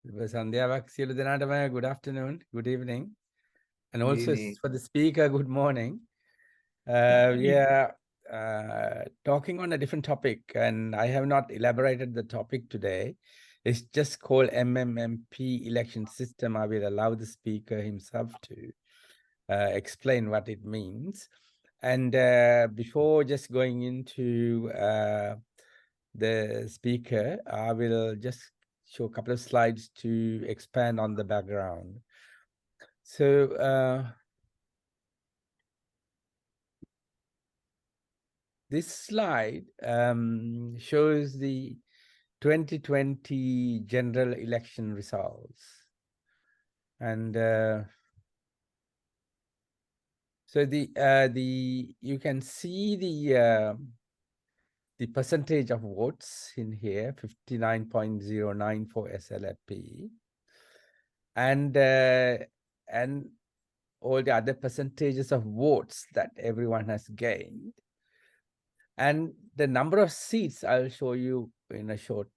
Good afternoon, good evening, and Good also evening. for the speaker, good morning. Talking on a different topic, and I have not elaborated the topic today. It's just called MMMP Election System. I will allow the speaker himself to explain what it means. And before just going into the speaker, I will just show a couple of slides to expand on the background. So this slide shows the 2020 general election results. And so you can see the percentage of votes in here, 59.09 for SLP. And all the other percentages of votes that everyone has gained. And the number of seats I'll show you in a short,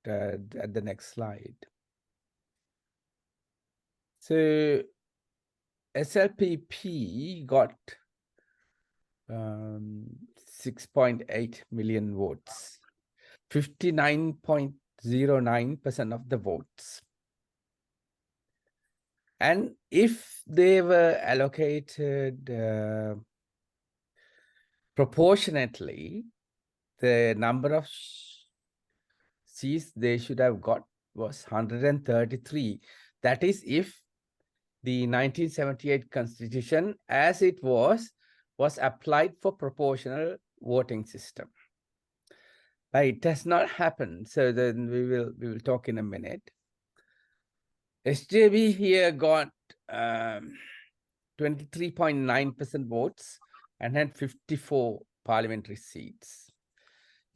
at the next slide. So SLPP got 6.8 million votes, 59.09% of the votes. And if they were allocated proportionately, the number of seats they should have got was 133. That is if the 1978 Constitution, as it was applied for proportional voting system. But it has not happened. So then we will talk in a minute. SJB here got 23.9% votes and had 54 parliamentary seats.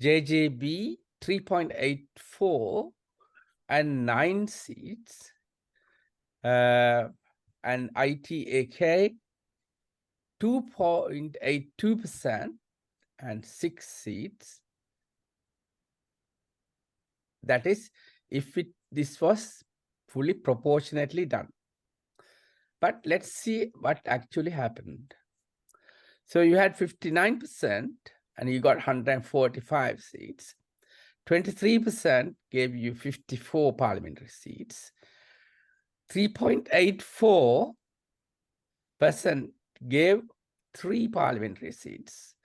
JJB 3.84 and 9 seats. And ITAK 2.82% and 6 seats. That is, if this was fully proportionately done. But let's see what actually happened. So you had 59% and you got 145 seats. 23% gave you 54 parliamentary seats. 3.84% gave 3 parliamentary seats.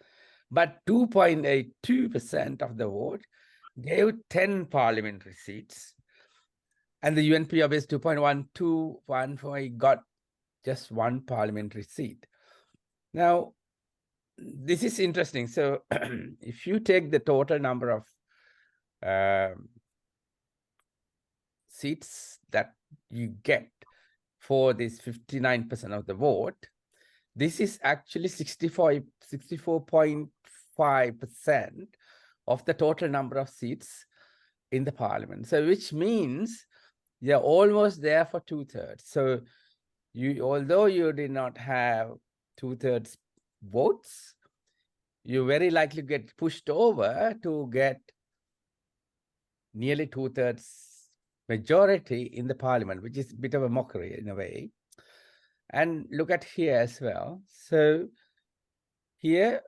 But 2.82% of the vote gave 10 parliamentary seats. And the UNP of is 2.1214 got just 1 parliamentary seat. Now, this is interesting. So if you take the total number of seats that you get for this 59% of the vote, this is actually 64.5% of the total number of seats in the parliament. So which means you're almost there for 2/3. So although you did not have 2/3 votes, you very likely get pushed over to get nearly 2/3 majority in the parliament, which is a bit of a mockery in a way. And look at here as well. So here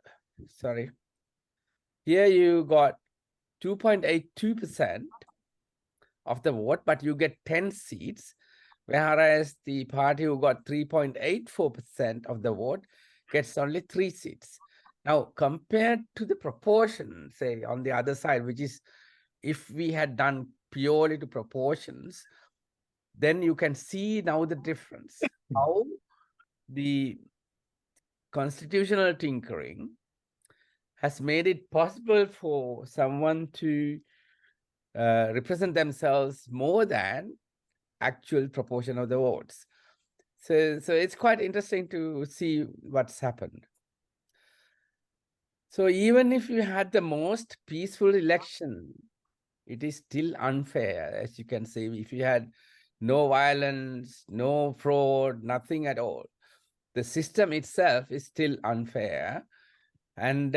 you got 2.82% of the vote, but you get 10 seats, whereas the party who got 3.84% of the vote gets only 3 seats. Now, compared to the proportion, say, on the other side, which is if we had done purely to proportions, then you can see now the difference, how the constitutional tinkering has made it possible for someone to represent themselves more than actual proportion of the votes. So it's quite interesting to see what's happened. So even if you had the most peaceful election, it is still unfair, as you can see. If you had no violence, no fraud, nothing at all, the system itself is still unfair. And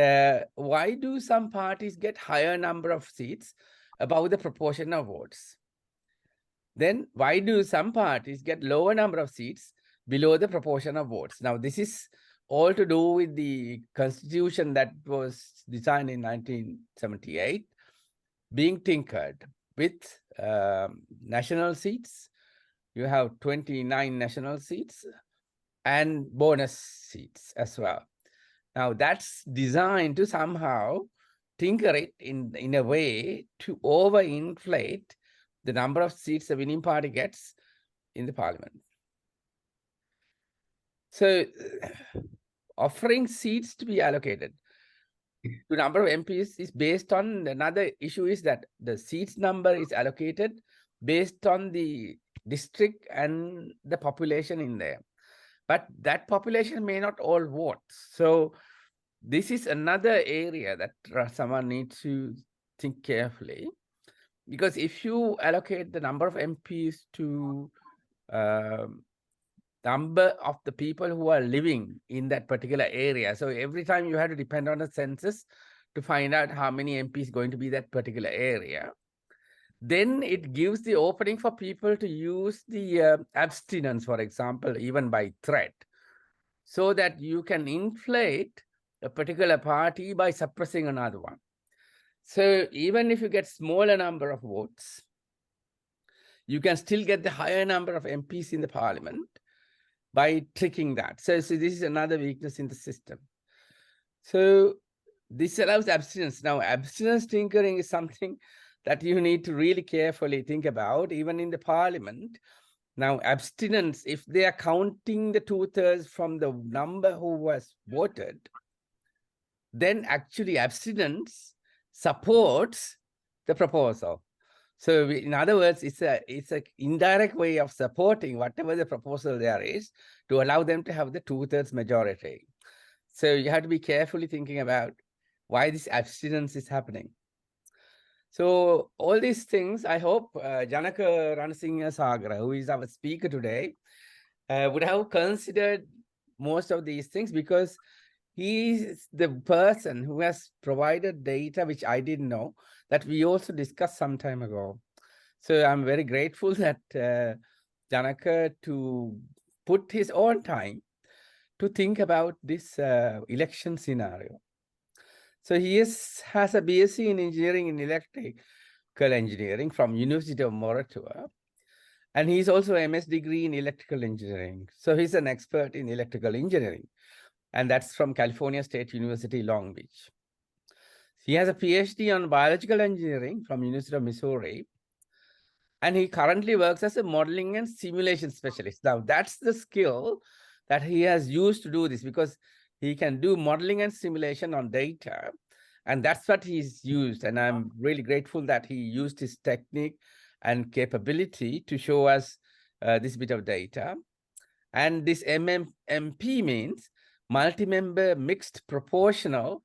why do some parties get higher number of seats above the proportion of votes? then why do some parties get lower number of seats below the proportion of votes? Now, this is all to do with the constitution that was designed in 1978, being tinkered with national seats. You have 29 national seats and bonus seats as well. Now, that's designed to somehow tinker it in a way to overinflate the number of seats the winning party gets in the parliament. So offering seats to be allocated to number of MPs is based on another issue is that the seats number is allocated based on the district and the population in there. But that population may not all vote. So this is another area that someone needs to think carefully. Because if you allocate the number of MPs to number of the people who are living in that particular area, so every time you have to depend on a census to find out how many MPs going to be that particular area, then it gives the opening for people to use the abstinence, for example, even by threat, so that you can inflate a particular party by suppressing another one. So even if you get smaller number of votes, you can still get the higher number of MPs in the parliament by tricking that. So this is another weakness in the system. So this allows abstinence. Now, abstinence tinkering is something that you need to really carefully think about, even in the parliament. Now, abstinence, if they are counting the 2/3 from the number who was voted, then actually abstinence supports the proposal. So in other words, it's an indirect way of supporting whatever the proposal there is to allow them to have the 2/3 majority. So you have to be carefully thinking about why this abstinence is happening. So all these things, I hope Janaka Ranasinghe Sagra, who is our speaker today, would have considered most of these things, because he's the person who has provided data which I didn't know, that we also discussed some time ago. So I'm very grateful that Janaka to put his own time to think about this election scenario. So he has a BSc in engineering in electrical engineering from University of Moratuwa. And he's also an MS degree in electrical engineering. So he's an expert in electrical engineering. And that's from California State University, Long Beach. He has a PhD on biological engineering from University of Missouri. And he currently works as a modeling and simulation specialist. Now, that's the skill that he has used to do this, because he can do modeling and simulation on data. And that's what he's used. And I'm really grateful that he used his technique and capability to show us this bit of data. And this MMMP means multi-member mixed proportional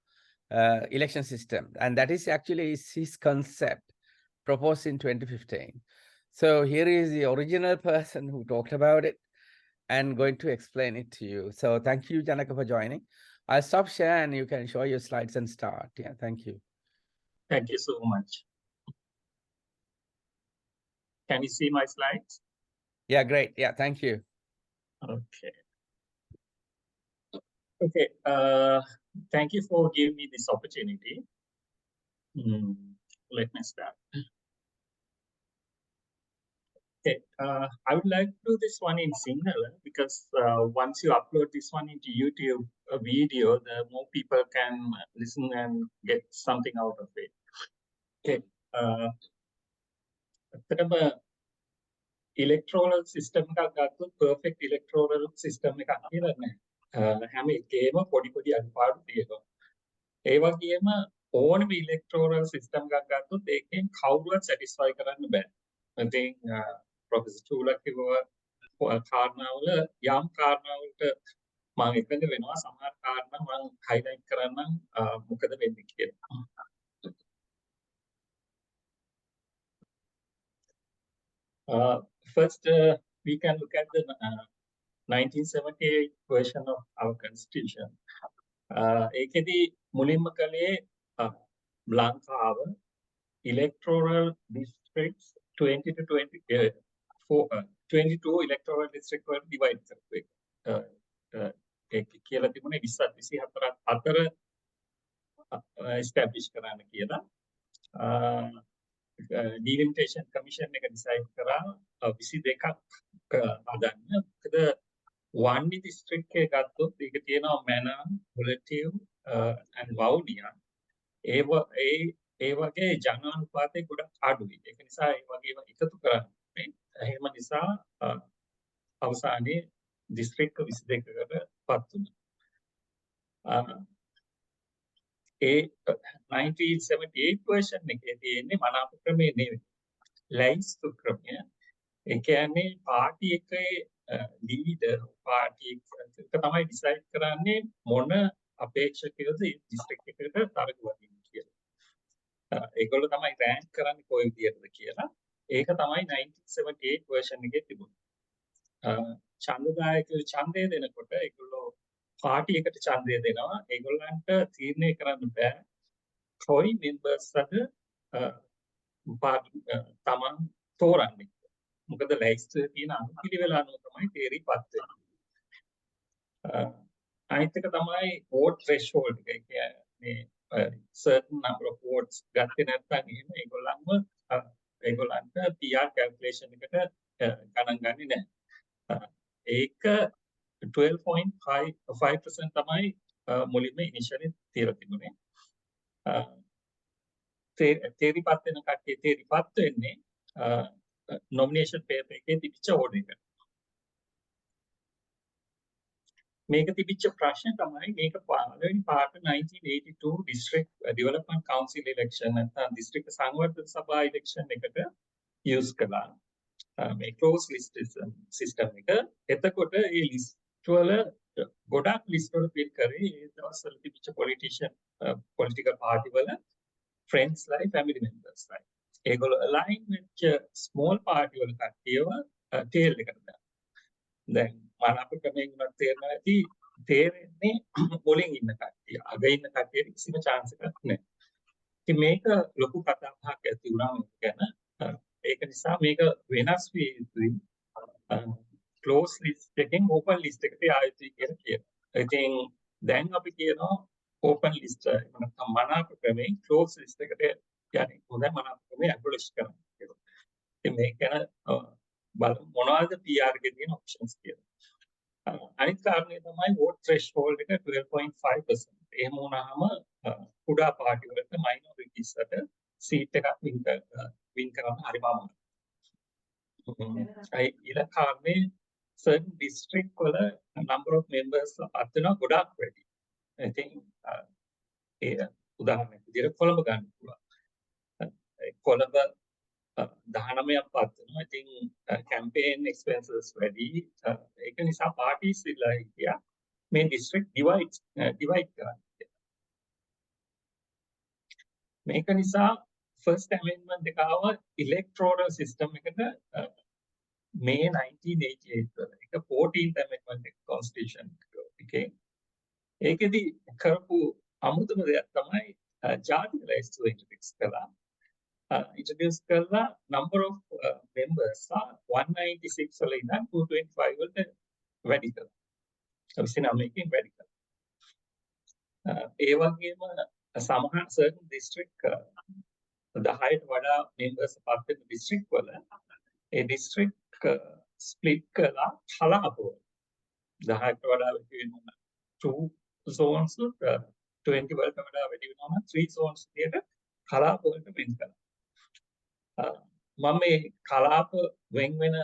election system. And that is actually his concept proposed in 2015. So here is the original person who talked about it and going to explain it to you. So thank you, Janaka, for joining. I'll stop share and you can show your slides and start. Yeah, thank you. Thank you so much. Can you see my slides? Yeah, great. Yeah, thank you. Okay. Okay. Thank you for giving me this opportunity. Let me start. Okay. I would like to do this one in Sinhala, because once you upload this one into YouTube video, the more people can listen and get something out of it. Okay. Electoral system එකක් ගත්තොත් perfect electoral system එකක් කියලා නැහැ. හැම එකේම පොඩි අඩුපාඩු තියෙනවා. ඒ වගේම ඕනම electoral system එකක් ගත්තොත් ඒකෙන් කවුරුවත් satisfy කරන්න බෑ. ඉතින් ප්‍රොෆෙසර් චූලා කිව්වා කාරණාවල යම් කාරණාවලට මම එකඟ වෙනවා, සමහර කාරණා මම highlight කරන්නම් මොකද වෙන්නේ කියලා. First, we can look at the 1978 version of our constitution. ඒකෙදි මුලින්ම කලේ ලංකාව electoral districts 20 to 20 22 electoral district වලට divide කරපු එක. ඒක කියලා තිබුණේ 20 24 අතර establish කරන්න කියලා. delimitation commission එක decide කරා 22ක් හදන්න. මොකද වන්නි district එක ගත්තොත් ඒක තියෙනවා මැනන්, මුලටිව් and වවුනියා. ඒ වගේ ජනානුපාතය ගොඩක් අඩුයි. ඒක නිසා ඒ වගේ ඒවා එකතු කරන්නේ. එහෙම නිසා අවසානයේ district 22කට පත් වුණා. ඒ 1978 version එකේ තියෙන්නේ මනාප ක්‍රමය නෙවෙයි. ලැයිස්තු ක්‍රමය. ඒ කියන්නේ පාටි එකේ ලීඩර් පාටි එක තමයි ඩිසයිඩ් කරන්නේ මොන අපේක්ෂකයෝද district එකට තරග වදින්න කියලා. ඒගොල්ලෝ තමයි රෑන්ක් කරන්නේ කොයි විදියටද කියලා. ඒක තමයි 1978 version එකේ තිබුණේ. ඡන්දදායකයෝ ඡන්දය දෙනකොට ඒගොල්ලෝ පාටි එකට ඡන්දය දෙනවා. ඒගොල්ලන්ට තීරණය කරන්න බෑ කොයි මෙම්බර්ස් අද තමන් තෝරන්නේ. මොකද ලැයිස්තුවේ තියෙන අනුපිළිවෙල අනුව තමයි තේරිපත් වෙන්නේ. අනිත් එක තමයි vote threshold එක. ඒ කියන්නේ certain number of votes ගත්තේ නැත්නම් එහෙම ඒගොල්ලන්ට PR calculation එකට ගණන් ගන්නේ නැහැ. ඒක 12.5% තමයි මුලින්ම initially තියලා තිබුණේ. තේරිපත් වෙන කට්ටිය තේරිපත් වෙන්නේ nomination paper එකේ තිබිච්ච order එක. මේක තිබිච්ච ප්‍රශ්න තමයි මේක පළවෙනි පාට 1982 district development council election නැත්නම් district සංවර්ධන සභා election එකට use කළා. මේ close list system එක. එතකොට මේ list වල ගොඩක් list වල fill කරේ ඒ දවස්වල තිබිච්ච political party වල friends like family members like. ඒගොල්ලෝ align වෙච්ච small party වල කට්ටියව tail එකට දානවා. දැන් මනාප ක්‍රමයෙන් උනත් තේරෙනවා ඇති තේරෙන්නේ මුලින් ඉන්න කට්ටිය. අග ඉන්න කට්ටියට කිසිම chance එකක් නැහැ. ඉතින් මේක ලොකු කතා බහක් ඇති වුණා මේක ගැන. ඒක නිසා මේක වෙනස් විය යුතුයි. close list එකෙන් open list එකට ආයුතුයි කියලා කියනවා. ඉතින් දැන් අපි කියනවා open list නැත්නම් මනාප ක්‍රමයෙන් close list එකට යන්නේ. හොඳයි මනාප ක්‍රමය abolish කරන්න කියලා. ඉතින් මේක ගැන බලමු මොනවද PR එකේ තියෙන options කියලා. අනිත් කාරණේ තමයි vote threshold එක 12.5%. එහෙම වුණාම කුඩා පාටි වලට minorities වලට seat එකක් win කරන්න හරිම අමාරුයි. ඊළඟ කාරණේ certain district වල number of members පත් වෙනවා ගොඩක් වැඩි. I think ඒ උදාහරණයක් විදිහට කොළඹ ගන්න පුළුවන්. කොළඹ 19ක් පත් වෙනවා. ඉතින් campaign expenses වැඩි. ඒක නිසා parties ඉල්ලා හිටියා මේ district divide කරන්න. මේක නිසා first amendment එක ආව electoral system එකට මේ 1988 වල. ඒක 14th amendment එක constitution එකේ. ඒකෙදි කරපු අමුතුම දෙයක් තමයි ජාතික ලැයිස්තුව introduce කළා. Introduce කරලා number of members 196 වල ඉඳන් 225 වලට වැඩි කළා. 29කින් වැඩි කළා. ඒ වගේම සමහර certain district 10ට වඩා members පත් වෙන district වල ඒ district split කළා කලාප වල. 10ට වඩා වැඩි වෙනවා 2 zones 20 වලට වඩා වැඩි වෙනවා 3 zones විදියට කලාප වලට වෙන් කළා. මම මේ කලාප වෙන් වෙන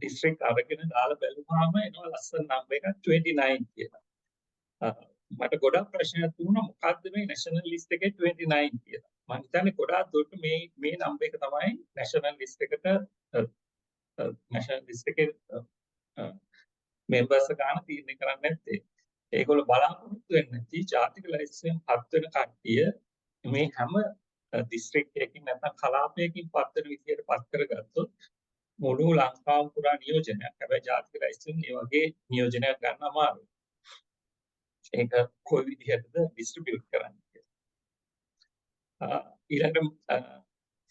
district අරගෙන දාලා බැලුවාම එනවා ලස්සන number එකක් 29 කියලා. මට ගොඩක් ප්‍රශ්නයක් තිබුණා මොකද්ද මේ national list එකේ 29 කියලා. මම හිතන්නේ ගොඩාක් දුරට මේ number එක තමයි national list එකට national list එකේ members ගන්න තීරණය කරන්නේ නැත්තේ. ඒගොල්ලෝ බලාපොරොත්තු වෙන්නේ නැති ජාතික ලැයිස්තුවෙන් පත් වෙන කට්ටිය මේ හැම district එකකින් නැත්නම් කලාපයකින් පත් වෙන විදියට පත් කරගත්තොත් මුළු ලංකාව පුරා නියෝජනයක්. හැබැයි ජාතික ලැයිස්තුවෙන් මේ වගේ නියෝජනයක් ගන්න අමාරුයි. ඒක කොයි විදිහටද distribute කරන්නේ කියලා. ඊළඟට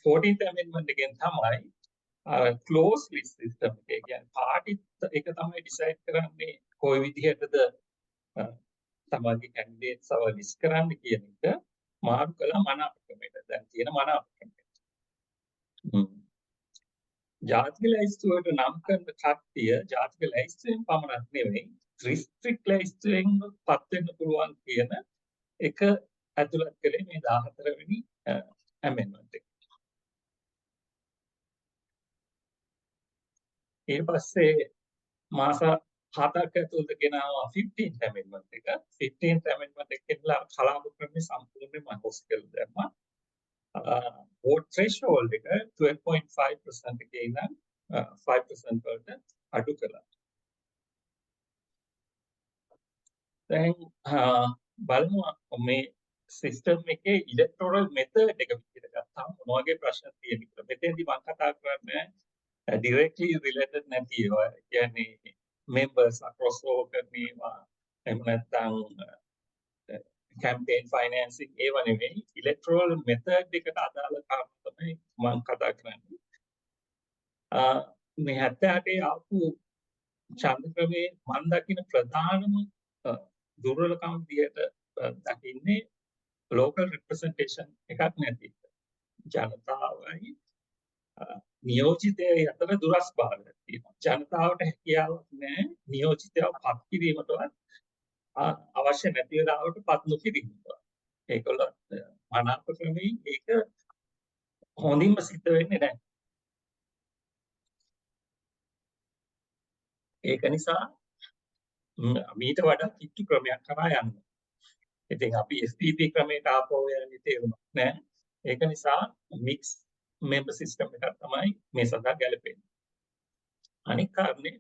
14th amendment එකෙන් තමයි closed list system එකේ කියන්නේ party එක තමයි decide කරන්නේ කොයි විදිහටද තමන්ගේ candidates අව list කරන්න කියන එක මාරු කළා මනාපක්‍රමයට. දැන් තියෙන මනාපක්‍රමයට. ජාතික ලැයිස්තුවට නම් කරන කට්ටිය ජාතික ලැයිස්තුවෙන් පමණක් නෙවෙයි district ලැයිස්තුවෙන් පත් වෙන්න පුළුවන් කියන එක ඇතුළත් කළේ මේ 14 වෙනි amendment එක. ඊට පස්සේ මාස 7ක් ඇතුළත ගෙනාවා 15th amendment එක. 15th amendment එකෙන් කලාප ක්‍රමයේ සම්පූර්ණයෙන්ම හොස් කළා දැම්මා. vote threshold එක 12.5% එකේ ඉඳන් 5% වලට අඩු කළා. දැන් බලමු මේ සිස්ටම් එකේ ඉලෙක්ටෝරල් මෙතඩ් එක විදිහට ගත්තාම මොන වගේ ප්‍රශ්න තියෙනවද කියලා. මෙතෙන්දි මම කතා කරන්නේ directly related නැති ඒවා. කියන්නේ members across over කරනවා. එහෙම නැත්නම් campaign financing ඒවා නෙවෙයි. electoral method එකට අදාළ කාරණා තමයි මම කතා කරන්නේ. මේ 78 ආපු ඡන්ද ක්‍රමයේ මම දකින ප්‍රධානම දුර්වලකම් විදිහට දකින්නේ local representation එකක් නැති. ජනතාවයි නියෝජිතය අතර දුරස් භාවයක් තියෙනවා. ජනතාවට හැකියාවක් නැහැ නියෝජිතයව පත් කිරීමටවත් අවශ්‍ය නැති වෙලාවට පත් නොකිරීමට. ඒකවල මනාප ක්‍රමයෙන් ඒක හොඳින්ම සිද්ධ වෙන්නේ නැහැ. ඒක නිසා මීට වඩා කිට්ටු ක්‍රමයක් කරා යන්න. ඉතින් අපි SPP ක්‍රමයට ආපහු යන්නේ තේරුමක් නැහැ. ඒක නිසා මික්ස් member system එකක් තමයි මේ සඳහා ගැලපෙන්නේ. අනික කාරණේ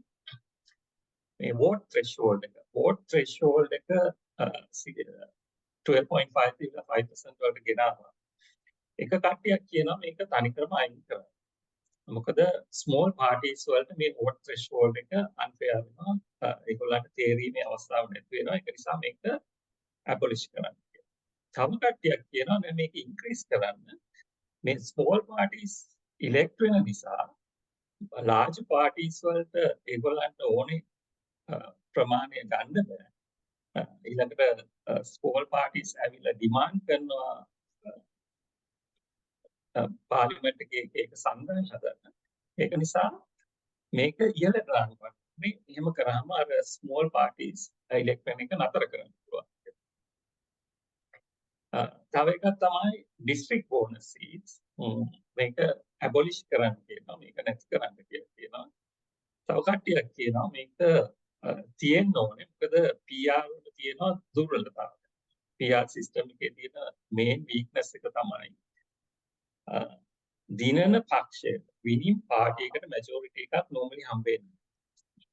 මේ vote threshold එක. vote threshold එක 12.5 ඉඳලා 5% වලට ගෙනාවා. එක කට්ටියක් කියනවා මේක තනිකරම අයින් කරන්න. මොකද small parties වලට මේ vote threshold එක unfair වෙනවා. ඒගොල්ලන්ට තේරීමේ අවස්ථාවක් නැති වෙනවා. ඒක නිසා මේක abolish කරන්න කියලා. තව කට්ටියක් කියනවා නෑ මේක increase කරන්න. මේ small parties elect වෙන නිසා large parties වලට ඒගොල්ලන්ට ඕනේ ප්‍රමාණය ගන්න බෑ. ඊළඟට small parties ඇවිල්ලා demand කරනවා පාර්ලිමේන්තු එකේ ඒක සංග්‍රහ හදන්න. ඒක නිසා මේක ඉහළට දානවා. මේ එහෙම කරාම අර small parties elect වෙන එක නතර කරන්න පුළුවන්. තව එකක් තමයි district bonus seats. මේක abolish කරන්න කියනවා. මේක නැති කරන්න කියලා කියනවා. තව කට්ටියක් කියනවා මේක තියෙන්න ඕනේ. මොකද PR වල තියෙන දුර්වලතාවය. PR system එකේ තියෙන main weakness එක තමයි දිනන පක්ෂය winning party එකට majority එකක් normally හම්බෙන්නේ.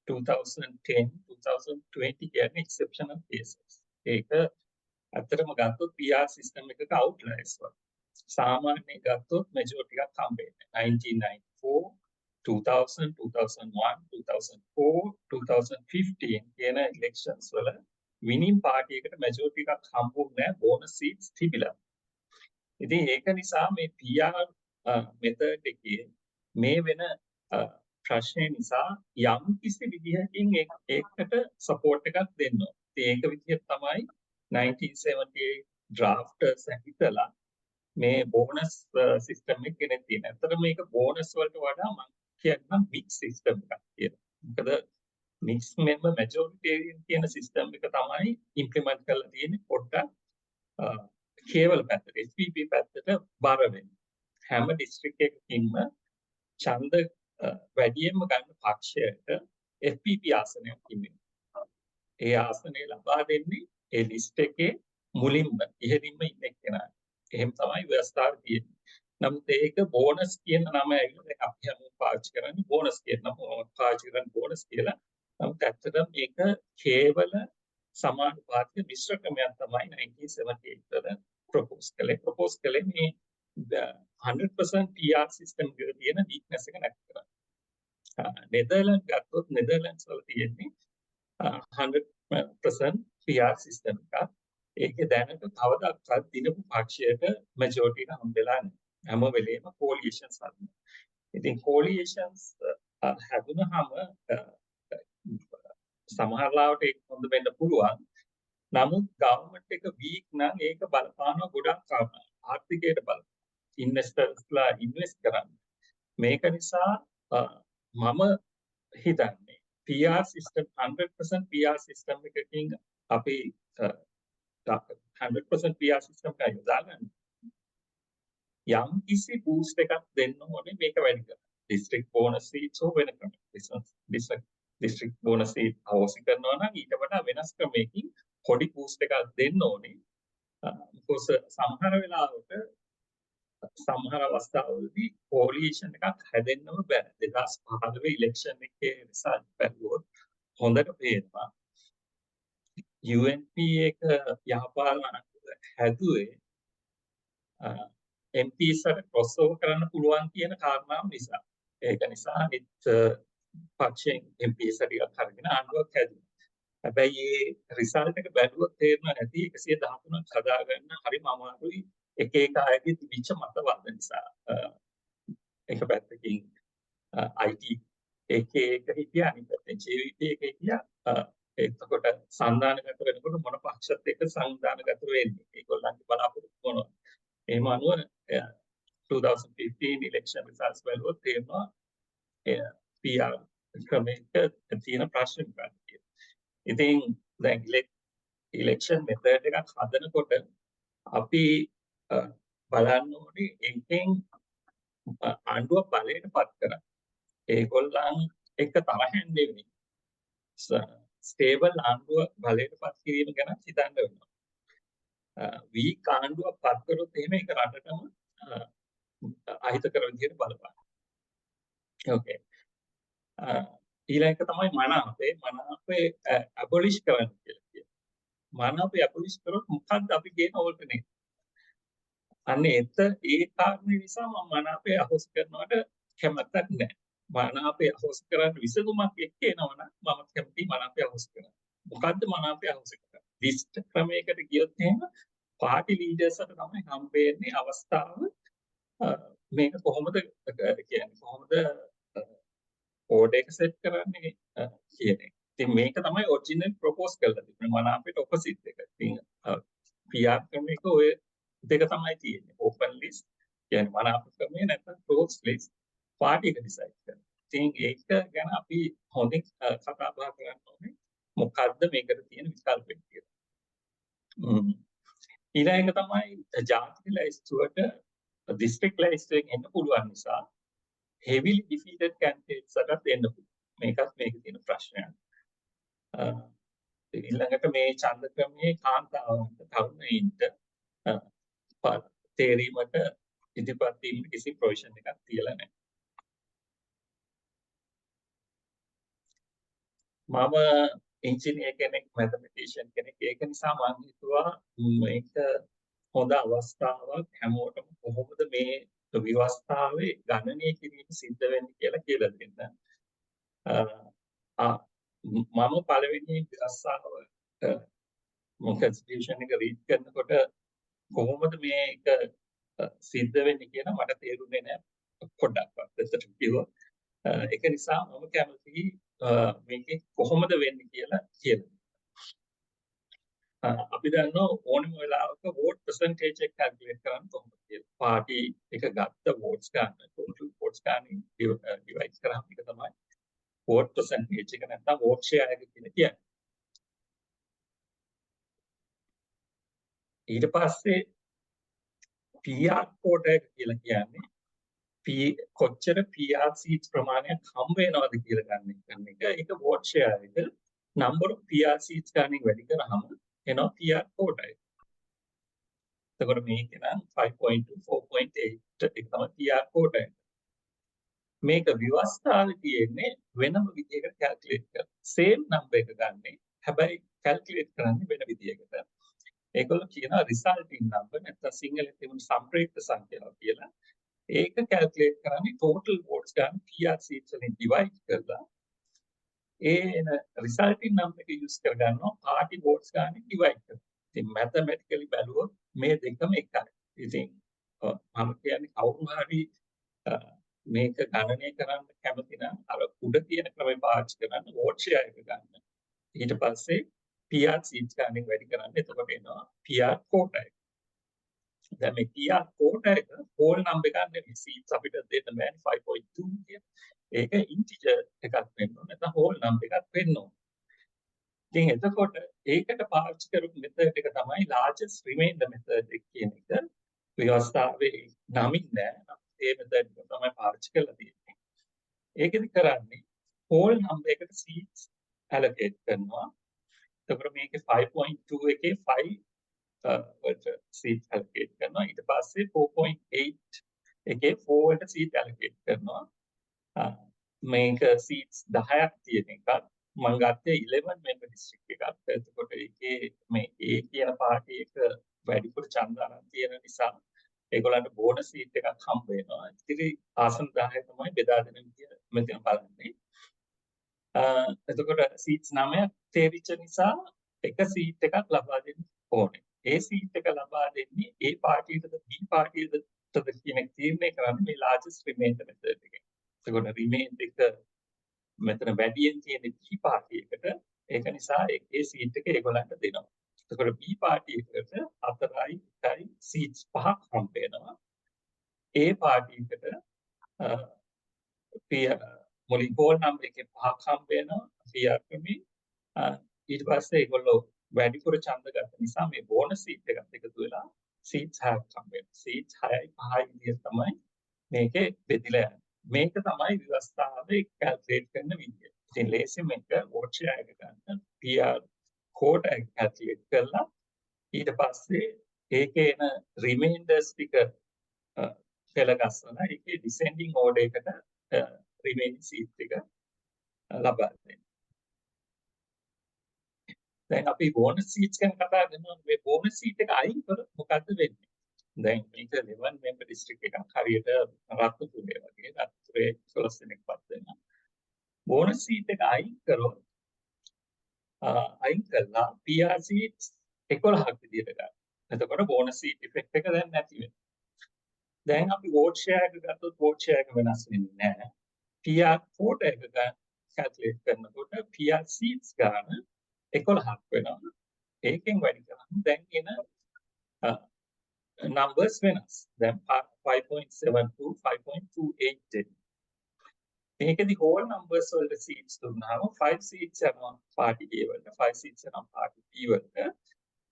2010 2020 කියන්නේ exceptional cases. ඒක අතරම ගත්තොත් PR system එකක outliers වගේ. සාමාන්‍යයෙන් ගත්තොත් majority එකක් හම්බෙන්නේ 1994 2000 2001 2004 2015 කියන elections වල winning party එකට majority එකක් හම්බුනේ නැහැ bonus seats තිබිලා. ඉතින් ඒක නිසා මේ PR method එකේ මේ වෙන ප්‍රශ්නේ නිසා යම් කිසි විදිහකින් ඒකට support එකක් දෙන්න ඕනේ. ඒක විදිහට තමයි 1978 drafters හිතලා මේ bonus system එක ගෙනත් තියෙනවා. ඇත්තට මේක bonus වලට වඩා මම කියන්නම් mix system එකක් කියලා. මොකද mix member majoritarian කියන system එක තමයි implement කරලා තියෙන්නේ පොඩ්ඩක් කේවල පැත්තට SPP පැත්තට බර වෙන්නේ. හැම district එකකින්ම ඡන්ද වැඩියෙන්ම ගන්න පක්ෂයට FPP ආසනයක් තිබෙනවා. ඒ ආසනය ලබා දෙන්නේ ඒ ලිස්ට් එකේ මුලින්ම ඉහළින්ම ඉන්න කෙනා. එහෙම තමයි ව්‍යවස්ථාව තියෙන්නේ. නමුත් ඒක බෝනස් කියන නම ඇවිල්ලා දැන් අපි හැමෝම පාවිච්චි කරන්නේ බෝනස් කියන නම පාවිච්චි කරන්නේ බෝනස් කියලා. නමුත් ඇත්තටම මේක කේවල සමානුපාතික මිශ්‍ර ක්‍රමයක් තමයි 1978 වල ප්‍රොපෝස් කළේ මේ 100% PR system එකේ තියෙන weakness එක නැති කරන්න. නෙදර්ලන්ඩ් ගත්තොත් නෙදර්ලන්ඩ්ස් වල තියෙන්නේ 100% PR system එකක්. ඒකේ දැනට කවදාවත් දිනපු පක්ෂයට majority එක හම්බෙලා නැහැ. හැම වෙලේම coalitions හදනවා. ඉතින් coalitions හැදුනහම සමහර ලාවට ඒක හොඳ වෙන්න පුළුවන්. නමුත් government එක weak නම් ඒක බලපානවා ගොඩක් කාරණා. ආර්ථිකයට බලපානවා. investors ලා invest කරන්න. මේක නිසා මම හිතන්නේ PR system 100% PR system එකකින් අපි 100% PR system එකයි යොදාගන්න. යම් කිසි boost එකක් දෙන්න ඕනේ මේක වැඩි කරන්න. district bonus seats හෝ වෙන ක්‍රමයක. district bonus seat අවශ්‍ය කරනවා නම් ඊට වඩා වෙනස් ක්‍රමයකින් පොඩි boost එකක් දෙන්න ඕනේ. because සමහර වෙලාවට සමහර අවස්ථාවලදී coalition එකක් හැදෙන්නම බෑ. 2015 election එකේ result බැලුවොත් හොඳට පේනවා. UNP එක යහපාලන හැදුවේ MPs වලට crossover කරන්න පුළුවන් කියන කාරණාව නිසා. ඒක නිසා අනිත් පක්ෂයෙන් MPs ටිකක් අරගෙන ආණ්ඩුවක් හැදුවා. හැබැයි මේ result එක බැලුවොත් තේරෙනවා නැති 113ක් හදාගන්න හරිම අමාරුයි. එක එක අයගේ තිබිච්ච මතවාද නිසා. එක පැත්තකින් IT එක හිටියා අනිත් පැත්තෙන් JVP එක හිටියා. එතකොට සංධානගත වෙනකොට මොන පක්ෂත් එක්ක සංධානගත වෙන්නේ. ඒගොල්ලන්ගේ බලාපොරොත්තු මොනවද? එහෙම අනුව 2015 election results බැලුවොත් තේරෙනවා PR ක්‍රමයක තියෙන ප්‍රශ්න මොකක්ද කියලා. ඉතින් දැන් election method එකක් හදනකොට අපි බලන්න ඕනේ එකෙන් ආණ්ඩුව බලයට පත් කරා. ඒගොල්ලන් එක තරහෙන් නෙවෙයි. ස්ටේබල් ආණ්ඩුව බලයට පත් කිරීම ගැන හිතන්න වෙනවා. වීක් ආණ්ඩුවක් පත් කරොත් එහෙම ඒක රටටම අහිතකර විදිහට බලපාන. ඕකේ. ඊළඟ තමයි මනාපේ abolish කරන්න කියලා කියනවා. මනාපේ abolish කරොත් මොකක්ද අපි කියන ඕල්ටර්නේටිව්? අන්න ඒ කාරණේ නිසා මම මනාපේ අහෝස් කරනවට කැමැත්තක් නැහැ. මනාපේ අහෝස් කරන්න විසඳුමක් එක්ක එනවනම් මම කැමති මනාපේ අහෝස් කරන්න. මොකද්ද මනාපේ අහෝස් කරන්නේ? ලිස්ට් ක්‍රමයකට ගියොත් එහෙම පාටි ලීඩර්ස්ට තමයි හම්බෙන්නේ අවස්ථාව මේක කොහොමද කියන්නේ කොහොමද ඕඩර් එක සෙට් කරන්නේ කියන්නේ. ඉතින් මේක තමයි ඔරිජිනල් ප්‍රොපෝස් කරලා තිබුණේ මනාපේට ඔපොසිට් එක. ඉතින් PR ක්‍රමයක ඔය දෙක තමයි තියෙන්නේ. ඕපන් ලිස්ට් කියන්නේ මනාප ක්‍රමය නැත්නම් ක්ලෝස් ලිස්ට් පාටි එක ඩිසයිඩ් කරනවා. ඉතින් ඒක ගැන අපි හොඳින් කතා බහ කරන්න ඕනේ. මොකද්ද මේකට තියෙන විකල්ප කියලා. ඊළඟ තමයි ජාතික ලැයිස්තුවට district ලැයිස්තුවෙන් එන්න පුළුවන් නිසා heavily defeated candidates අතට එන්න පුළුවන්. මේකත් මේකේ තියෙන ප්‍රශ්නයක්. ඊළඟට මේ ඡන්ද ක්‍රමයේ කාන්තාවන්ට තරුණයින්ට තේරීමට ඉදිරිපත් වීමට කිසි ප්‍රොවිෂන් එකක් තියලා නැහැ. මම ඉංජිනේර කෙනෙක් මැතමැටිෂියන් කෙනෙක් ඒක නිසා මම හිතුවා මේක හොඳ අවස්ථාවක් හැමෝටම කොහොමද මේ ව්‍යවස්ථාවේ ගණනය කිරීම සිද්ධ වෙන්නේ කියලා දෙන්න. මම පළවෙනි ව්‍යවස්ථාව කොන්ස්ටිටියුෂන් එක රීඩ් කරනකොට කොහොමද මේක සිද්ධ වෙන්නේ කියලා මට තේරුනේ නැහැ පොඩ්ඩක්වත්. ඒකට කිව්වා. ඒක නිසා මම කැමතියි මේකේ කොහොමද වෙන්නේ කියලා කියන්න. අපි දන්නවා ඕනම වෙලාවක vote percentage එක calculate කරන්න කොහොමද කියලා. පාටි එක ගත්ත votes ගන්න total votes ගන්න divide කරාම එක තමයි vote percentage එක නැත්නම් vote share එක කියලා කියන්නේ. ඊට පස්සේ PR quota එක කියලා කියන්නේ කොච්චර PR seats ප්‍රමාණයක් හම්බ වෙනවද කියලා ගන්න එක. ඒක vote share එක number of PR seats ගන්න වැඩි කරාම එනවා PR quota එක. එතකොට මේක නම් 5.2 4.8 එක තමයි PR quota එක. මේක ව්‍යවස්ථාවේ තියෙන්නේ වෙනම විදිහකට calculate කරලා. same number එක ගන්න. හැබැයි calculate කරන්නේ වෙන විදිහකට. ඒගොල්ලෝ කියනවා resulting number නැත්නම් සිංහලෙන් තිබුණු සම්ප්‍රේක්ෂ සංඛ්‍යාව කියලා. ඒක calculate කරන්නේ total votes ගන්න PR seats වලින් divide කරලා එන resulting number එක use කර ගන්නවා party votes ගන්න divide කරලා. ඉතින් mathematically බැලුවොත් මේ දෙකම එකයි. ඉතින් මම කියන්නේ කවුරු හරි මේක ගණනය කරන්න කැමති නම් අර උඩ තියෙන ක්‍රමය පාවිච්චි කරන්න vote share එක ගන්න. ඊට පස්සේ PR seats ගන්න වැඩි කරන්න. එතකොට එනවා PR quota එක. දැන් මේ PR quota එක whole number එකක් නෙමෙයි. seats අපිට දෙන්න බෑනේ 5.2 කියන. ඒක integer එකක් වෙන්න ඕනේ. නැත්නම් whole number එකක් වෙන්න ඕනේ. ඉතින් එතකොට ඒකට පාවිච්චි කරපු method එක තමයි largest remainder method එක කියන එක. ව්‍යවස්ථාවේ නමින් නෑ. ඒ method එක තමයි පාවිච්චි කරලා තියෙන්නේ. ඒකෙදි කරන්නේ whole number එකට seats allocate කරනවා. එතකොට මේකේ 5.2 එකේ 5 වලට seats allocate කරනවා. ඊට පස්සේ 4.8 එකේ 4 වලට seat allocate කරනවා. මේක seats 10ක් තියෙන එකක්. මම ගත්තේ 11 member district එකක්. එතකොට ඒකේ මේ A කියන පාර්ටි එක වැඩිපුර ඡන්ද අරන් තියෙන නිසා ඒගොල්ලන්ට බෝනස් සීට් එකක් හම්බ වෙනවා. ඉතින් ආසන 10 තමයි බෙදා දෙන විදිය මෙතන බලන්නේ. එතකොට සීට්ස් 9ක් තේරිච්ච නිසා එක සීට් එකක් ලබා දෙන්න ඕනේ. ඒ සීට් එක ලබා දෙන්නේ A පාර්ටියටද B පාර්ටියටද කියන එක තීරණය කරන්නේ මේ largest remainder method එකෙන්. එතකොට remain එක මෙතන වැඩියෙන් තියෙන B පාර්ටියකට ඒක නිසා ඒ සීට් එක ඒගොල්ලන්ට දෙනවා. එතකොට B පාර්ටියකට 4යි 1යි සීට්ස් 5ක් හම්බ වෙනවා. A පාර්ටියකට මුලින් කෝල් නම්බර් එකේ 5ක් හම්බ වෙනවා. PR ක්‍රමේ ඊට පස්සේ ඒගොල්ලෝ වැඩිපුර ඡන්ද ගත්ත නිසා මේ බෝනස් සීට් එකත් එකතු වෙලා සීට්ස් 6ක් හම්බ වෙනවා. සීට්ස් 6යි 5යි විදිහට තමයි මේකේ බෙදිලා යන්නේ. මේක තමයි ව්‍යවස්ථාවේ කැල්කියුලේට් කරන විදිය. ඉතින් ලේසියෙන් මේක vote share එක ගන්න PR quota එක කැල්කියුලේට් කරලා ඊට පස්සේ ඒකේ එන remainders ටික පෙළ ගස්සලා ඒකේ descending order එකට remaining seat එක ලබා දෙන්න. දැන් අපි bonus seats ගැන කතා කරනවා. මේ bonus seat එක අයින් කරොත් මොකද්ද වෙන්නේ? දැන් මේක 11 member district එකක් හරියට රත්නපුරේ වගේ. රත්නපුරේ 12 දෙනෙක්පත් වෙනවා. bonus seat එක අයින් කරොත් අයින් කළා PR seats 11ක් විදියට ගන්න. එතකොට bonus seat effect එක දැන් නැති වෙනවා. දැන් අපි vote share එක ගත්තොත් vote share එක වෙනස් වෙන්නේ නැහැ. PR quota එක calculate කරනකොට PR seats ගන්න 11ක් වෙනවා. ඒකෙන් වැඩි කරන්නේ දැන් එන numbers වෙනස්. දැන් 5.72 5.28 මේකෙදි whole numbers වලට seats දුන්නාම 5 seats යනවා party A වලට 5 seats යනවා party B වලට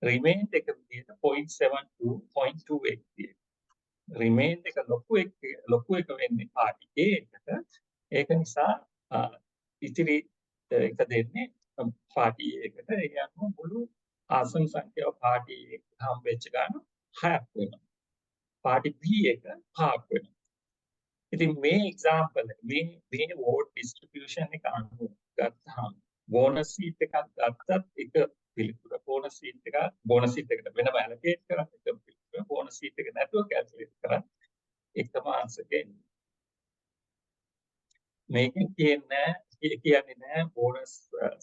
remain එක විදිහට 0.72 0.28 තියෙනවා. remain එක ලොකු එක වෙන්නේ party A එකට. ඒක නිසා ඉතිරි එක දෙන්නේ party A එකට. ඒ අනුව මුළු ආසන සංඛ්‍යාව party A එකට හම්බෙච්ච ගන්න 6ක් වෙනවා. party B එක 5ක් වෙනවා. ඉතින් මේ example මේ vote distribution එක අනුව ගත්තාම bonus seat එකක් ගත්තත් එක පිළිතුර bonus seat එකට වෙනම allocate කරන්න එක පිළිතුර bonus seat එක නැතුව calculate කරන්න එකම answer එක එන්නේ. මේකෙන් කියන්නේ නෑ bonus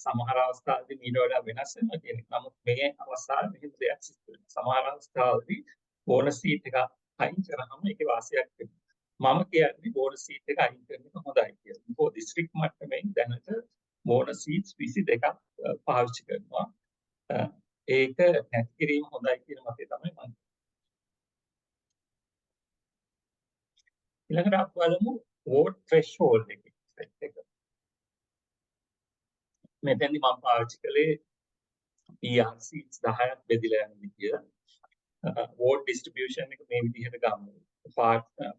සමහර අවස්ථාවලදී ඊට වඩා වෙනස් වෙනවා කියන එක. නමුත් මේ අවස්ථාවේ මෙහෙම දෙයක් සිද්ධ වෙනවා. සමහර අවස්ථාවලදී bonus seat එක අයින් කරාම ඒකේ වාසියක් වෙනවා. මම කියන්නේ bonus seat එක අයින් කරන එක හොඳයි කියලා. මොකද district මට්ටමින් දැනට bonus seats 22ක් පාවිච්චි කරනවා. ඒක නැති කිරීම හොඳයි කියන මතය තමයි මම. ඊළඟට අපි බලමු vote threshold එක. මෙතෙන්දි මම පාවිච්චි කළේ PR seats 10ක් බෙදලා යන විදිය. vote distribution එක මේ විදිහට ගමු.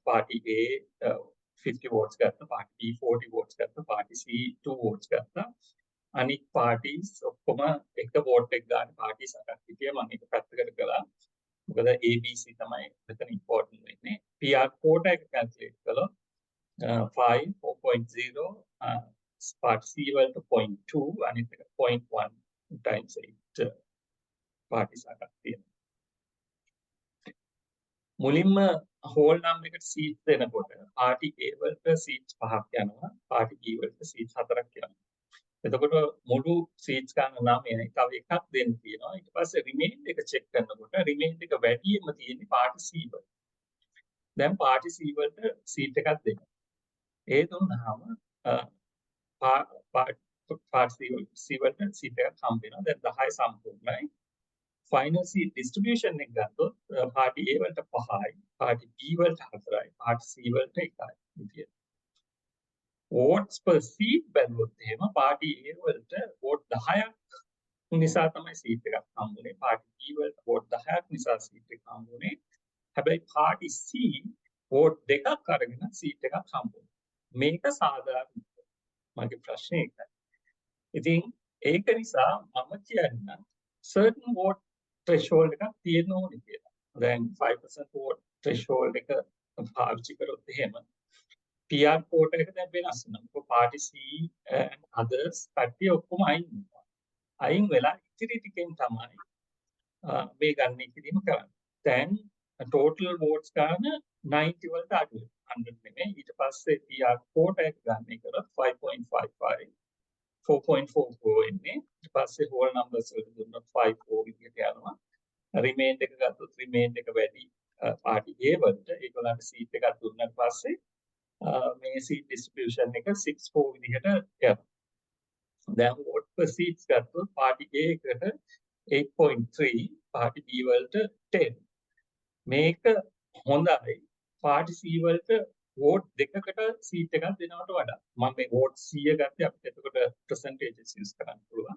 party A 50 votes ගත්තා, party B 40 votes ගත්තා, party C 2 votes ගත්තා. අනිත් parties ඔක්කොම එක vote එක ගන්න parties අටක් හිටියා. මම ඒක පැත්තකට කළා. මොකද A B C තමයි මෙතන important වෙන්නේ. PR quota එක calculate කළොත් 5 4.0 part C වලට 0.2 අනිත් එක 0.1 times 8 parties අටක් තියෙනවා. මුලින්ම whole number එකට seats දෙනකොට party A වලට seats 5ක් යනවා party B වලට seats 4ක් යනවා. එතකොට මුළු seats ගන්න 9යි තව එකක් දෙන්න තියෙනවා. ඊට පස්සේ remain එක check කරනකොට remain එක වැඩියෙන්ම තියෙන්නේ party C වල. දැන් party C වලට seat එකක් දෙනවා. ඒ දුන්නාම පාර්ටි සීට් එකක් හම්බ වෙනවා. දැන් 10 සම්පූර්ණයි. ෆයිනල් සීට් ඩිස්ට්‍රිබියුෂන් එක ගත්තොත් පාර්ටි A වලට 5යි, පාර්ටි B වලට 4යි, පාර්ටි C වලට 1යි විදියට. වෝට්ස් per seat බැලුවොත් එහෙම පාර්ටි A වලට වෝට් 10ක් නිසා තමයි සීට් එකක් හම්බුනේ. පාර්ටි B වලට වෝට් 10ක් නිසා සීට් එකක් හම්බුනේ. හැබැයි පාර්ටි C වෝට් 2ක් අරගෙන සීට් එකක් හම්බුනේ. මේක සාධාරණ. මගේ ප්‍රශ්නේ ඒකයි. ඉතින් ඒක නිසා මම කියන්නේ certain vote threshold එකක් තියෙන්න ඕනේ කියලා. දැන් 5% vote threshold එක පාවිච්චි කරොත් එහෙම PR quota එක දැන් වෙනස් වෙනවා. පාර්ටි C and others කට්ටිය ඔක්කොම අයින් වෙනවා. අයින් වෙලා ඉතිරි ටිකෙන් තමයි මේ ගන්න කිරීම කරන්නේ. දැන් total votes ගන්න 90 වලට අඩු වෙනවා. 100 නෙමෙයි. ඊට පස්සේ PR quota එක ගන්න එක 5.55 4.44 එන්නේ. ඊට පස්සේ whole numbers වලට දුන්නොත් 54 විදිහට යනවා. remain එක ගත්තොත් remain එක වැඩි පාර්ටි A වලට. ඒගොල්ලන්ට සීට් එකක් දුන්නාට පස්සේ මේ seat distribution එක 6-4 විදිහට යනවා. දැන් vote per seats ගත්තොත් පාර්ටි A එකට 8.3, පාර්ටි B වලට 10. මේක හොඳයි. පාර්ටි C වලට vote දෙකකට seat එකක් දෙනවට වඩා. මම මේ vote 100 ගත්තේ අපිට එතකොට percentages use කරන්න පුළුවන්.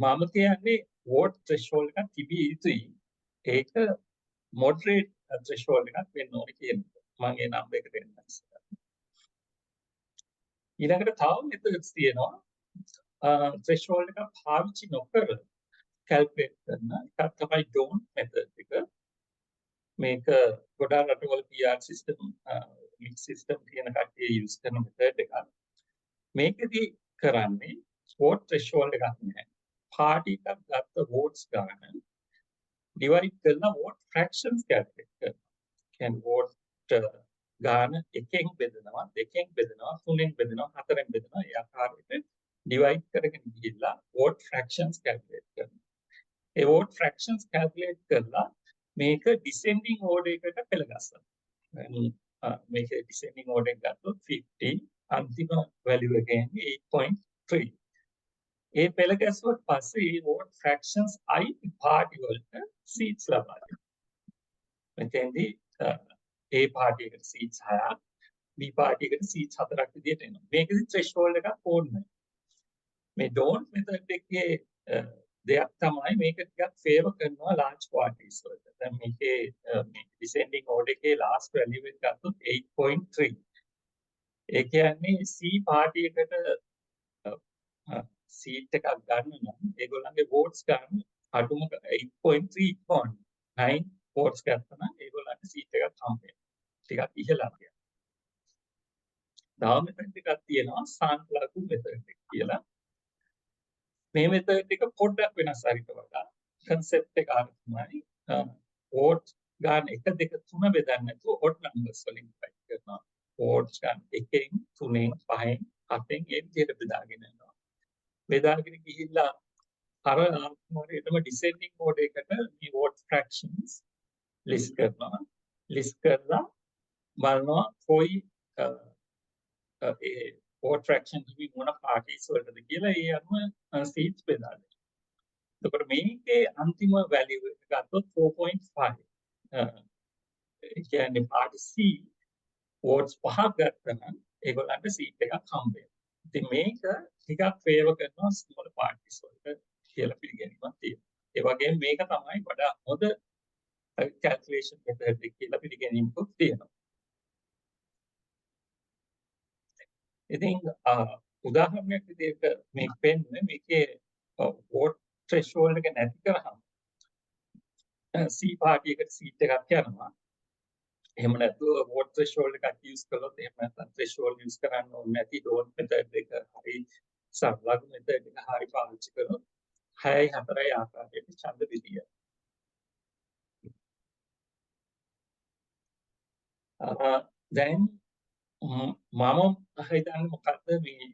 මම කියන්නේ vote threshold එකක් තිබිය යුතුයි. ඒක moderate threshold එකක් වෙන්න ඕනේ කියන එක. මම ඒ නම් එක දෙන්නම්. ඊළඟට තව methods තියෙනවා. threshold එක පාවිච්චි නොකර calculate කරන එකක් තමයි don't method එක. මේක ගොඩාක් රටවල PR system mix system කියන කට්ටිය use කරන method එකක්. මේකදී කරන්නේ vote threshold එකක් නැහැ. party එකක් ගත්ත votes ගන්න divide කරලා vote fractions calculate කරනවා. කියන්නේ vote ගාන එකෙන් බෙදනවා, දෙකෙන් බෙදනවා, තුනෙන් බෙදනවා, හතරෙන් බෙදනවා. ඒ ආකාරයට divide කරගෙන ගිහිල්ලා vote fractions calculate කරනවා. ඒ vote fractions calculate කරලා මේක descending order එකට පෙළගස්සනවා. මේක descending order එක ගත්තොත් 50, අන්තිම value එක එන්නේ 8.3. ඒ පෙළගැස්සුවට පස්සේ මේ vote fractions I party වලට seats ලබා දෙනවා. මෙතෙන්දී A party එකට seats 6ක්, B party එකට seats 4ක් විදියට එනවා. මේකෙදි threshold එකක් ඕනේ නැහැ. මේ don't method එකේ දෙයක් තමයි මේක ටිකක් favor කරනවා large parties වලට. දැන් මේකේ මේ descending order එකේ last value එක ගත්තොත් 8.3. ඒ කියන්නේ C party එකට seat එකක් ගන්න නම් ඒගොල්ලන්ගේ votes ගන්න අඩුම 8.3 ඉක්මවන්න. 9 votes ගත්තා නම් ඒගොල්ලන්ට seat එකක් හම්බ වෙනවා. ටිකක් ඉහළට යනවා. තව method එකක් තියෙනවා සාන්ප්ලගු method එක කියලා. මේ method එක පොඩ්ඩක් වෙනස් හරිට වඩා concept එක තමයි vote ගන්න 1 2 3 බෙදන්නේ නැතුව odd numbers වලින් divide කරනවා. votes ගන්න 1න් 3න් 5න් 7න් ඒ විදිහට බෙදාගෙන යනවා. බෙදාගෙන ගිහිල්ලා අර ආත්මවලටම descending order එකට මේ vote fractions list කරනවා. list කරලා බලනවා කොයි ඒ vote fraction කිවි මොන parties වලටද කියලා ඒ අනුව seats බෙදා දෙනවා. එතකොට මේකේ අන්තිම value එක ගත්තොත් 4.5. ඒ කියන්නේ party C votes 5ක් ගත්තනම් ඒගොල්ලන්ට seat එකක් හම්බ වෙනවා. ඉතින් මේක ටිකක් favor කරනවා small parties වලට කියලා පිළිගැනීමක් තියෙනවා. ඒ වගේම මේක තමයි වඩා හොඳ calculation method එක කියලා පිළිගැනීමක් තියෙනවා. ඉතින් උදාහරණයක් විදිහට මේක පෙන්නේ මේකේ vote threshold එක නැති කරාම C party එකට seat එකක් යනවා. එහෙම නැත්නම් vote threshold එකක් use කළොත් එහෙම නැත්නම් threshold use කරන්න ඕනේ නැති don't method එක හරි සරලව method එක හරි පාවිච්චි කරොත් 6යි 4යි ආකාරයට ඡන්ද බෙදිය. දැන් මම හිතන්නේ මොකද්ද මේ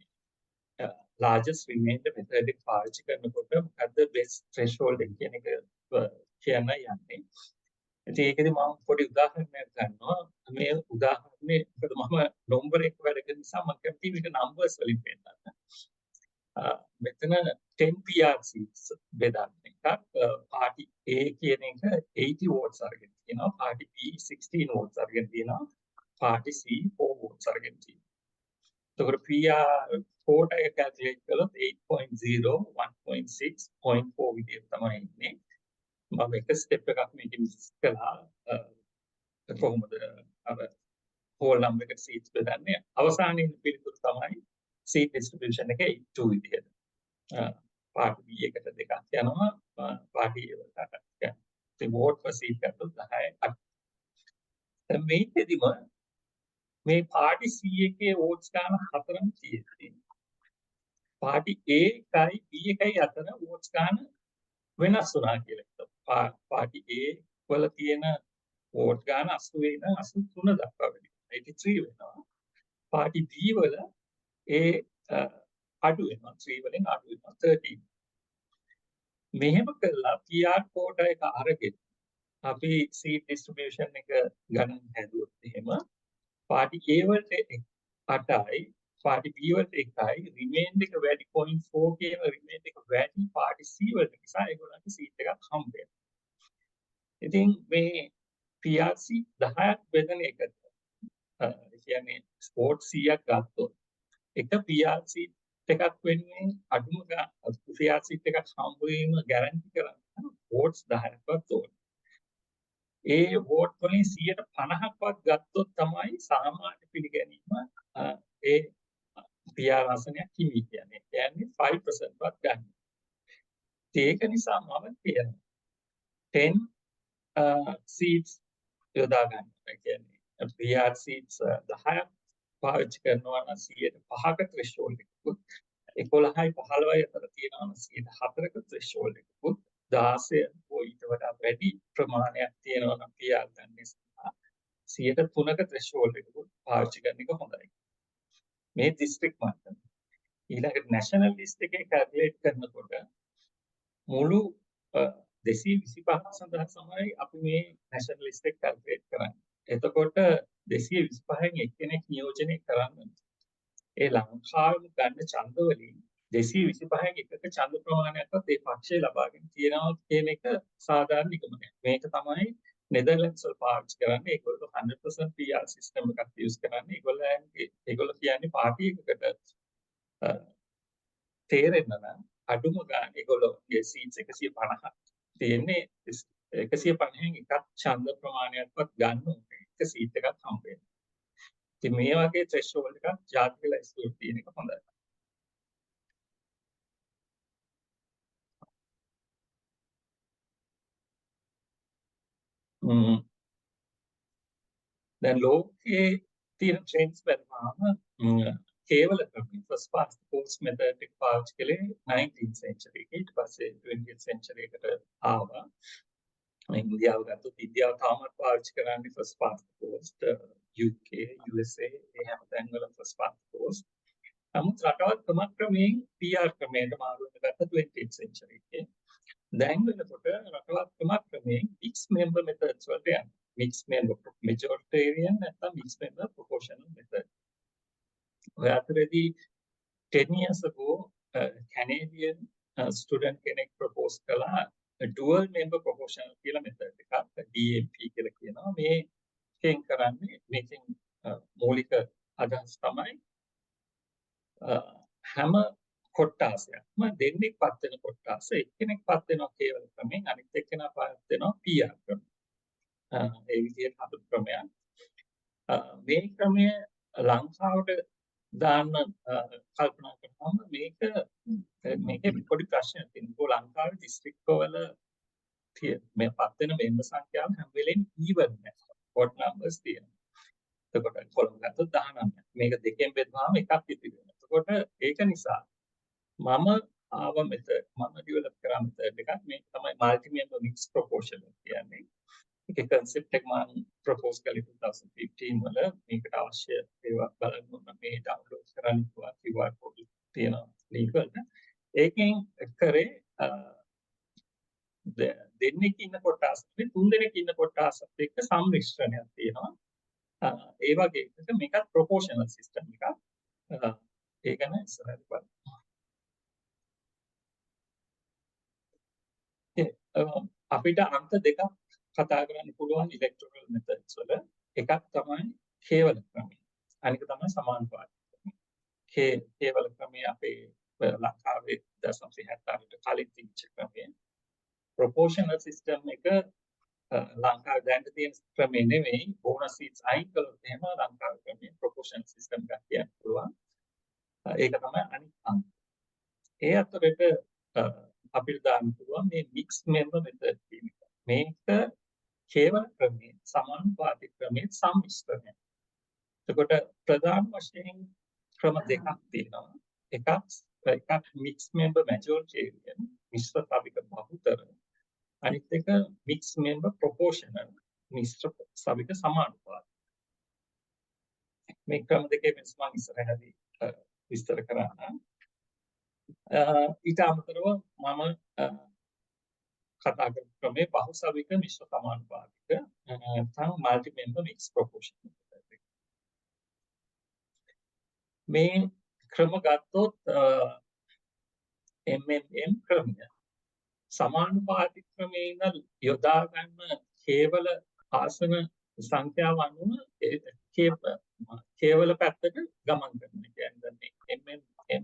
largest remainder method එක පාවිච්චි කරනකොට මොකද්ද best threshold එක කියන එක කියන්න යන්නේ. ඉතින් ඒකෙදි මම පොඩි උදාහරණයක් ගන්නවා. මේ උදාහරණේ මොකද මම නම්බර එක වැඩ කරන නිසා මම කැමති මේක නම්බර්ස් වලින් පෙන්නන්න. මෙතන 10 PR seats බෙදන්න එකක්. පාටි A කියන එක 80 votes අරගෙන තියෙනවා. පාටි B 16 votes අරගෙන තියෙනවා. පාටි C 4 votes අරගෙන තියෙනවා. එතකොට PR කෝටා එක කැල්කියුලේට් කළොත් 8.0 1.6 0.4 විදිහට තමයි ඉන්නේ. මම එක ස්ටෙප් එකක් මේකෙන් මිස් කළා. කොහොමද අර හෝල් නම්බර් එකට සීට්ස් බෙදන්නේ? අවසානයේ පිළිතුර තමයි සීට් ඩිස්ට්‍රිබියුෂන් එක 82 විදිහට. පාර්ටි B එකට දෙකක් යනවා. පාර්ටි A වලට 8ක් යනවා. ඉතින් වෝට් per සීට් ගත්තොත් 10යි 8. දැන් මේකෙදිම මේ පාර්ටි C එකේ වෝට්ස් ගන්න 4ම තියෙනවා. පාර්ටි A එකයි B එකයි අතර වෝට්ස් ගන්න වෙනස් වුණා කියලා හිතමු. පාර්ටි A වල තියෙන වෝට් ගන්න 80 ඉඳන් 83 දක්වා වැඩි. 83 වෙනවා. පාර්ටි B වල ඒ අඩු වෙනවා. 3 වලින් අඩු වෙනවා 13. මෙහෙම කරලා PR කෝටා එක අරගෙන අපි සීට් ඩිස්ට්‍රිබියුෂන් එක ගණන් හැදුවොත් එහෙම පාර්ටි A වලට 8යි පාර්ටි B වලට 1යි රිමේන්ඩ් එක වැඩි 0.4 කියන රිමේන්ඩ් එක වැඩි පාර්ටි C වලට නිසා ඒගොල්ලන්ට සීට් එකක් හම්බ වෙනවා. ඉතින් මේ PRC 10ක් බෙදෙන එකට කියන්නේ ස්පෝර්ට් 100ක් ගත්තොත් එක PRC එකක් වෙන්නේ අඩුම PRC එකක් හම්බ වීම ගැරන්ටි කරන්න වෝට්ස් 10ක්වත් ඕනේ. ඒ වෝට් වලින් 50%ක්වත් ගත්තොත් තමයි සාමාන්‍ය පිළිගැනීම ඒ PR ආසනයක් හිමි කියන්නේ. කියන්නේ 5%වත් ගන්න. ඒක නිසා මම කියනවා 10 seats යොදා ගන්න. ඒ කියන්නේ PR seats 10ක් පාවිච්චි කරනවා නම් 5ක threshold එකකුත් 11යි 15යි අතර තියෙනවා නම් 4ක threshold එකකුත් 16 ඊට වඩා වැඩි ප්‍රමාණයක් තියෙනවා නම් PR ගන්න නිසා 3ක threshold එකකුත් පාවිච්චි කරන එක හොඳයි. මේ district මට්ටම. ඊළඟට national list එකේ calculate කරනකොට මුළු 225 සඳහා තමයි අපි මේ national list එක calculate කරන්නේ. එතකොට 225න් එක්කෙනෙක් නියෝජනය කරන්න. ඒ ලංකාවෙම ගන්න ඡන්ද වලින් 225න් එකක ඡන්ද ප්‍රමාණයක්වත් ඒ පක්ෂය ලබාගෙන තියෙනවා කියන එක සාධාරණ නිගමනයක්. මේක තමයි නෙදර්ලන්ඩ්ස් වල පාවිච්චි කරන්නේ. ඒගොල්ලෝ 100% PR සිස්ටම් එකක් යූස් කරන්නේ. ඒගොල්ලෝ කියන්නේ පාර්ටි එකකට තේරෙන්න නම් අඩුම ගානේ ඒගොල්ලෝගේ සීට්ස් 150ක් තියෙන්නේ 150න් එකක් ඡන්ද ප්‍රමාණයක්වත් ගන්න ඕනේ. එක සීට් එකක් හම්බ වෙනවා. ඉතින් මේ වගේ threshold එකක් ජාතික ලයිස්තුවේ තියෙන එක හොඳයි. දැන් ලෝකයේ තියෙන ට්‍රෙන්ඩ්ස් බලනවාම කේවල ක්‍රමය first past the post method එක පාවිච්චි කළේ 19th century එකේ. ඊට පස්සේ 20th century එකට ආවා. ඉන්දියාව ගත්තොත් ඉන්දියාව තාමත් පාවිච්චි කරන්නේ first past the post. UK, USA ඒ හැම තැන්වල first past the post. නමුත් රටවල් ක්‍රමක්‍රමයෙන් PR ක්‍රමයට මාරු වෙන ගත්ත 20th century එකේ. දැන් වෙනකොට රටවල් ක්‍රමක්‍රමයෙන් mixed member methods වලට යනවා. Mixed member majoritarian නැත්නම් mixed member proportional method. ඔය අතරේදී 10 years ago Canadian student කෙනෙක් propose කළා dual member proportional කියලා method එකක් DMP කියලා කියනවා. මේකෙන් කරන්නේ මේකෙන් මූලික අදහස් තමයි හැම කොට්ටාසයක්ම දෙන්නෙක් පත් වෙන කොට්ටාස එක්කෙනෙක් පත් වෙනවා කේවල ක්‍රමෙන් අනිත් එක්කෙනා පත් වෙනවා PR ක්‍රමෙන්. ඒ විදිහට හදපු ක්‍රමයක්. මේ ක්‍රමය ලංකාවට දාන්න කල්පනා කරාම මේකේ පොඩි ප්‍රශ්නයක් තියෙනවා. ලංකාවේ දිස්ත්‍රික්කවල මේ පත් වෙන මෙම්බර් සංඛ්‍යාව හැම වෙලෙම ඊවන් නැහැ. odd numbers තියෙනවා. එතකොට කොළඹ ගත්තොත් 19ක්. මේක දෙකෙන් බෙදුවාම එකක් ඉතිරි වෙනවා. එතකොට ඒක නිසා මම ඩෙවලොප් කරා මෙතඩ් එකක් මේක තමයි මල්ටි මෙම්බර් මික්ස් ප්‍රොපෝෂනල් කියන්නේ. ඒකේ concept එක මම propose කළේ 2015 වල මේකට අවශ්‍ය ඒවා බලන්න ඕන මේ download කරන්න පුළුවන් QR code තියෙනවා link වලට. ඒකෙන් කරේ දෙන්නෙක් ඉන්න කොටස කොට්ටාසෙ තුන් දෙනෙක් ඉන්න කොට්ටාසත් එක්ක සම්මිශ්‍රණයක් තියෙනවා. ඒ වගේ එකක මේකත් ප්‍රොපෝෂනල් සිස්ටම් එකක්. ඒක ගැන ඉස්සරහට බලමු. අපිට අන්ත දෙකක් කතා කරන්න පුළුවන් ඉලෙක්ට්‍රොරල් මෙතඩ්ස් වල. එකක් තමයි කේවල ක්‍රමය. අනික තමයි සමානුපාතික ක්‍රමය. කේවල ක්‍රමය අපේ ලංකාවේ 1970ට කලින් තිබිච්ච ක්‍රමය. ප්‍රොපෝෂනල් සිස්ටම් එක ලංකාවේ දැන් තියෙන ක්‍රමය නෙවෙයි. බෝනස් සීට්ස් අයින් කළොත් එහෙම ලංකාවේ ක්‍රමය ප්‍රොපෝෂනල් සිස්ටම් එකක් කියන්න පුළුවන්. ඒක තමයි අනිත් අංක. ඒ අතරට අපිට දාන්න පුළුවන් මේ මික්ස් මෙම්බර් මෙතඩ් කියන එක. මේක කේවල ක්‍රමයේ සමානුපාතික ක්‍රමයේ සම්මිශ්‍රණය. එතකොට ප්‍රධාන වශයෙන් ක්‍රම දෙකක් තියෙනවා. එකක් මික්ස් මෙම්බර් මැජොරිටේරියන් මිශ්‍ර සවික බහුතර. අනිත් එක මික්ස් මෙම්බර් ප්‍රොපෝෂනල් මිශ්‍ර සවික සමානුපාතික. මේ ක්‍රම දෙකේ වෙනස මම ඉස්සරහදී විස්තර කරන්න. ඊට අමතරව මම කතා කරන ක්‍රමේ බහුසවික මිශ්‍ර සමානුපාතික නැත්නම් මල්ටි මෙම්බර් මික්ස් ප්‍රොපෝෂනල්. මේ ක්‍රම ගත්තොත් MMM ක්‍රමය සමානුපාතික ක්‍රමයේ ඉඳන් යොදා ගන්න කේවල ආසන සංඛ්‍යාව අනුව කේවල පැත්තට ගමන් කරනවා. කියන්නේ MMM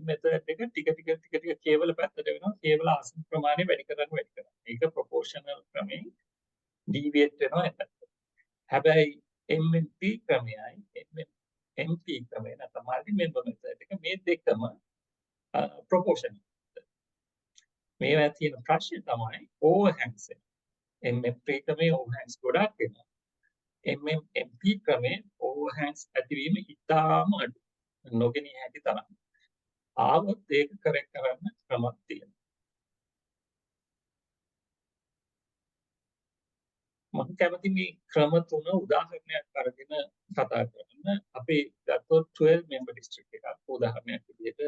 මෙතඩ් එක ටික කේවල පැත්තට වෙනවා. කේවල ආසන ප්‍රමාණය වැඩි කරනවා. ඒක ප්‍රොපෝෂනල් ක්‍රමයෙන් ඩීවියේට් වෙනවා එතන. හැබැයි MMP ක්‍රමයයි MMMP ක්‍රමය නැත්නම් මල්ටි මෙම්බර් මෙතඩ් එක මේ දෙකම ප්‍රොපෝෂනල්. මේවා තියෙන ප්‍රශ්නේ තමයි ඕවර්හැන්ග්ස් එක. MMP ක්‍රමයේ ඕවර්හැන්ග්ස් ගොඩක් වෙනවා. MMMP ක්‍රමයේ ඕවර්හැන්ග්ස් ඇතිවීම ඉතාම අඩු. නොගෙනිය හැකි තරම්. ආවොත් ඒක කරෙක්ට් කරන්න ක්‍රමයක් තියෙනවා. මම කැමති මේ ක්‍රම තුන උදාහරණයක් අරගෙන කතා කරන්න. අපි ගත්තොත් 12 member district එකක් උදාහරණයක් විදිහට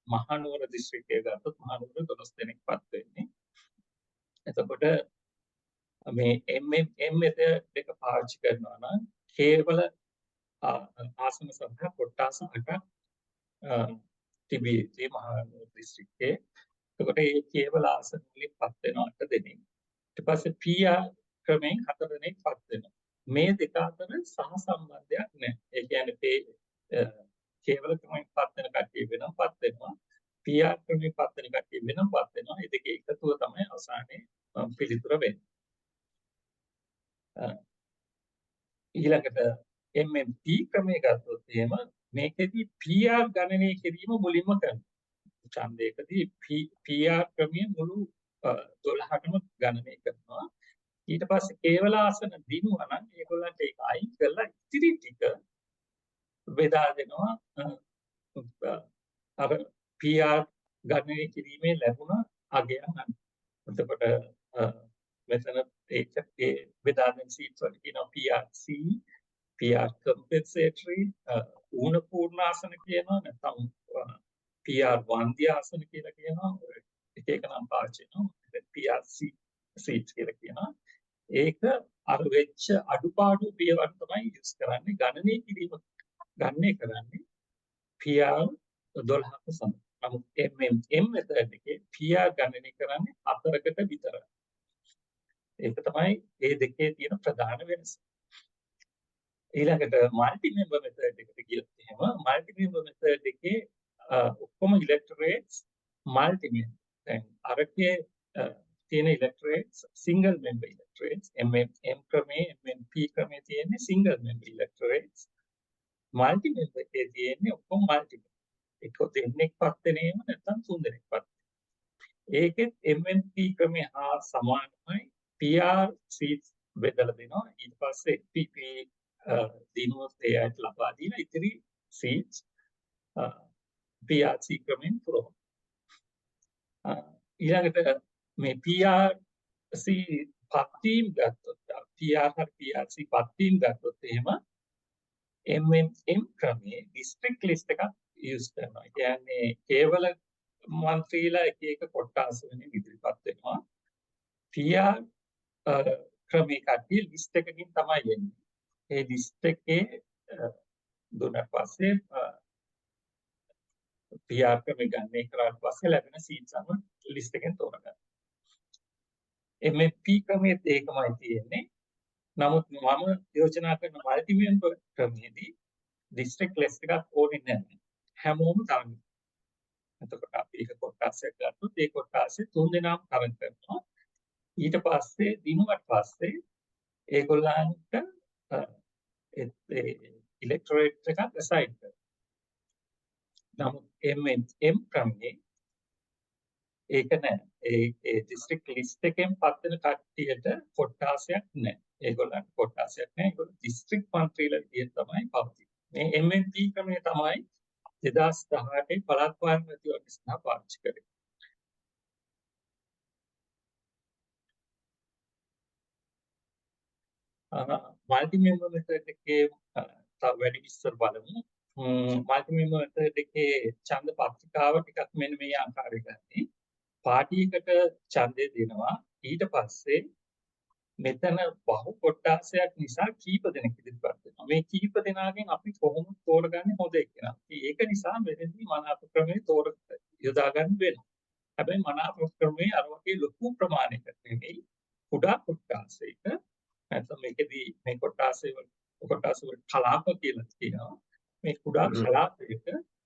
මහනුවර district එක ගත්තොත් මහනුවර 12 දෙනෙක් පත් වෙන්නේ. එතකොට මේ MMM මෙතඩ් එක පාවිච්චි කරනවා නම් කේවල ආසන සංඛ්‍යා කොට්ටාස 8ක් තිබී මහනුවර district එකේ. එතකොට මේ කේවල ආසන වලින් පත් වෙනවා 8 දෙනෙක්. ඊට පස්සේ PR ක්‍රමයෙන් 4 දෙනෙක් පත් වෙනවා. මේ දෙක අතර සහසම්බන්ධයක් නැහැ. ඒ කියන්නේ කේවල ක්‍රමයෙන් පත් වෙන කට්ටිය වෙනම පත් වෙනවා. PR ක්‍රමයෙන් පත් වෙන කට්ටිය වෙනම පත් වෙනවා. මේ දෙකේ එකතුව තමයි අවසානයේ පිළිතුර වෙන්නේ. ඊළඟට MMP ක්‍රමය ගත්තොත් එහෙම මේකෙදි PR ගණනය කිරීම මුලින්ම කරනවා. ඡන්දයකදී PR ක්‍රමය මුළු 12ටම ගණනය කරනවා. ඊට පස්සේ කේවල ආසන දිනුවා නම් ඒගොල්ලන්ට ඒක අයින් කරලා ඉතිරි ටික බෙදා දෙනවා. අර PR ගණනය කිරීමේ ලැබුණ අගයන් අනුව. එතකොට මෙතන ඒ බෙදා දෙන සීට්ස් වල කියනවා PRC, PR compensatory, ඌන පූර්ණ ආසන කියනවා නැත්නම් PR වන්ද්‍ය ආසන කියලා කියනවා. එක නම් පාවිච්චි කරනවා. PRC සීට්ස් කියලා කියනවා. ඒක අර වෙච්ච අඩුපාඩු පියවර තමයි යූස් කරන්නේ. ගණනය කිරීම ගණනය කරන්නේ PR 12ක සමග. නමුත් MMM මෙතඩ් එකේ PR ගණනය කරන්නේ 4කට විතරයි. ඒක තමයි මේ දෙකේ තියෙන ප්‍රධාන වෙනස. ඊළඟට මල්ටි මෙම්බර් මෙතඩ් එකට ගියොත් එහෙම මල්ටි මෙම්බර් මෙතඩ් එකේ ඔක්කොම ඉලෙක්ටොරේට්ස් මල්ටි මෙම්බර්. දැන් අරකේ තියෙන ඉලෙක්ටොරේට්ස් සිංගල් මෙම්බර් ඉලෙක්ටොරේට්ස්. MMM ක්‍රමේ MMP ක්‍රමේ තියෙන්නේ සිංගල් මෙම්බර් ඉලෙක්ටොරේට්ස්. මල්ටි මෙම්බර් එකේ තියෙන්නේ ඔක්කොම මල්ටි මෙම්බර්. එක දෙන්නෙක් පත් වෙනේම නැත්නම් තුන් දෙනෙක් පත්. ඒකෙත් MMP ක්‍රමේ හා සමානයි PR සීට්ස් බෙදලා දෙනවා. ඊට පස්සේ PP දිනුවොත් එයාට ලබා දීලා ඉතිරි සීට්ස් PRC ක්‍රමෙන් පුරවනවා. ඊළඟට මේ PRC පත්වීම් ගත්තොත් PR හරි PRC පත්වීම් ගත්තොත් එහෙම MMM ක්‍රමයේ district list එකක් යූස් කරනවා. ඒ කියන්නේ කේවල මන්ත්‍රීලා එක කොට්ටාස වෙනින් ඉදිරිපත් වෙනවා. PR ක්‍රමයේ කට්ටිය ලිස්ට් එකකින් තමයි එන්නේ. ඒ ලිස්ට් එකේ දුන්නාට පස්සේ PR ක්‍රමය ගන්න කරාට පස්සේ ලැබෙන සීට්ස් අනුව ලිස්ට් එකෙන් තෝරගන්න. MMP ක්‍රමයේත් ඒකමයි තියෙන්නේ. නමුත් මම යෝජනා කරන මල්ටි මෙම්බර් ක්‍රමයේදී district list එකක් ඕනේ නැහැ. හැමෝම තරඟ. එතකොට අපි එක කොටසක් ගත්තොත් ඒ කොටසේ 3 දෙනාම තරඟ කරනවා. ඊට පස්සේ දිනුවට පස්සේ ඒගොල්ලන්ට electorate එකක් assign කරනවා. නමුත් MMM ක්‍රමයේ ඒක නෑ. ඒ district list එකෙන් පත් වෙන කට්ටියට කොටාසයක් නෑ. ඒගොල්ලන්ට කොටාසයක් නෑ. ඒගොල්ලෝ district මන්ත්‍රීලා විදිහට තමයි පවතින්නේ. මේ MMP ක්‍රමය තමයි 2018 පළාත් වාර්තා මැතිවරණ සඳහා පාවිච්චි කරේ. මල්ටි මෙම්බර් මෙතඩ් එකේ තව වැඩි විස්තර බලමු. මල්ටි මෙම්බර් මෙතඩ් එකේ ඡන්ද පත්‍රිකාව ටිකක් මෙන්න මේ ආකාරයට ගන්නේ. පාටි එකට ඡන්දය දෙනවා. ඊට පස්සේ මෙතන බහු කොටාසයක් නිසා කීප දෙනෙක් ඉදිරිපත් වෙනවා. මේ කීප දෙනාගෙන් අපි කොහොමද තෝරගන්නේ හොඳ එක්කෙනා. ඒක නිසා මෙතනදී මනාප ක්‍රමයේ යොදා ගන්න වෙනවා. හැබැයි මනාප ක්‍රමයේ අර වගේ ලොකු ප්‍රමාණයකට නෙමෙයි කුඩා කොටාසයක නැත්නම් මේකෙදී මේ කොටාස වල කලාප කියලා කියනවා. මේ කුඩා කලාපයක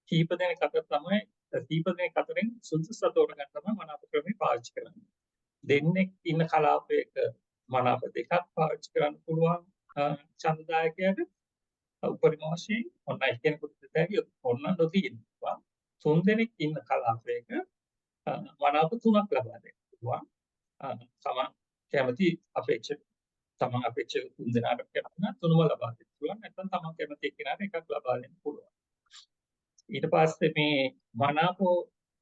කීප දෙනෙක් අතර තමයි කීප දෙනෙක් අතරින් සුදුසු තෝරගන්න තමයි මනාප ක්‍රමයේ පාවිච්චි කරන්නේ. දෙන්නෙක් ඉන්න කලාපයක මනාප දෙකක් පාවිච්චි කරන්න පුළුවන් ඡන්දදායකයාට උපරිම වශයෙන් ඔන්න එක්කෙනෙකුට දෙතැයි ඔන්න නොතියනවා. 3 දෙනෙක් ඉන්න කලාපයක මනාප 3ක් ලබා දෙන්න පුළුවන්. තමන් කැමති තමන් අපේක්ෂක 3 දෙනාට කැමති 3ම ලබා දෙන්න පුළුවන්. නැත්නම් තමන් කැමති එක්කෙනාට එකක් ලබා දෙන්න පුළුවන්. ඊට පස්සේ මේ මනාප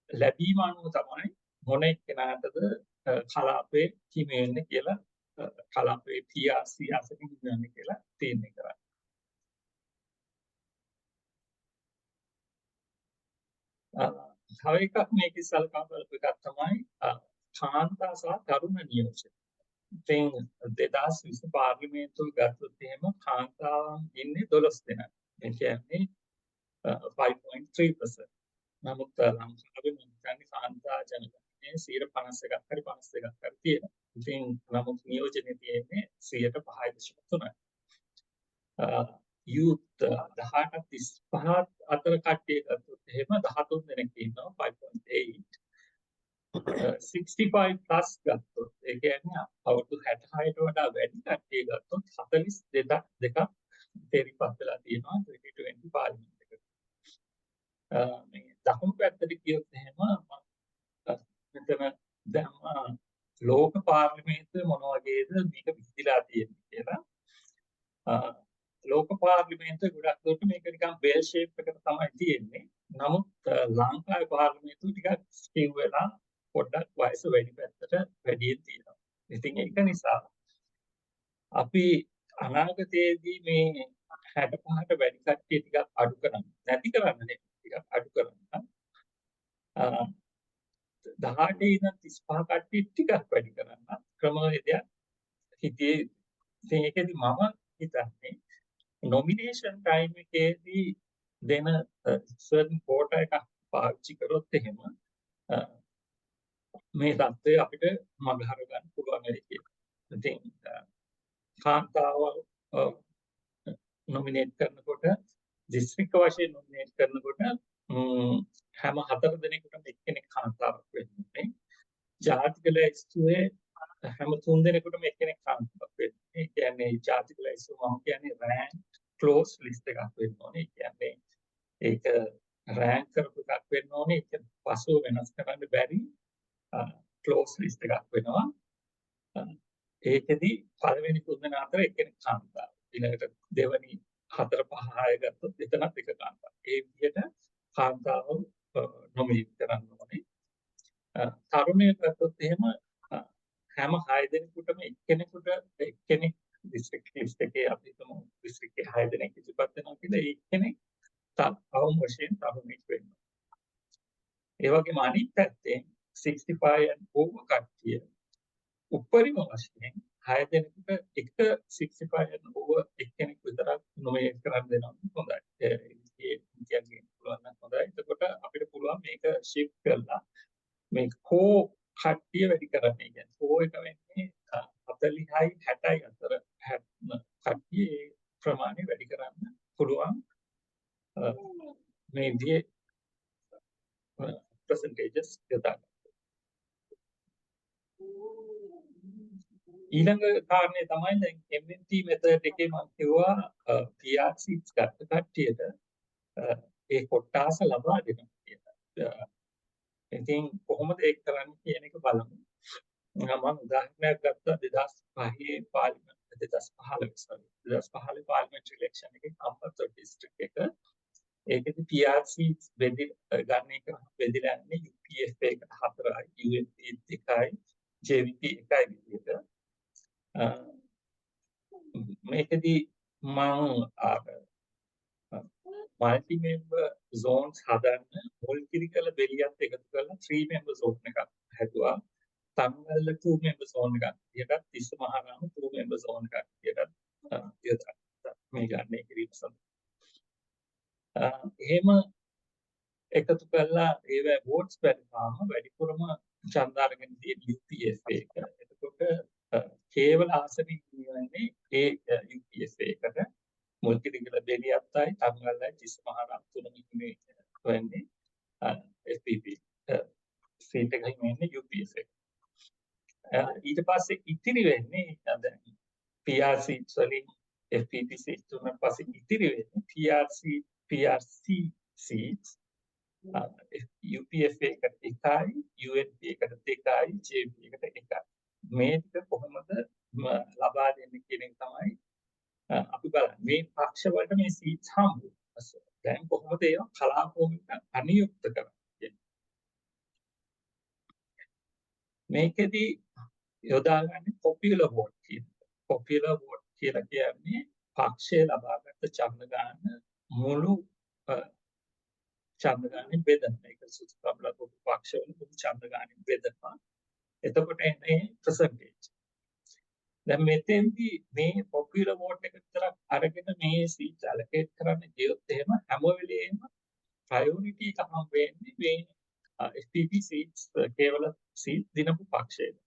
ලැබීම අනුව තමයි මොන එක්කෙනාටද කලාපේ හිමි වෙන්නේ කියලා කලාපේ PRC අසකින් හිමි වෙන්නේ කියලා තීරණය කරන්නේ. තව එකක් මේකේ සලකා බලපු එකක් තමයි කාන්තා සහ තරුණ නියෝජනය. ඉතින් 2020 පාර්ලිමේන්තුව ගත්තොත් එහෙම කාන්තාවන් ඉන්නේ 12 දෙනෙක්. ඒ කියන්නේ 5.3%. නමුත් ලංකාවේ මම කියන්නේ කාන්තා ජනගහනය 51ක් හරි 52ක් හරි තියෙනවා. ඉතින් නමුත් නියෝජනයේ තියෙන්නේ 5.3%. youth 18-35 අතර කට්ටිය ගත්තොත් එහෙම 13 දෙනෙක් ඉන්නවා 5.8. 65 plus ගත්තොත් ඒ කියන්නේ අවුරුදු 66ට වඩා වැඩි කට්ටිය ගත්තොත් 42ක් තේරිපත් වෙලා තියෙනවා 2020 පාර්ලිමේන්තු එකට. මේ දකුණු පැත්තට කියොත් එහෙම මෙතන දැන් ලෝක පාර්ලිමේන්තුවේ මොන වගේද මේක විහිදලා තියෙන්නේ කියලා. ලෝක පාර්ලිමේන්තුවේ ගොඩක් දුරට මේක නිකන් බෙල් ෂේප් එකකට තමයි තියෙන්නේ. නමුත් ලංකාවේ පාර්ලිමේන්තුව ටිකක් ස්කිව් වෙලා පොඩ්ඩක් වයස වැඩි පැත්තට වැඩියෙන් තියෙනවා. ඉතින් ඒක නිසා අපි අනාගතයේදී මේ 65ට වැඩි කට්ටිය ටිකක් අඩු කරන්න. නැති කරන්න නෙමෙයි ටිකක් අඩු කරන්න. 18 ඉඳන් 35 කට්ටිය ටිකක් වැඩි කරන්න ක්‍රමවේදයක් හිතේ. ඉතින් ඒකෙදි මම හිතන්නේ nomination time එකේදී දෙන certain quota එකක් පාවිච්චි කරොත් එහෙම මේ தත්ත්වය අපිට මගහර ගන්න පුළුවන් වෙයි කියලා. ඉතින් කාන්තාව නොමිනේට් කරනකොට දිස්ත්‍රික්ක වශයෙන් නොමිනේට් කරනකොට හැම 4 දෙනෙකුටම එක්කෙනෙක් කාන්තාවක් වෙන්නේ. ජාතික ලැයිස්තුවේ හැම 3 දෙනෙකුටම එක්කෙනෙක් කාන්තාවක් වෙන්නේ. ඒ කියන්නේ ජාතික ලැයිස්තුව මම කියන්නේ රෑන්ක් ක්ලෝස් ලිස්ට් එකක් වෙන්න ඕනේ. ඒ කියන්නේ ඒක රෑන්ක් කරපු එකක් වෙන්න ඕනේ. ඒක පසුව වෙනස් කරන්න බැරි ක්ලෝස් ලිස්ට් එකක් වෙනවා. ඒකෙදි පළවෙනි 3 දෙනා අතර එක්කෙනෙක් කාන්තාවක්. ඊළඟට දෙවෙනි 4 5 6 ගත්තොත් එතනත් එක කාන්තාවක්. ඒ විදිහට කාන්තාව නොමිනේට් කරන්න ඕනේ. තරුණයෙක් ගත්තොත් එහෙම හැම 6 දෙනෙකුටම එක්කෙනෙකුට එක්කෙනෙක් දිස්ත්‍රික් ලිස්ට් එකේ අපි හිතමු දිස්ත්‍රික්කේ 6 දෙනෙක් ඉතිපත් වෙනවා කියලා ඒ එක්කෙනෙක් අවම වශයෙන් තරුණෙක් වෙනවා. ඒ වගේම අනිත් පැත්තෙන් 65 and over කට්ටිය උපරිම වශයෙන් 6 දෙනෙකුට එක 65 and over එක්කෙනෙක් විතරක් නොමිනේට් කරන්න දෙනවා හොඳයි. ඒ කියන්නේ පුළුවන් නම් හොඳයි. එතකොට අපිට පුළුවන් මේක shift කරලා මේ කෝ කට්ටිය වැඩි කරන්න. ඒ කියන්නේ කෝ එක වෙන්නේ 40යි 60යි අතර කට්ටිය ඒ ප්‍රමාණය වැඩි කරන්න පුළුවන්. මේ විදිහේ percentages යොදා ගන්න. ඊළඟ කාරණේ තමයි දැන් MMP method එකේ මම කිව්වා PR seats ගත්ත කට්ටියට ඒ කොට්ටාස ලබා දෙනවා කියලා. ඉතින් කොහොමද ඒක කරන්නේ කියන එක බලමු. මම උදාහරණයක් ගත්තා 2005 පාර්ලිමේන්තු 2015 පාර්ලිමේන්තු ඉලෙක්ෂන් එකේ අම්බත්තෝ ඩිස්ට්‍රික්ට් එක ඒකෙදි PR seats ගන්න එක බෙදලා යන්නේ UPF එකට 4යි UNP 2යි JVP 1යි විදිහට. මේකෙදි මම multi member zones හදන්න මුල් කිරිකල බෙලියත් එකතු කරලා 3 member zone එකක් හැදුවා. තංගල්ල 2 member zone එකක් විදිහට තිස්ස මහානාම 2 member zone එකක් විදිහට යොදා මේ ගන්න කිරීම සඳහා. එහෙම එකතු කරලා ඒවැ වෝට්ස් බැලුවාම වැඩිපුරම ඡන්ද අරගෙන තියෙන UPF එක. එතකොට කේවල ආසනින් කියන්නේ ඒ UPF එකට මුල් කිරිකල බෙලියත්යි තංගල්ලයි තිස්ස මහානාම තුනම ඉන්නේ වෙන්නේ FPP සීට් එකකින් වෙන්නේ UPF එක. ඊට පස්සේ ඉතිරි වෙන්නේ දැන් PRC වලින් FPP seats තුනක් පස්සේ ඉතිරි වෙන්නේ PRC seats UPF එකට 1යි UNP එකට 2යි JP එකට 1යි. මේ ටික කොහොමද ලබා දෙන්නේ කියන එක තමයි අපි බලන්නේ. මේ පක්ෂ වලට මේ seats හම්බුනේ. දැන් කොහොමද ඒවා කලාපෝමික අනියුක්ත කරන්නේ? මේකෙදි යොදාගන්නේ popular vote කියන එක. popular vote කියලා කියන්නේ පක්ෂය ලබාගත් ඡන්ද ගන්න මුළු ඡන්ද ගන්න බෙදන එක. සුසුකම් ලබපු පක්ෂවල මුළු ඡන්ද ගන්න බෙදනවා. එතකොට එන්නේ percentage. දැන් මෙතෙන්දී මේ popular vote එක විතරක් අරගෙන මේ seat allocate කරන්න ගියොත් එහෙම හැම වෙලේම priority එක හම් වෙන්නේ මේ FPP seats කේවල seat දිනපු පක්ෂයට.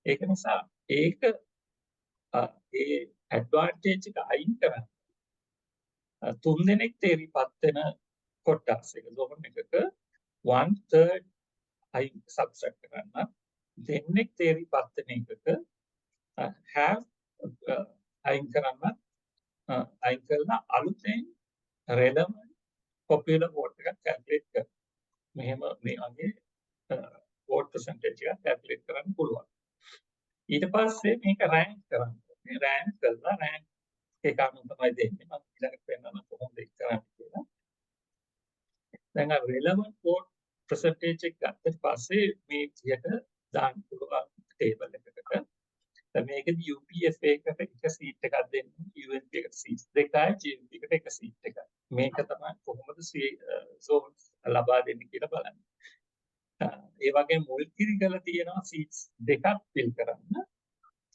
ඒක නිසා ඒක ඒ ඇඩ්වාන්ටේජ් එක අයින් කරන්න 3 දෙනෙක් තේරිපත් වෙන කොටස් එක zone එකක 1/3 අයින් සබ්ස්ට්‍රැක්ට් කරන්න දෙන්නෙක් තේරිපත් වෙන එකක half අයින් කරන්න අයින් කරලා අලුතෙන් relevant popular vote එකක් calculate කරන්න. මෙහෙම මේ වගේ vote percentage එකක් calculate කරන්න පුළුවන්. ඊට පස්සේ මේක rank කරන්න. මේ rank කරලා rank එක අනුව තමයි දෙන්නේ. මම ඊළඟට පෙන්නන්න කොහොමද ඒක කරන්නේ කියලා. දැන් අර relevant vote percentage එක ගත්තට පස්සේ මේ විදිහට දාන්න පුළුවන් table එකකට. දැන් මේකදී UPF එකට එක seat එකක් දෙන්න, UNP එකට seat දෙකයි, JP එකට එක seat එකයි. මේක තමයි කොහොමද zones ලබා දෙන්නේ කියලා බලන්න. ඒ වගේ මුල් කිරිගල තියෙනවා seats දෙකක් fill කරන්න.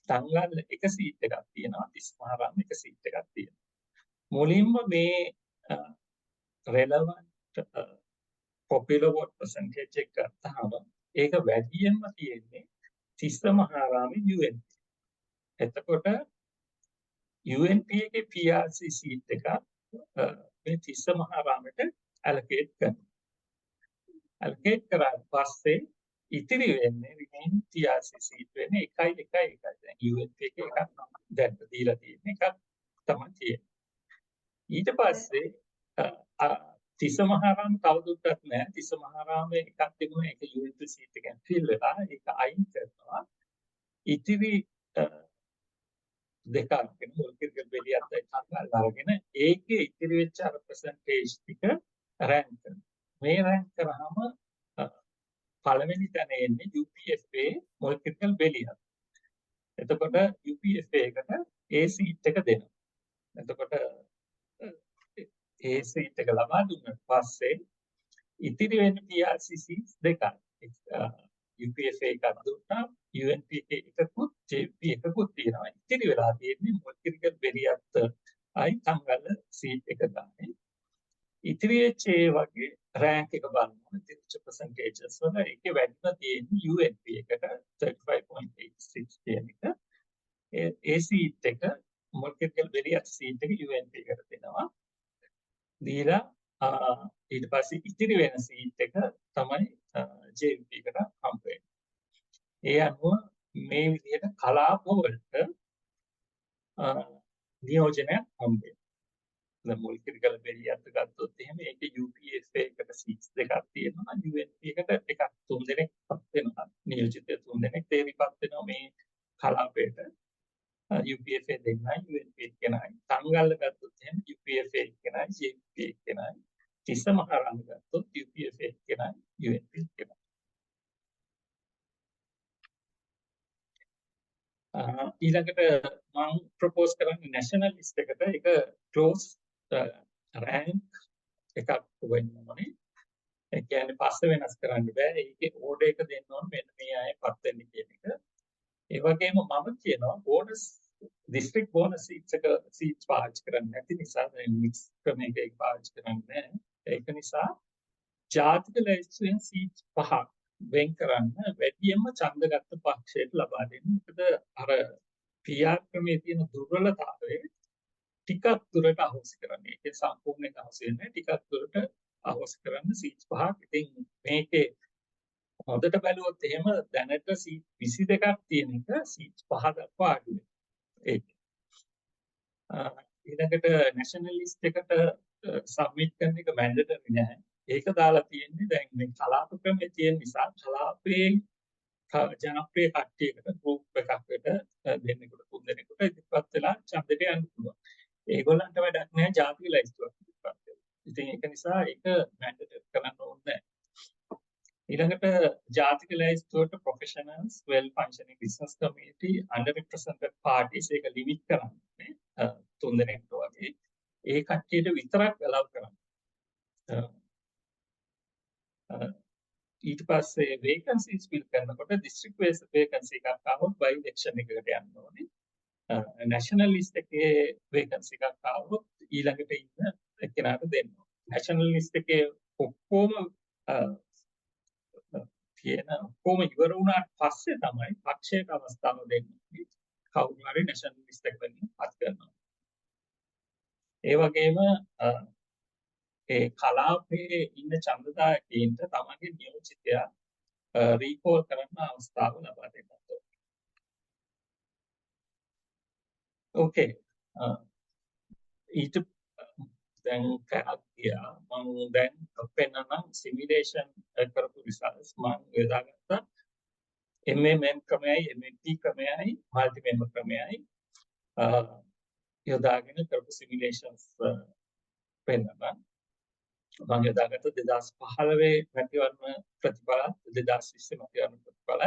තංගල්ල එක seat එකක් තියෙනවා, තිස් මහරම් එක seat එකක් තියෙනවා. මුලින්ම මේ relevant popular vote percentage එක ගත්තාම ඒක වැඩියෙන්ම තියෙන්නේ තිස්ස මහරාමේ UNP. එතකොට UNP එකේ PRC seat එක මේ තිස්ස මහරාමයට allocate කරනවා. allocate කරාට පස්සේ ඉතිරි වෙන්නේ remaining PRC seat වෙන්නේ 1 1 1. දැන් UNP එකේ එකක් දැන් දීලා තියෙන එකක් තමයි තියෙන්නේ. ඊට පස්සේ තිස්ස මහරාම තවදුරටත් නැහැ. තිස්ස මහරාමේ එකක් තිබුණා ඒක UNP seat එකෙන් fill වෙලා ඒක අයින් කරනවා. ඉතිරි දෙකක් වෙන මුල් කිරිකල් බෙලියත් එක්ක අරගෙන ඒකේ ඉතිරි වෙච්ච අර percentage ටික rank කරනවා. මේ rank කරාම පළවෙනි තැන එන්නේ UPFA මුල් කිරිකල් බෙලියත්. එතකොට UPFA එකට ඒ seat එක දෙනවා. එතකොට ඒ seat එක ලබා දුන්නාට පස්සේ ඉතිරි වෙන PRC seats දෙකයි. UPFA එකක් දුන්නා UNP එකකුත් JP එකකුත් තියෙනවා. ඉතිරි වෙලා තියෙන්නේ මොකක්ද බෙරියත් අයි තංගල සීට් එක ගන්න. ඉතිරි වෙච්ච ඒ වගේ රෑන්ක් එක බලනවා. ඉතිරි percentages වල ඒකේ වැඩිම තියෙන්නේ UNP එකට 35.86 කියන එක. ඒ සීට් එක මොකක්ද බෙරියත් සීට් එක UNP එකට දෙනවා. දීලා ඊට පස්සේ ඉතිරි වෙන සීට් එක තමයි JP එකට හම්බ වෙන්නේ. ඒ අනුව මේ විදිහට කලාප වලට නියෝජනයක් හම්බ වෙනවා. දැන් මුල් ක්‍රිටිකල් බෙරියත් ගත්තොත් එහෙම ඒකේ UPSA එකට සීට්ස් දෙකක් තියෙනවා. UNP එකට එකක් 3 දෙනෙක් පත් වෙනවා. නියෝජිත 3 දෙනෙක් තේරිපත් වෙනවා මේ කලාපයට. UPSA දෙන්නයි UNP එක්කෙනයි. තංගල්ල ගත්තොත් එහෙම UPSA එක්කෙනයි JP එක්කෙනයි. තිස්ස මහරාම ගත්තොත් UPSA එක්කෙනයි UNP එක්කෙනයි. ඊළඟට මම ප්‍රොපෝස් කරන්නේ නැෂනලිස්ට් එකට ඒක ක්ලෝස් රෑන්ක් එකක් වෙන්න ඕනේ. ඒ කියන්නේ පස්ස වෙනස් කරන්න බෑ. ඒකේ ඕඩර් එක දෙන්න ඕනේ මෙන්න මේ අය පත් වෙන්න කියන එක. ඒ වගේම මම කියනවා බෝනස් දිස්ත්‍රික් බෝනස් සීට්ස් පාවිච්චි කරන්නේ නැති නිසා දැන් මික්ස් ක්‍රමයක ඒක පාවිච්චි කරන්නේ නැහැ. ඒක නිසා ජාතික ලැයිස්තුවෙන් සීට්ස් 5ක් වෙන් කරන්න වැඩියෙන්ම ඡන්දගත පක්ෂයට ලබා දෙන්න. මොකද අර PR ක්‍රමයේ තියෙන දුර්වලතාවය ටිකක් දුරට අහෝසි කරන්නේ. ඒක සම්පූර්ණයෙන් අහෝසි වෙන්නේ ටිකක් දුරට අහෝසි කරන්න සීට්ස් 5ක්. ඉතින් මේකේ හොඳට බැලුවොත් එහෙම දැනට සීට් 22ක් තියෙන එක සීට්ස් 5 දක්වා අඩු වෙනවා. ඊළඟට නැෂනලිස්ට් එකට සබ්මිට් කරන එක මැන්ඩේටරි නෑ. ඒක දාලා තියෙන්නේ දැන් මේ කලාප ක්‍රමයේ තියෙන නිසා කලාපයේ ජනප්‍රිය කට්ටියකට ගෲප් එකකට දෙන්නෙකුට තුන් දෙනෙකුට ඉදිරිපත් වෙලා ඡන්දෙට යන්න පුළුවන්. ඒගොල්ලන්ට වැඩක් නැහැ ජාතික ලැයිස්තුවක් ඉදිරිපත් වෙලා. ඉතින් ඒක නිසා ඒක මැන්ඩේටරි කරන්න ඕනේ නැහැ. ඊළඟට ජාතික ලැයිස්තුවට professionals well functioning business community underrepresented parties ඒක ලිමිට් කරන්නේ තුන් දෙනෙක්ට වගේ. ඒ කට්ටියට විතරක් allow කරන්න. ඊට පස්සේ vacancies fill කරනකොට district vacancy එකක් ආවොත් by election එකකට යන්න ඕනේ. national list එකේ vacancy එකක් ආවොත් ඊළඟට ඉන්න එක්කෙනාට දෙන්න ඕනේ. national list එකේ ඔක්කොම තියෙන ඔක්කොම ඉවර වුණාට පස්සේ තමයි පක්ෂයට අවස්ථාව දෙන්නේ. කවුරු හරි national list එක වෙනින් පත් කරනවා. ඒ වගේම ඒ කලාපයේ ඉන්න ඡන්දදායකයින්ට තමන්ගේ නියෝජිතයා රීකෝල් කරන්න අවස්ථාව ලබා දෙන්න ඕනේ. ඕකේ. ඊට දැන් කරක් ගියා මම දැන් පෙන්නනම් සිමියුලේෂන් කරපු රිසල්ට්ස් මම යොදාගත්තා MMM ක්‍රමයයි MMP ක්‍රමයයි මල්ටි මෙම්බර් ක්‍රමයයි යොදාගෙන කරපු සිමියුලේෂන්ස් පෙන්නනවා. මම යොදාගත්ත 2015 මැතිවරණ ප්‍රතිඵල 2020 මැතිවරණ ප්‍රතිඵල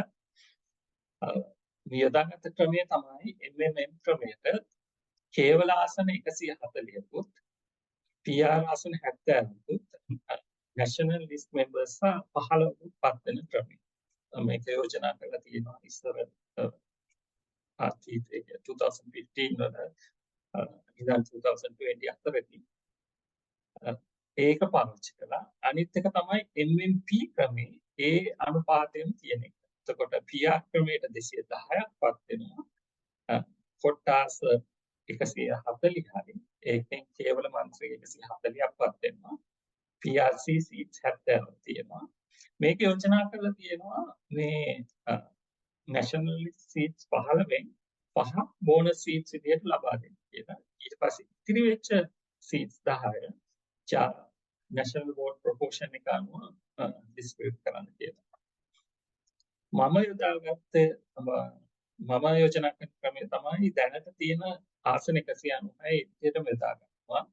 යොදාගත්ත ක්‍රමය තමයි MMM ක්‍රමයට කේවල ආසන 140කුත් PR ආසන 70කුත් national list members 15කුත් පත් වෙන ක්‍රමය. මේක යෝජනා කරලා තියෙනවා ඉස්සර අතීතයේ 2015 වල ඉඳන් 2020 අතරදී ඒක පාවිච්චි කළා. අනිත් එක තමයි MMP ක්‍රමේ ඒ අනුපාතයෙන් තියෙන එක. එතකොට PR ක්‍රමයට 210ක් පත් වෙනවා. කොට්ටාස් 140 හරි. ඒකෙන් කේවල මන්ත්‍රී 140ක් පත් වෙනවා. PRC සීට්ස් 70ක් තියෙනවා. මේක යෝජනා කරලා තියෙනවා මේ nationalist seats 15න් 5ක් බෝනස් සීට්ස් විදිහට ලබා දෙන්න කියලා. ඊට පස්සේ ඉතිරි වෙච්ච සීට්ස් 10 national vote proportion එක අනුව distribute කරන්න කියලා. මම යෝජනා කරන ක්‍රමය තමයි දැනට තියෙන ආසන 196 විදිහටම යොදා ගන්නවා.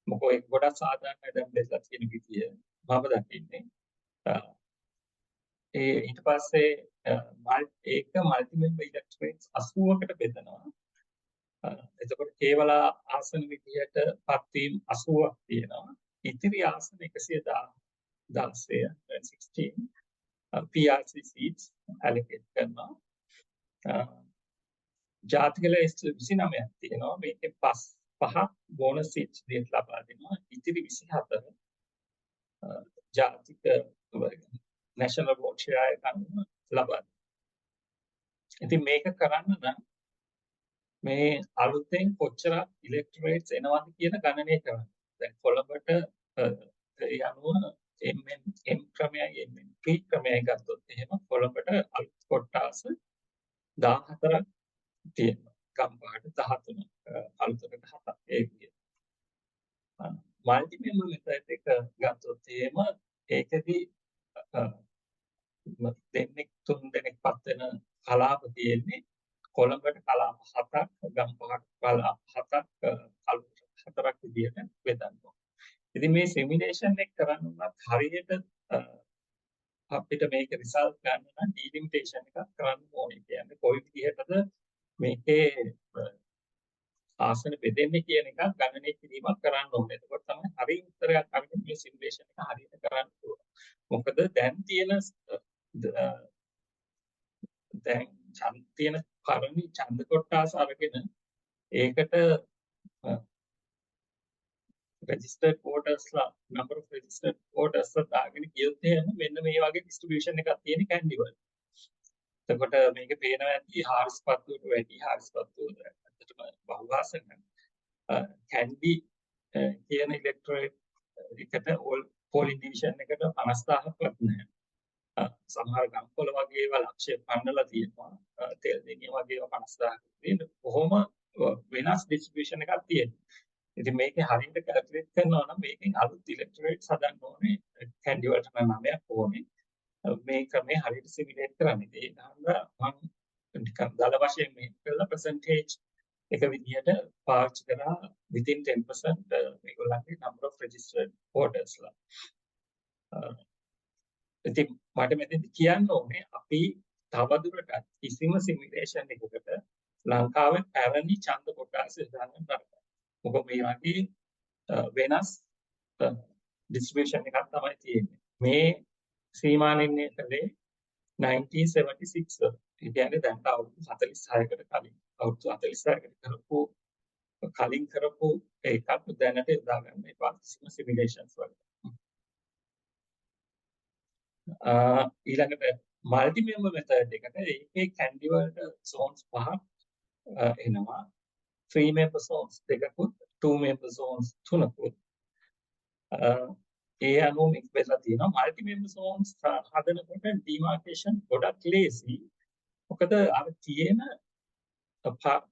මොකද ඒක ගොඩක් සාධාරණයි දැන් බෙදලා තියෙන විදිය මම දකින්නේ. ඊට පස්සේ ඒක මල්ටි මෙම්බර් ඉලෙක්ටරේට්ස් 80කට බෙදනවා. එතකොට කේවල ආසන විදියට පත් වීම 80ක් තියෙනවා. ඉතිරි ආසන 116 PRC seats allocate කරනවා. ජාතික ලැයිස්තු 29ක් තියෙනවා. මේකේ පහක් බෝනස් සීට්ස් විදිහට ලබා දෙනවා. ඉතිරි 24 ජාතික නැෂනල් වෝට් ෂෙයාර් එක අනුව ලබා දෙනවා. ඉතින් මේක කරන්න නම් මේ අලුතෙන් කොච්චරක් ඉලෙක්ටරේට්ස් එනවද කියන ගණනය කරන්න. දැන් කොළඹට ඒ අනුව MMM ක්‍රමයයි MMP ක්‍රමයයි ගත්තොත් එහෙම කොළඹට අලුත් කොට්ටාස 14ක් තියෙනවා. ගම්පහට 13 අලුතකට 7ක් ඒ විදිහට. මල්ටි මෙම්බර් මෙතඩ් එක ගත්තොත් එහෙම ඒකෙදි දෙන්නෙක් තුන් දෙනෙක් පත් වෙන කලාප තියෙන්නේ. කොළඹට කලාප 7ක්, ගම්පහට කලාප 7ක්, අලුත් 4ක් විදිහට බෙදනවා. ඉතින් මේ සිමියුලේෂන් එක කරන්න උනත් හරියට අපිට මේක රිසල්ට් ගන්න නම් ඩීලිමිටේෂන් එකක් කරන්න ඕනේ. කියන්නේ කොයි විදිහටද මේකේ ආසන බෙදෙන්නේ කියන එක ගණනය කිරීමක් කරන්න ඕනේ. එතකොට තමයි හරි උත්තරයක් අරගෙන මේ සිමියුලේෂන් එක හරියට කරන්න පුළුවන්. මොකද දැන් තියෙන පරණ ඡන්ද කොටස් අරගෙන ඒකට registered voters ලා number of registered voters ලා දාගෙන කියොත් එහෙම මෙන්න මේ වගේ distribution එකක් තියෙන කැන්ඩි වල. එතකොට මේක පේනවා ඇති හාරිස්පත්තුවට වැඩි හාරිස්පත්තුව ඇත්තටම බහුවාසන කැන්ඩි කියන ඉලෙක්ටරේට් එකට polling division එකට 50000ක්වත් නැහැ. සමහර ගම්පොළ වගේ ඒවා ලක්ෂය පන්නලා තියෙනවා. තෙල් දෙනිය වගේ ඒවා 50000ක් තියෙන. කොහොම වෙනස් distribution එකක් තියෙනවා. ඉතින් මේකේ හරියට කැල්කියුලේට් කරනවා නම් මේකෙන් අලුත් ඉලෙක්ටරේට්ස් හදන්න ඕනේ. කැන්ඩි වලට නම් 9ක් ඕනේ. මේ ක්‍රමේ හරියට සිමියුලේට් කරන්න. ඒ නිසා මම නිකන් දල වශයෙන් මේ කළා percentage එක විදිහට පාවිච්චි කරා within 10% මේගොල්ලන්ගේ number of registered voters ලා. ඉතින් මට මෙතෙන්දි කියන්න ඕනේ අපි තවදුරටත් කිසිම සිමියුලේෂන් එකකට ලංකාවේ පැරණි ඡන්ද කොටස් දාන්න නරකයි. මොකද මේ වගේ වෙනස් distribution එකක් තමයි තියෙන්නේ. මේ සීමා නිර්ණයකදී 1976 වල. ඒ කියන්නේ දැන් අවුරුදු 46කට කලින් අවුරුදු 46කට කලින් කරපු එකක් දැනට යොදා ගන්න එපා කිසිම සිමියුලේෂන්ස් වලට. ඊළඟට මල්ටි මෙම්බර් මෙතඩ් එකට ඒකේ කැන්ඩි වලට zones 5ක් එනවා. 3 member zones දෙකකුත් 2 member zones 3කුත් ඒ අනුව මික්ස් වෙලා තියෙනවා. මල්ටි මෙම්බර් zones හදනකොට demarcation ගොඩක් ලේසි. මොකද අර තියෙන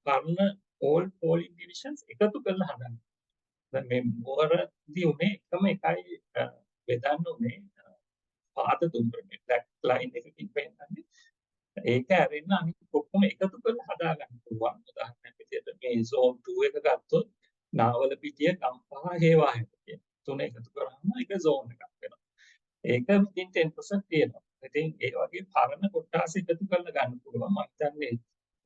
පරණ all polling divisions එකතු කරලා හදන්න. දැන් මේ මොරදී උනේ එකම එකයි බෙදන්න උනේ පාත දුම්බරේ black line එකකින් පෙන්නන්නේ. ඒක ඇරෙන්න අනිත් ඔක්කොම එකතු කරලා හදා ගන්න පුළුවන්. උදාහරණයක් විදිහට මේ zone 2 එක ගත්තොත් නාවල පිටිය ගම්පහ හේවාහෙත කියන තුන එකතු කරාම ඒක zone එකක් වෙනවා. ඒක within 10% තියෙනවා. ඉතින් ඒ වගේ පරණ කොටස් එකතු කරලා ගන්න පුළුවන්. මම හිතන්නේ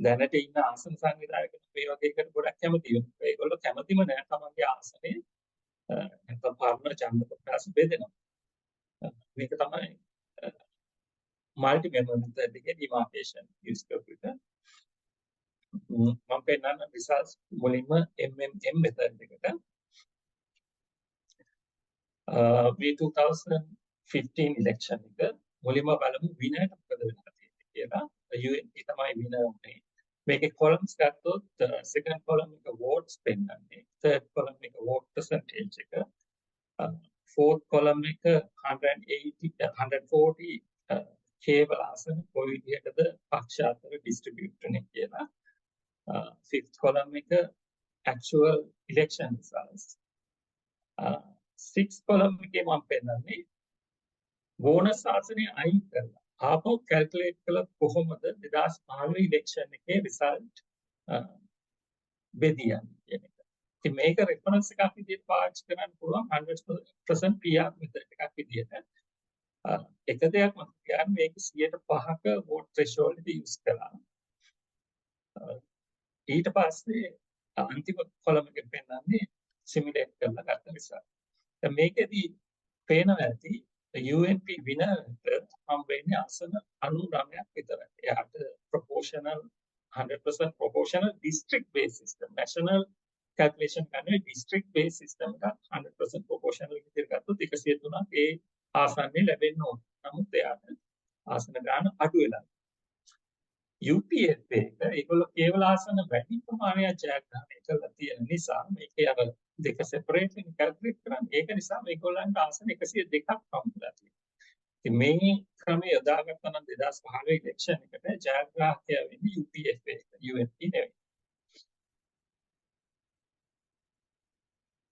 දැනට ඉන්න ආසන සංවිධායකයන් මේ වගේ එකට ගොඩක් කැමති වෙනවා. ඒගොල්ලෝ කැමතිම නෑ තමන්ගේ ආසනේ නැත්නම් පරණ ඡන්ද කොටස් බෙදෙනවා. මේක තමයි මල්ටි මෙම්බර් මෙතඩ් එකේ demarcation use කරපු එක. මම පෙන්නන රිසල්ට්ස් මුලින්ම MMM මෙතඩ් එකට මේ 2015 election එක මුලින්ම බලමු විනර්ට මොකද වෙලා තියෙන්නේ කියලා. UNP තමයි විනර් උනේ. මේකේ columns ගත්තොත් second column එක votes පෙන්නන්නේ, third column එක vote percentage එක, fourth column එක 140 කේවල ආසන කොයි විදිහටද පක්ෂ අතර distribute වෙන්නේ කියලා. fifth column එක actual election results. sixth column එකේ මම පෙන්නන්නේ බෝනස් ආසනේ අයින් කරලා ආපහු කැල්කියුලේට් කළා කොහොමද 2015 ඉලෙක්ෂන් එකේ රිසල්ට් බෙදියන්නේ කියන එක. ඉතින් මේක රෙෆරන්ස් එකක් විදිහට පාවිච්චි කරන්න පුළුවන් 100% PR මෙතඩ් එකක් විදිහට. එක දෙයක් මම කියන්නේ මේක 105ක vote threshold එක use කළා. ඊට පස්සේ අන්තිම කොලම් එකෙන් පෙන්නන්නේ සිමියුලේට් කරලා ගත්ත රිසල්ට්. දැන් මේකෙදි පේනවා ඇති UNP විනර්ට හම් වෙන්නේ ආසන 99ක් විතරයි. එයාට proportional 100% proportional district based system national calculation කරන්නේ district based system එකක් 100% proportional විදිහට ගත්තොත් 103ක් ඒ ආසන්නේ ලැබෙන්න ඕන. නමුත් එයාට ආසන ගාන අඩු වෙලා. UPF එක ඒගොල්ලෝ කේවල ආසන වැඩි ප්‍රමාණයක් ජයග්‍රහණය කරලා තියෙන නිසා මේකේ අර දෙක separate වෙන calculate කරන්නේ. ඒක නිසා මේගොල්ලන්ට ආසන 102ක් හම්බුලා තියෙනවා. ඉතින් මේ ක්‍රමය යොදාගත්තා නම් 2015 ඉලෙක්ෂන් එකට ජයග්‍රාහකයා වෙන්නේ UPF එක UNP නෙවෙයි.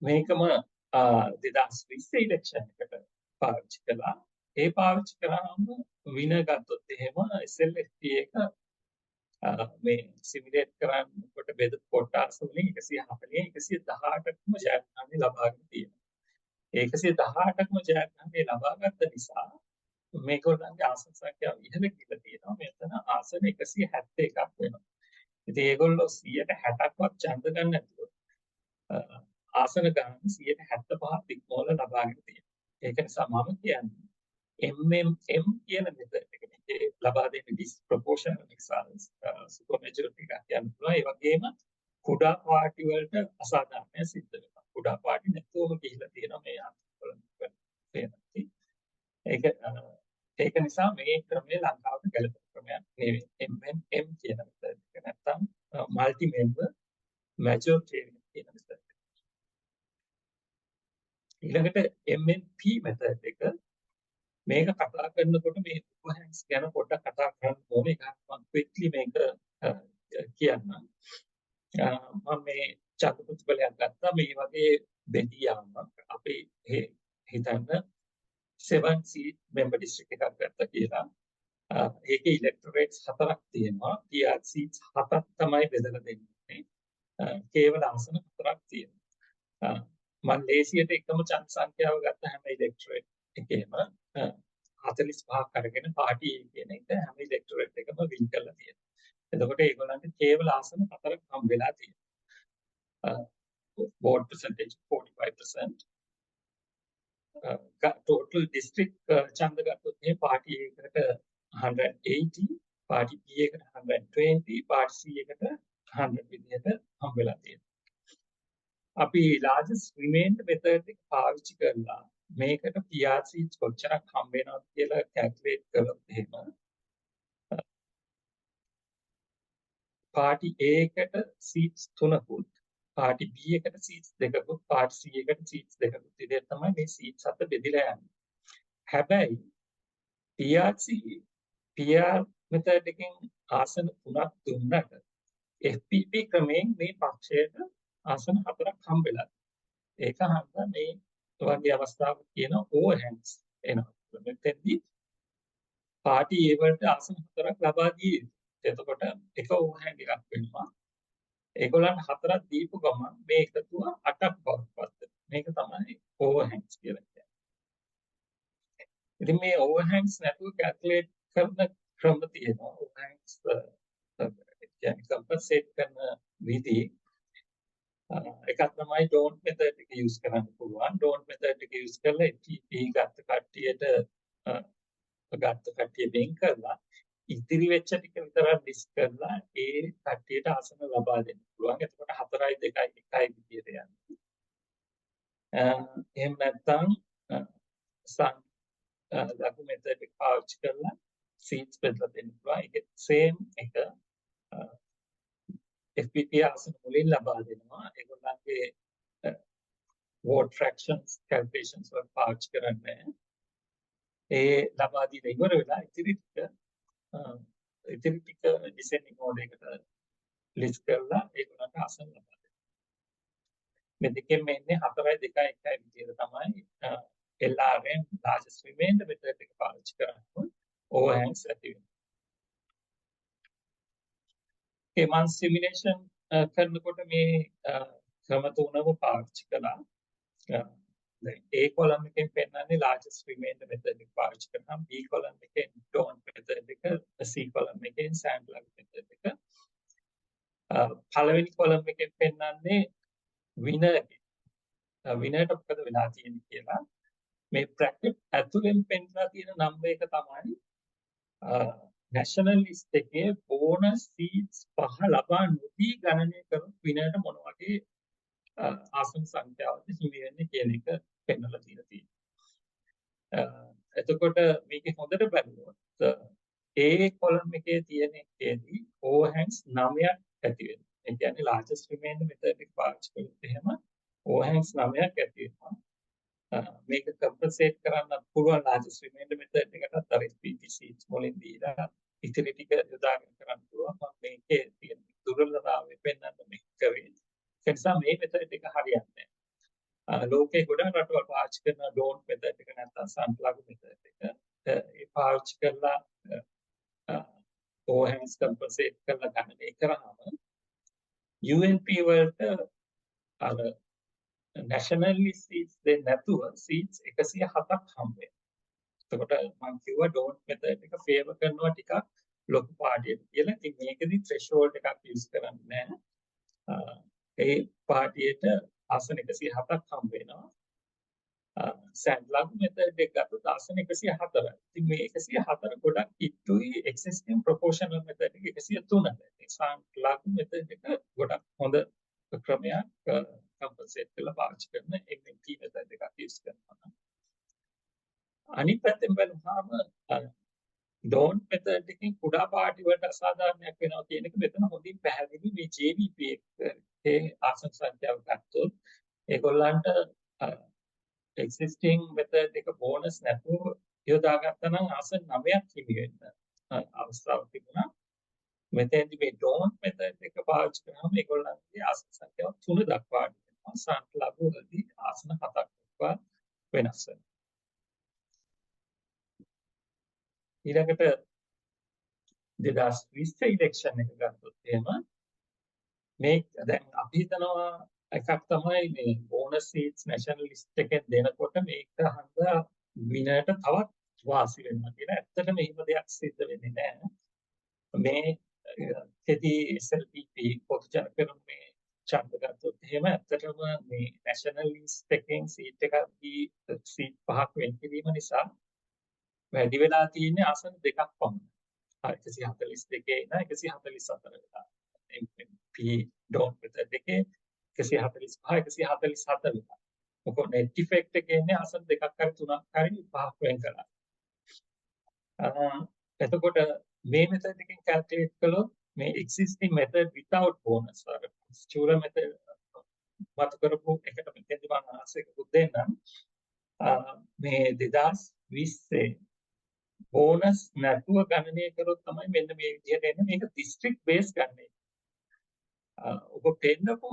මේකම 2020 ඉලෙක්ෂන් එකට පාවිච්චි කළා. ඒ පාවිච්චි කරාම වින ගත්තොත් එහෙම SLFP එක මේ සිමුලේට් කරනකොට බෙද කොටස් වලින් 140 118ක්ම ජයග්‍රහණය ලබාගෙන තියෙනවා. 118ක්ම ජයග්‍රහණය ලබාගත්ත නිසා මේගොල්ලන්ගේ ආසන සංඛ්‍යාව ඉහළ ගිහිල්ලා තියෙනවා. මෙතන ආසන 171ක් වෙනවා. ඉතින් ඒගොල්ලෝ 160ක්වත් ඡන්ද ගන්න නැතුව ආසන ගණන් 175ක් ඉක්මවල ලබාගෙන තියෙනවා. ඒක නිසා මම කියන්නේ MMM කියන මෙතඩ් එක මේ ලබා දෙන්නේ disproportional excellence super majority එකක් කියන්න පුළුවන්. ඒ වගේම කුඩා පාර්ටි වලට අසාධාරණයක් සිද්ධ වෙනවා. කුඩා පාර්ටි නැතුවම ගිහිල්ලා තියෙනවා මේ ආන්දෝලන වෙනති. ඒක නිසා මේ ක්‍රමය ලංකාවට ගැලපෙන ක්‍රමයක් නෙවෙයි. MMM කියන මෙතඩ් එක නැත්තම් multi member majoritarian කියන මෙතඩ් එක. ඊළඟට MMP මෙතඩ් එක මේක කතා කරනකොට මේ උපහැන්ස් ගැන පොඩ්ඩක් කතා කරන්න ඕනේ. ඒක මම quickly මේක කියන්නම්. මම මේ චතු ප්‍රතිඵලයක් ගත්තා මේ වගේ බෙදියාමක් අපි හිතන්න 7 seat member district එකක් ගත්තා කියලා. ඒකේ electorates 4ක් තියෙනවා. PR seats 7ක් තමයි බෙදලා දෙන්නේ. කේවල ආසන 4ක් තියෙනවා. මම ලේසියට එකම ඡන්ද සංඛ්‍යාව ගත්ත හැම electorate එකේම 45ක් අරගෙන පාටි A කියන එක හැම ඉලෙක්ටොරේට් එකම වින් කරලා තියෙනවා. එතකොට ඒගොල්ලන්ට කේවල ආසන 4ක් හම්බ වෙලා තියෙනවා. vote percentage 45%. total district ඡන්ද ගත්තොත් මේ පාටි A එකට 180, පාටි B එකට 120, පාටි C එකට 100 විදිහට හම්බ වෙලා තියෙනවා. අපි largest remainder method එක පාවිච්චි කරලා මේකට PR seats කොච්චරක් හම්බ වෙනවද කියලා calculate කළොත් එහෙම පාටි A එකට seats 3කුත් පාටි B එකට seats 2කුත් පාටි C එකට seats 2කුත් විදිහට තමයි මේ seats අත බෙදලා යන්නේ. හැබැයි PR method එකෙන් ආසන 3ක් දුන්නට FPP ක්‍රමයෙන් මේ පක්ෂයට ආසන 4ක් හම්බ වෙලා. ඒක හන්ද මේ වගේ අවස්ථාවක කියන overhands එනවා. මෙතෙන්දී පාටි A වලට ආසන 4ක් ලබා දී. එතකොට එක overhand එකක් වෙනවා. ඒගොල්ලන්ට 4ක් දීපු ගමන් මේ එකතුව 8ක් බවට පත් වෙනවා. මේක තමයි overhands කියලා කියන්නේ. ඉතින් මේ overhands නැතුව calculate කරන ක්‍රම තියෙනවා. overhands කියන්නේ compensate කරන විදි එකක් තමයි don't method එක use කරන්න පුළුවන්. don't method එක use කරලා FTP ගත්ත කට්ටියට වෙන් කරලා ඉතිරි වෙච්ච ටික විතරක් ඩිස් කරලා ඒ කට්ටියට ආසන ලබා දෙන්න පුළුවන්. එතකොට 4යි 2යි 1යි විදියට යනවා. එහෙම නැත්නම් ලඝු method එක පාවිච්චි කරලා seats බෙදලා දෙන්න පුළුවන්. ඒක same එක FPP ආසන මුලින් ලබා දෙනවා. ඒගොල්ලන්ගේ vote fractions calculations වල පාවිච්චි කරන්නේ. ඒ ලබා දීලා ඉවර වෙලා ඉතිරි ටික descending order එකට list කරලා ඒගොල්ලන්ට ආසන ලබා දෙනවා. මේ දෙකෙන් මෙන්නේ 4යි 2යි 1යි විදියට තමයි LRM largest remainder method එක පාවිච්චි කරන්නේ overhands ඇති වෙනවා. ඒ මම සිමුලේෂන් කරනකොට මේ ක්‍රම තුනම පාවිච්චි කළා. දැන් A column එකෙන් පෙන්නන්නේ largest remainder method එක පාවිච්චි කරනවා. B column එකෙන් don't method එක, C column එකෙන් sample method එක. පළවෙනි column එකෙන් පෙන්නන්නේ winner එක. winner ට මොකද වෙලා තියෙන්නේ කියලා මේ බ්‍රැකට් ඇතුලෙන් පෙන්නලා තියෙන නම්බර් එක තමයි national list එකේ bonus seats 5 ලබා නොදී ගණනය කරන විනයට මොන වගේ ආසන සංඛ්‍යාවද හිමි වෙන්නේ කියන එක පෙන්වලා තියෙනවා. එතකොට මේකේ හොඳට බලුවොත් A column එකේ තියෙන එකේදී overhangs 9ක් ඇති වෙනවා. ඒ කියන්නේ largest remainder method එක පාවිච්චි කළොත් එහෙම overhangs 9ක් ඇති වෙනවා. මේක compensate කරන්න පුළුවන් largest remainder method එකටත් අර SPP seats මුලින් දීලා ඉතිරි ටික යොදාගෙන කරන්න පුළුවන්. මම මේකේ තියෙන දුර්වලතාවය පෙන්වන්න මේක කරේ. ඒ නිසා මේ method එක හරියන්නේ නැහැ. ලෝකේ ගොඩක් රටවල් පාවිච්චි කරන don't method එක නැත්නම් sunplug method එක. ඒ පාවිච්චි කරලා overhangs compensate කරලා ගණනය කරාම UNP වලට අර nationally seats දෙන්නේ නැතුව seats 107ක් හම්බ වෙනවා. එතකොට මම කිව්වා don't method එක favor කරනවා ටිකක් ලොකු පාඩියට කියලා. ඉතින් මේකෙදි threshold එකක් use කරන්නේ නැහැ. ඒ පාඩියට ආසන 107ක් හම්බ වෙනවා. සැන්ඩ්ලග් method එක ගත්තොත් ආසන 104යි. ඉතින් මේ 104 ගොඩක් කිට්ටුයි existing proportional method එක 103යි. ඒ සැන්ඩ්ලග් method එක ගොඩක් හොඳ ක්‍රමයක් compensate කරලා පාවිච්චි කරන MMP method එකක් use කරනවා. අනිත් පැත්තෙන් බලුවාම don't method එකකින් කුඩා පාටි වලට අසාධාරණයක් වෙනවා කියන එක මෙතන හොඳින් පැහැදිලි. මේ JVP එකේ ආසන සංඛ්‍යාව ගත්තොත් ඒගොල්ලන්ට existing method එක bonus නැතුව යොදාගත්තා නම් ආසන 9ක් හිමි වෙන්න අවස්ථාවක් තිබුණා. මෙතෙන්දි මේ don't method එක පාවිච්චි කරාම ඒගොල්ලන්ගේ ආසන සංඛ්‍යාව 3 දක්වා වෙනවා. සම්ප්ලග් වලදී ආසන 7ක් දක්වා වෙනස් වෙනවා. ඊළඟට 2020 ඉලෙක්ෂන් එක ගත්තොත් එහෙම මේ දැන් අපි හිතනවා එකක් තමයි මේ බෝනස් සීට්ස් national list එකෙන් දෙනකොට මේක හන්දා විනයට තවත් වාසි වෙනවා කියලා. ඇත්තටම එහෙම දෙයක් සිද්ධ වෙන්නේ නැහැ. මේ කෙටි SLPP පොදු ජන පෙරමුණේ ඡන්ද ගත්තොත් එහෙම ඇත්තටම මේ national list එකෙන් සීට් එකක් දී සීට් 5ක් වෙන් කිරීම නිසා වැඩි වෙලා තියෙන්නේ ආසන 2ක් පමණයි. 142 ඉඳන් 144 වෙලා. MMP don't method එකේ 145 147 වෙලා. මොකද net effect එකේ ඉන්නේ ආසන 2ක් හරි 3ක් හරි 5ක් වෙන් කරලා. එතකොට මේ method එකෙන් calculate කළොත් මේ existing method without bonus අර ස්චූර method මත කරපු එකට මෙතෙන්දි මම ආසයකට දෙන්නම්. මේ 2020 බෝනස් නැතුව ගණනය කරොත් තමයි මෙන්න මේ විදිහට එන්නේ. මේක district base ගණනය. ඔබ පෙන්නපු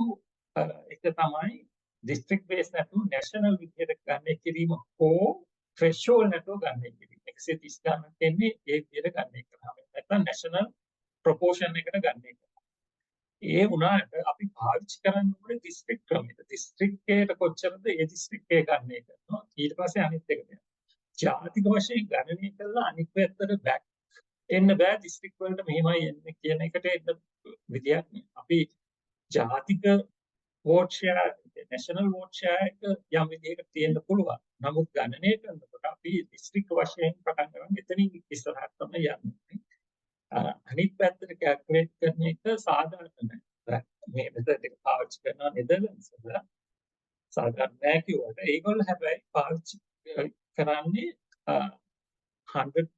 එක තමයි district base නැතුව national විදිහට ගණනය කිරීම හෝ threshold නැතුව ගණනය කිරීම. 130 ගණනක් එන්නේ ඒ විදිහට ගණනය කරාම. නැත්නම් national proportion එකට ගණනය කරනවා. ඒ වුණාට අපි පාවිච්චි කරන්න ඕනේ district ක්‍රමයට. district එකේට කොච්චරද ඒ district එක ගණනය කරනවා. ඊට පස්සේ අනිත් එකට යනවා. ජාතික වශයෙන් ගණනය කළා අනිත් පැත්තට බැක් එන්න බෑ district වලට මෙහෙමයි එන්නේ කියන එකට එන්න විදියක් නෑ. අපි ජාතික vote share national vote share එක යම් විදිහකට තියෙන්න පුළුවන්. නමුත් ගණනය කරනකොට අපි district වශයෙන් පටන් ගන්න එතනින් ඉස්සරහට තමයි යන්නේ. අනිත් පැත්තට calculate කරන එක සාධාරණ නෑ. මේ method එක පාවිච්චි කරනවා නෙදර්ලන්ඩ්ස් වල සාධාරණ නෑ කිව්වට ඒගොල්ලෝ හැබැයි පාවිච්චි කරන්නේ 100%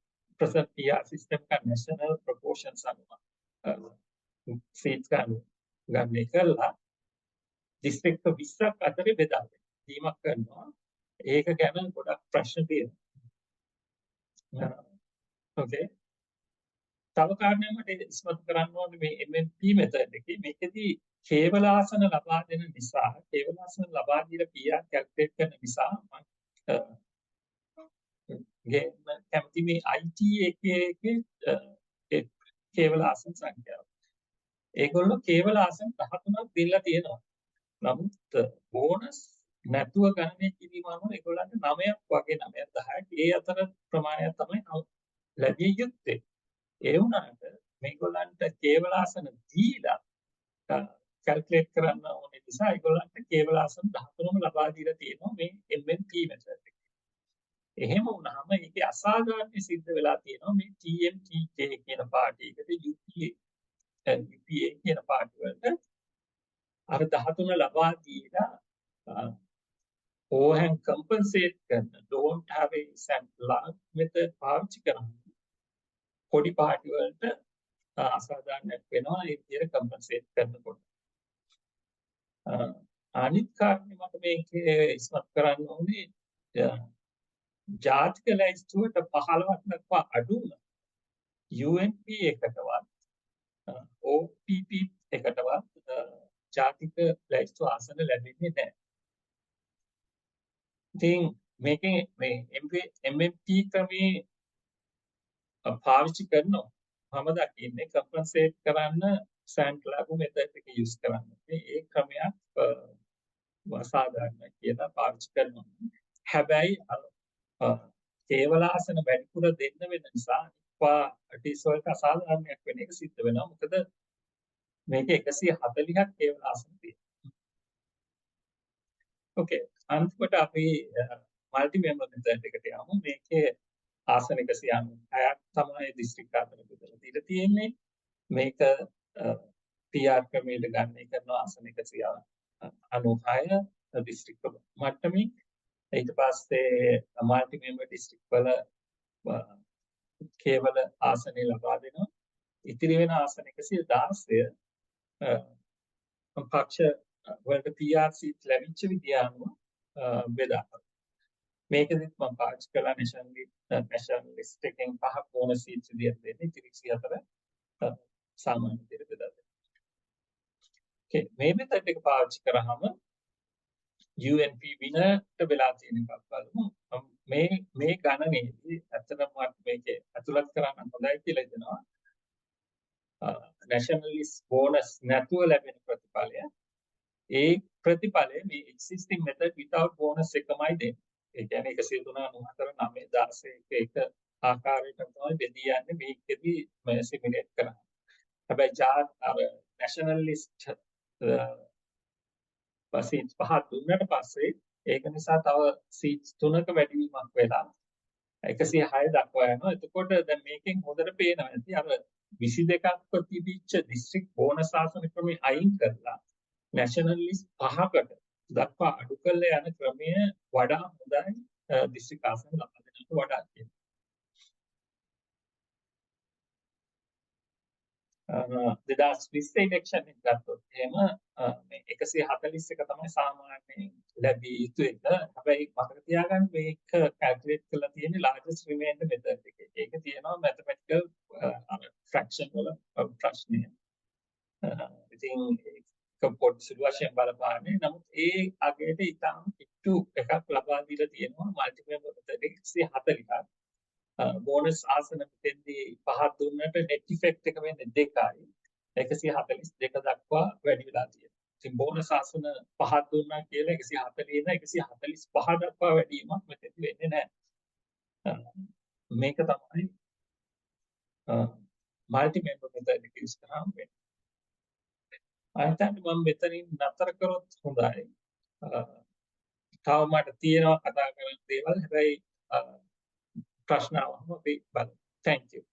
PR system का national proportions අනුව seats ගන්න කරලා district 20ක් අතරේ බෙදා දීමක් කරනවා. ඒක ගැන ගොඩක් ප්‍රශ්න තියෙනවා. ඕකේ. තව කාරණයක් මට ඉස්මතු කරන්න ඕනේ මේ MMP method එකේ මේකෙදි කේවල ආසන ලබා දෙන නිසා කේවල ආසන ලබා දීලා PR calculate කරන නිසා කැමති මේ IT එකේ කේවල ආසන සංඛ්‍යාව. ඒගොල්ලෝ කේවල ආසන 13ක් දීලා තියෙනවා. නමුත් බෝනස් නැතුව ගණනය කිරීම අනුව ඒගොල්ලන්ට 9ක් වගේ 9ක් 10ක් ඒ අතර ප්‍රමාණයක් තමයි ලැබිය යුත්තේ. ඒ වුණාට මේගොල්ලන්ට කේවල ආසන දීලා කැල්කියුලේට් කරන්න ඕනේ නිසා ඒගොල්ලන්ට කේවල ආසන 13ම ලබා දීලා තියෙනවා මේ MMP method එකේ. එහෙම වුණාම ඒකේ අසාධාරණ සිද්ධ වෙලා තියෙනවා මේ TMTK කියන පාර්ටි එකට UPA කියන පාර්ටි වලට අර 13 ලබා දීලා ඕහැන් කම්පන්සේට් කරන don't have a large method පාවිච්චි කරන පොඩි පාර්ටි වලට අසාධාරණයක් වෙනවා ඒ විදිහට කම්පන්සේට් කරනකොට. අනිත් කාරණේ මට මේකේ ඉස්මතු කරන්න ඕනේ ජාතික ලැයිස්තුවට 15ක් දක්වා අඩු UNP එකටවත් OPP එකටවත් ජාතික ලැයිස්තු ආසන ලැබෙන්නේ නැහැ. ඉතින් මේකේ මේ MMP ක්‍රමේ පාවිච්චි කරනවා. මම දකින්නේ කම්පන්සේට් කරන්න සෑන්ක්ලාගු මෙතඩ් එක යූස් කරන්න. ඒ ක්‍රමයක් අසාධාරණයි කියලා පාවිච්චි කරනවා. හැබැයි කේවලාසන වැඩිපුර දෙන්න වෙන නිසා ටිස් වලට අසාධාරණයක් වෙන එක සිද්ධ වෙනවා. මොකද මේක 140ක් කේවලාසන තියෙනවා. ඕකේ. අන්තිමට අපි මල්ටි මෙම්බර් මෙතඩ් එකට යමු. මේකේ ආසන 196ක් තමයි දිස්ත්‍රික්ක අතර බෙදලා දීලා තියෙන්නේ. මේක PR ක්‍රමයට ගන්න කරන ආසන 196 දිස්ත්‍රික්ක මට්ටමින් ඊට පස්සේ මල්ටි මෙම්බර් දිස්ත්‍රික්ක වල කේවල ආසන ලබා දෙනවා. ඉතිරි වෙන ආසන 116 පක්ෂ වලට PR සීට් ලැබිච්ච විදිය අනුව බෙදා. මේකෙදිත් මම පාවිච්චි කළා නැෂනලිස්ට් එකෙන් 5ක් බෝනස් සීට්ස් විදියට දෙන්නේ. ඉතිරි 24 සාමාන්‍ය විදියට බෙදා දෙනවා. ඕකේ මේ මෙතඩ් එක පාවිච්චි කරාම UNP විනට වෙලා තියෙන එකක් බලමු. මේ ගණනේදී ඇත්තටම මේකේ ඇතුළත් කරන්න හොඳයි කියලා හිතනවා. නැෂනලිස්ට් බෝනස් නැතුව ලැබෙන ප්‍රතිඵලය ඒ ප්‍රතිඵලය මේ existing method without bonus එකමයි දෙන්නේ. ඒ කියන්නේ 103 94 9 16 එක ආකාරයට තමයි බෙදී යන්නේ මේකෙදී මේ සිමුලේට් කරනවා. හැබැයි අර නැෂනලිස්ට් සීට්ස් 5 දුන්නට පස්සේ ඒක නිසා තව සීට්ස් 3ක වැඩිවීමක් වෙලා 106 දක්වා යනවා. එතකොට දැන් මේකෙන් හොඳට පේනවා ඇති අර 22ක් තිබිච්ච දිස්ත්‍රික් බෝනස් ආසන ක්‍රමයේ අයින් කරලා නැෂනලිස්ට් 5කට දක්වා අඩු කරලා යන ක්‍රමය වඩා හොඳයි දිස්ත්‍රික් ආසන ලබා දෙන්නට වඩා කියලා. 2020 ඉලෙක්ෂන් එක ගත්තොත් එහෙම මේ 141 තමයි සාමාන්‍යයෙන් ලැබිය යුතු එක. හැබැයි මතක තියාගන්න මේක කැල්කියුලේට් කරලා තියෙන්නේ largest remainder method එකේ. ඒක තියෙනවා mathematical fraction වල ප්‍රශ්නය. ඉතින් පොඩි සුළු වශයෙන් බලපාන්නේ. නමුත් ඒ අගයට ඉතාම කිට්ටු එකක් ලබා දීලා තියෙනවා මල්ටිපල් මෙතඩ් 140ක්. බෝනස් ආසන මෙතෙන්දී 5 දුන්නට net effect එක වෙන්නේ 2යි. 142 දක්වා වැඩි වෙලා තියෙනවා. ඉතින් බෝනස් ආසන 5 දුන්නා කියලා 140 ඉඳලා 145 දක්වා වැඩිවීමක් මෙතෙන්දී වෙන්නේ නැහැ. මේක තමයි මල්ටි මෙම්බර් මෙතඩ් එක යූස් කරාම වෙන්නේ. අයිතන් මම මෙතනින් නතර කරොත් හොඳයි. තව මට තියෙනවා කතා කරන්න දේවල්. හැබැයි ප්‍රශ්න අවම අපි බලමු. Thank you.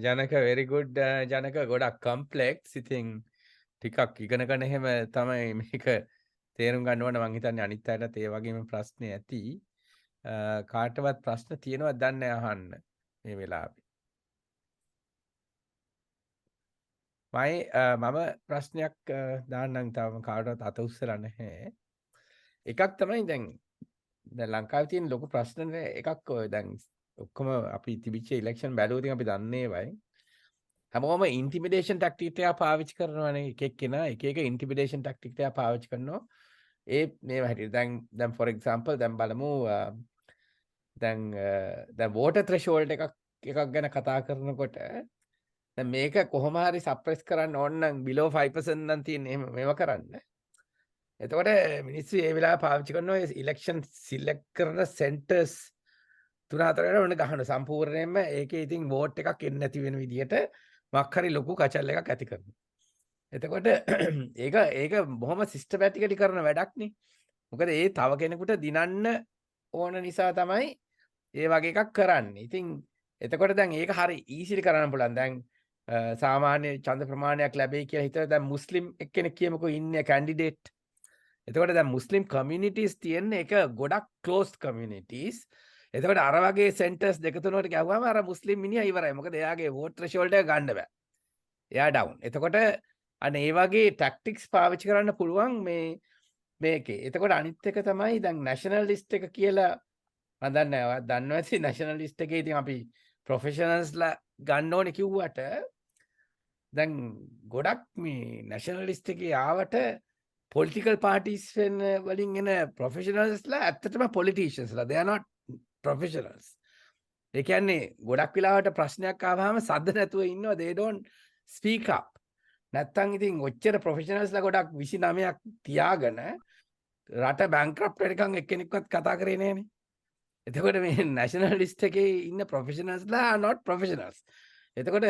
ජනක very good ජනක ගොඩක් complex. ඉතින් ටිකක් ඉගෙන ගන්න එහෙම තමයි මේක තේරුම් ගන්න ඕන. මම හිතන්නේ අනිත් අයටත් ඒ වගේම ප්‍රශ්න ඇති. කාටවත් ප්‍රශ්න තියෙනවද දන්නේ අහන්න මේ වෙලාවේ. මම ප්‍රශ්නයක් දාන්නම් තාම කාටවත් අත උස්සලා නැහැ. එකක් තමයි දැන් ලංකාවේ තියෙන ලොකු ප්‍රශ්න එකක් ඔය දැන් ඔක්කොම අපි තිබිච්ච ඉලෙක්ෂන් බැලුවොත් අපි දන්නේ වයි. හැමෝම ඉන්ටිමිඩේෂන් ටැක්ටික් එක පාවිච්චි කරනවානේ. එක එක්කෙනා එක එක ඉන්ටිමිඩේෂන් ටැක්ටික් එක පාවිච්චි කරනවා. මේ හැටියට දැන් for example දැන් බලමු දැන් voter threshold එකක් ගැන කතා කරනකොට දැන් මේක කොහොම හරි සප්‍රෙස් කරන්න ඕන නම් below 5% නම් තියෙන්නේ මේව කරන්න. එතකොට මිනිස්සු ඒ වෙලාව පාවිච්චි කරනවා ඉලෙක්ෂන් සිලෙක්ට් කරන සෙන්ටර්ස් 3-4කට ඔන්න ගහන සම්පූර්ණයෙන්ම ඒකේ ඉතින් වෝට් එකක් එන්නේ නැති වෙන විදිහට මොකක් හරි ලොකු කචල් එකක් ඇති කරනවා. එතකොට ඒක බොහොම සිස්ටමැටිකලි කරන වැඩක් නේ. මොකද ඒ තව කෙනෙකුට දිනන්න ඕන නිසා තමයි ඒ වගේ එකක් කරන්නේ. ඉතින් එතකොට දැන් ඒක හරි ඊසිලි කරන්න පුළුවන්. දැන් සාමාන්‍ය ඡන්ද ප්‍රමාණයක් ලැබෙයි කියලා හිතලා දැන් මුස්ලිම් එක්කෙනෙක් කියමුකෝ ඉන්නේ කැන්ඩිඩේට්. එතකොට දැන් මුස්ලිම් කමියුනිටිස් තියෙන්නේ එක ගොඩක් ක්ලෝස් කමියුනිටිස්. එතකොට අර වගේ සෙන්ටර්ස් දෙක තුනකට ගැව්වම අර මුස්ලිම් මිනිහා ඉවරයි. මොකද එයාගේ වෝට් ත්‍රෙෂෝල්ඩ් එක ගන්න බෑ. එයා ඩවුන්. එතකොට අනේ ඒ වගේ ටැක්ටික්ස් පාවිච්චි කරන්න පුළුවන් මේකේ. එතකොට අනිත් එක තමයි දැන් නැෂනලිස්ට් එක කියලා මම දන්නේ නැහැ. ඔයාලා දන්නවා ඇති නැෂනලිස්ට් එකේ ඉතින් අපි ප්‍රොෆෙෂනල්ස්ලා ගන්න ඕනේ කිව්වට දැන් ගොඩක් මේ නැෂනලිස්ට් එකේ ආවට පොලිටිකල් පාර්ටිස් වලින් එන ප්‍රොෆෙෂනල්ස්ලා ඇත්තටම පොලිටිෂියන්ස්ලා. they are not professionals. ඒ කියන්නේ ගොඩක් වෙලාවට ප්‍රශ්නයක් ආවම සද්ද නැතුව ඉන්නවා. they don't speak up. නැත්තම් ඉතින් ඔච්චර ප්‍රොෆෙෂනල්ස්ලා ගොඩක් 29ක් තියාගෙන රට බැංක්‍රප්ට් වෙනකන් එක්කෙනෙක්වත් කතා කරේ නෑනේ. එතකොට මේ නැෂනලිස්ට් එකේ ඉන්න ප්‍රොෆෙෂනල්ස්ලා not professionals. එතකොට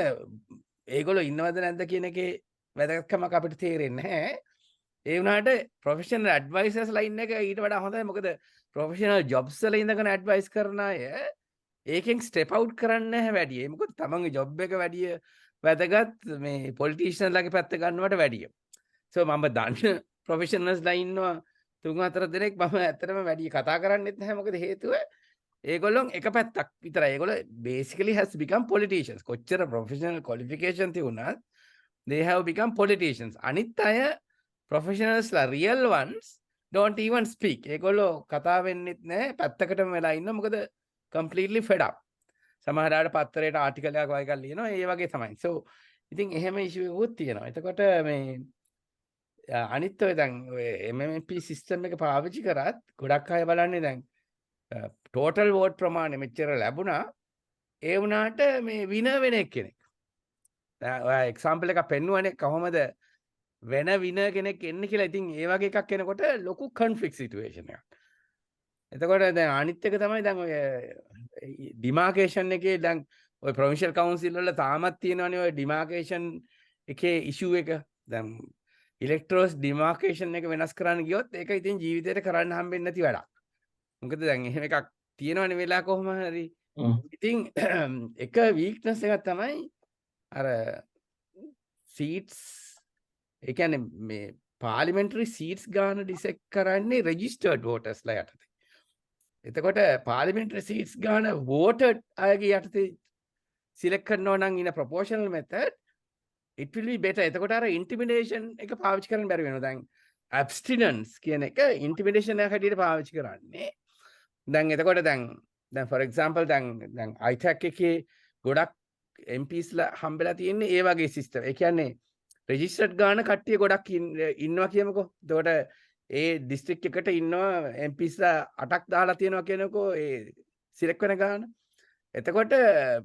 ඒගොල්ලෝ ඉන්නවද නැද්ද කියන එකේ වැදගත්කමක් අපිට තේරෙන්නේ නැහැ. ඒ වුණාට ප්‍රොෆෙෂනල් ඇඩ්වයිසර්ස්ලා ඉන්න එක ඊට වඩා හොඳයි. මොකද ප්‍රොෆෙෂනල් ජොබ්ස් වල ඉඳගෙන ඇඩ්වයිස් කරන අය ඒකෙන් ස්ටෙප් අවුට් කරන්නේ නැහැ වැඩි. මොකද තමන්ගේ ජොබ් එක වැඩි වැදගත් මේ පොලිටිෂියන්ලාගේ පැත්ත ගන්නවට වැඩිය. සෝ මම දන්න ප්‍රොෆෙෂනල්ස්ලා ඉන්නවා 3-4 දෙනෙක් මම ඇත්තටම වැඩි කතා කරන්නෙත් නැහැ. මොකද හේතුව ඒගොල්ලොන් එක පැත්තක් විතරයි. ඒගොල්ලෝ basically has become politicians. කොච්චර professional qualification තියුණත් they have become politicians. අනිත් අය professionalsලා real ones don't even speak. ඒගොල්ලෝ කතා වෙන්නෙත් නැහැ. පැත්තකටම වෙලා ඉන්න. මොකද completely fed up. සමහරවිට පත්තරේට ආටිකල් එකක් වගේ එකක් ලියනවා. ඒ වගේ තමයි. so ඉතින් එහෙම issue එකකුත් තියෙනවා. එතකොට මේ අනිත් ඔය දැන් ඔය MMMP system එක පාවිච්චි කරත් ගොඩක් අය බලන්නේ දැන් total vote ප්‍රමාණය මෙච්චර ලැබුණා. ඒ වුණාට මේ විනර් වෙන එක්කෙනෙක්. දැන් ඔය එක්සැම්පල් එකක් පෙන්නුවනේ කොහොමද වෙන විනර් කෙනෙක් එන්නේ කියලා. ඉතින් ඒ වගේ එකක් එනකොට ලොකු conflict situation එකක්. එතකොට දැන් අනිත් එක තමයි දැන් ඔය demarcation එකේ දැන් ඔය provincial council වල තාමත් තියෙනවනේ ඔය demarcation එකේ issue එක. දැන් electors demarcation එක වෙනස් කරන්න ගියොත් ඒක ඉතින් ජීවිතේට කරන්න හම්බෙන්නේ නැති වැඩක්. මොකද දැන් එහෙම එකක් තියෙනවනේ වෙලා කොහොම හරි. ඉතින් එක weakness එකක් තමයි අර seats ඒ කියන්නේ මේ parliamentary seats ගන්න ඩිසෙක්ට් කරන්නේ registered voters ලා යටතේ. එතකොට parliamentary seats ගන්න voted අයගේ යටතේ select කරනවා නම් in a proportional method it will be better. එතකොට අර intimidation එක පාවිච්චි කරන්න බැරි වෙනවා. දැන් abstinence කියන එක intimidation එකක් හැටියට පාවිච්චි කරන්නේ. දැන් එතකොට දැන් for example දැන් ITAC එකේ ගොඩක් MPs ලා හම්බෙලා තියෙන්නේ ඒ වගේ system. ඒ කියන්නේ registered ගාන කට්ටිය ගොඩක් ඉන්නවා කියමුකෝ. එතකොට ඒ district එකට ඉන්නවා MPs ලා 8ක් දාලා තියෙනවා කියනකෝ ඒ select වෙන ගාන. එතකොට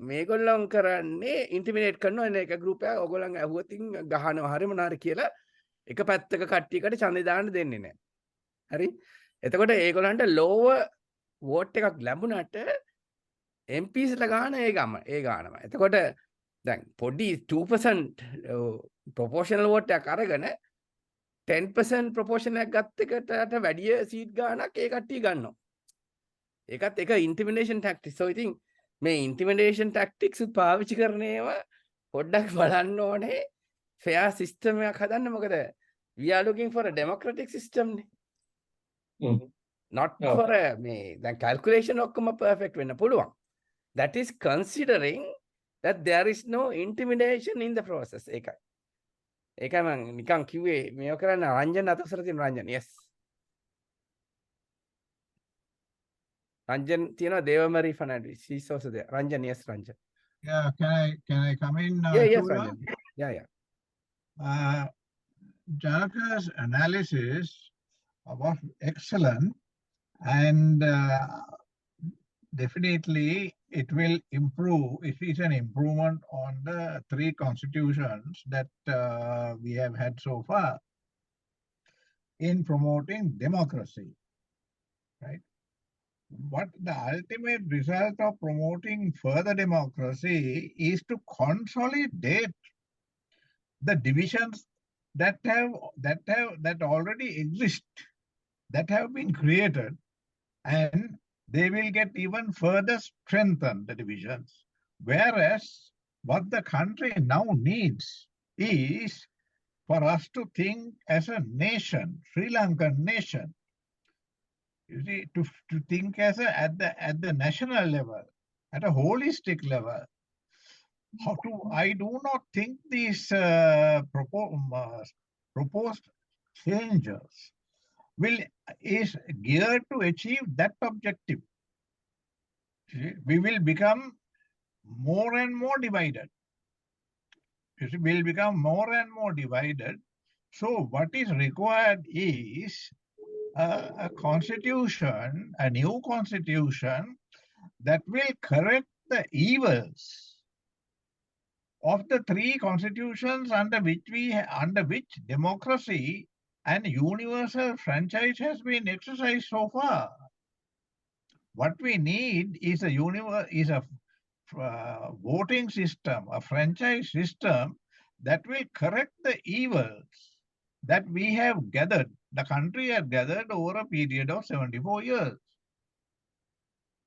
මේගොල්ලන් කරන්නේ ඉන්ටිමිඩේට් කරනවා. එන එක group එකක් ඔයගොල්ලන් ඇහුවතින් ගහනවා හරි මොනාරි කියලා එක පැත්තක කට්ටියකට ඡන්දේ දාන්න දෙන්නේ නැහැ. හරි. එතකොට ඒගොල්ලන්ට lower vote එකක් ලැබුණාට MPs ලා ගන්න ඒ ගානම. එතකොට දැන් පොඩි 2% proportional vote එකක් අරගෙන 10% proportion එකක් ගත්ත එකට වැඩිය seat ගානක් ඒ කට්ටිය ගන්නවා. ඒකත් එක intimidation tactics. so ඉතින් මේ intimidation tactics පාවිච්චි කරන ඒවා පොඩ්ඩක් බලන්න ඕනේ fair system එකක් හදන්න. මොකද we are looking for a democratic system නේ. not for a මේ දැන් calculation ඔක්කොම perfect වෙන්න පුළුවන්. that is considering that there is no intimidation in the process. ඒකයි මම නිකන් කිව්වේ මේක කරන්න රංජන් අතසර තියෙන රංජන්. yes Ranjan තියෙනවා Devamari Fernandez. She's also there. Ranjan, yes, Ranjan. Yeah, can I come in? Yes, Chula? Ranjan. Yeah. Janaka's analysis was excellent, and definitely it will improve. It is an improvement on the 3 constitutions that we have had so far in promoting democracy, right? But the ultimate result of promoting further democracy is to consolidate the divisions that already exist, that have been created, and they will get even further strengthen the divisions. Whereas what the country now needs is for us to think as a nation, Sri Lankan nation. You see, to think as at the national level, at a holistic level. I do not think these proposed changes is geared to achieve that objective. See, we will become more and more divided. You see, we'll become more and more divided. So what is required is a constitution, a new constitution that will correct the evils of the three constitutions under which democracy and universal franchise has been exercised so far. What we need is a voting system, a franchise system that will correct the evils that we have gathered, the country has gathered over a period of 74 years.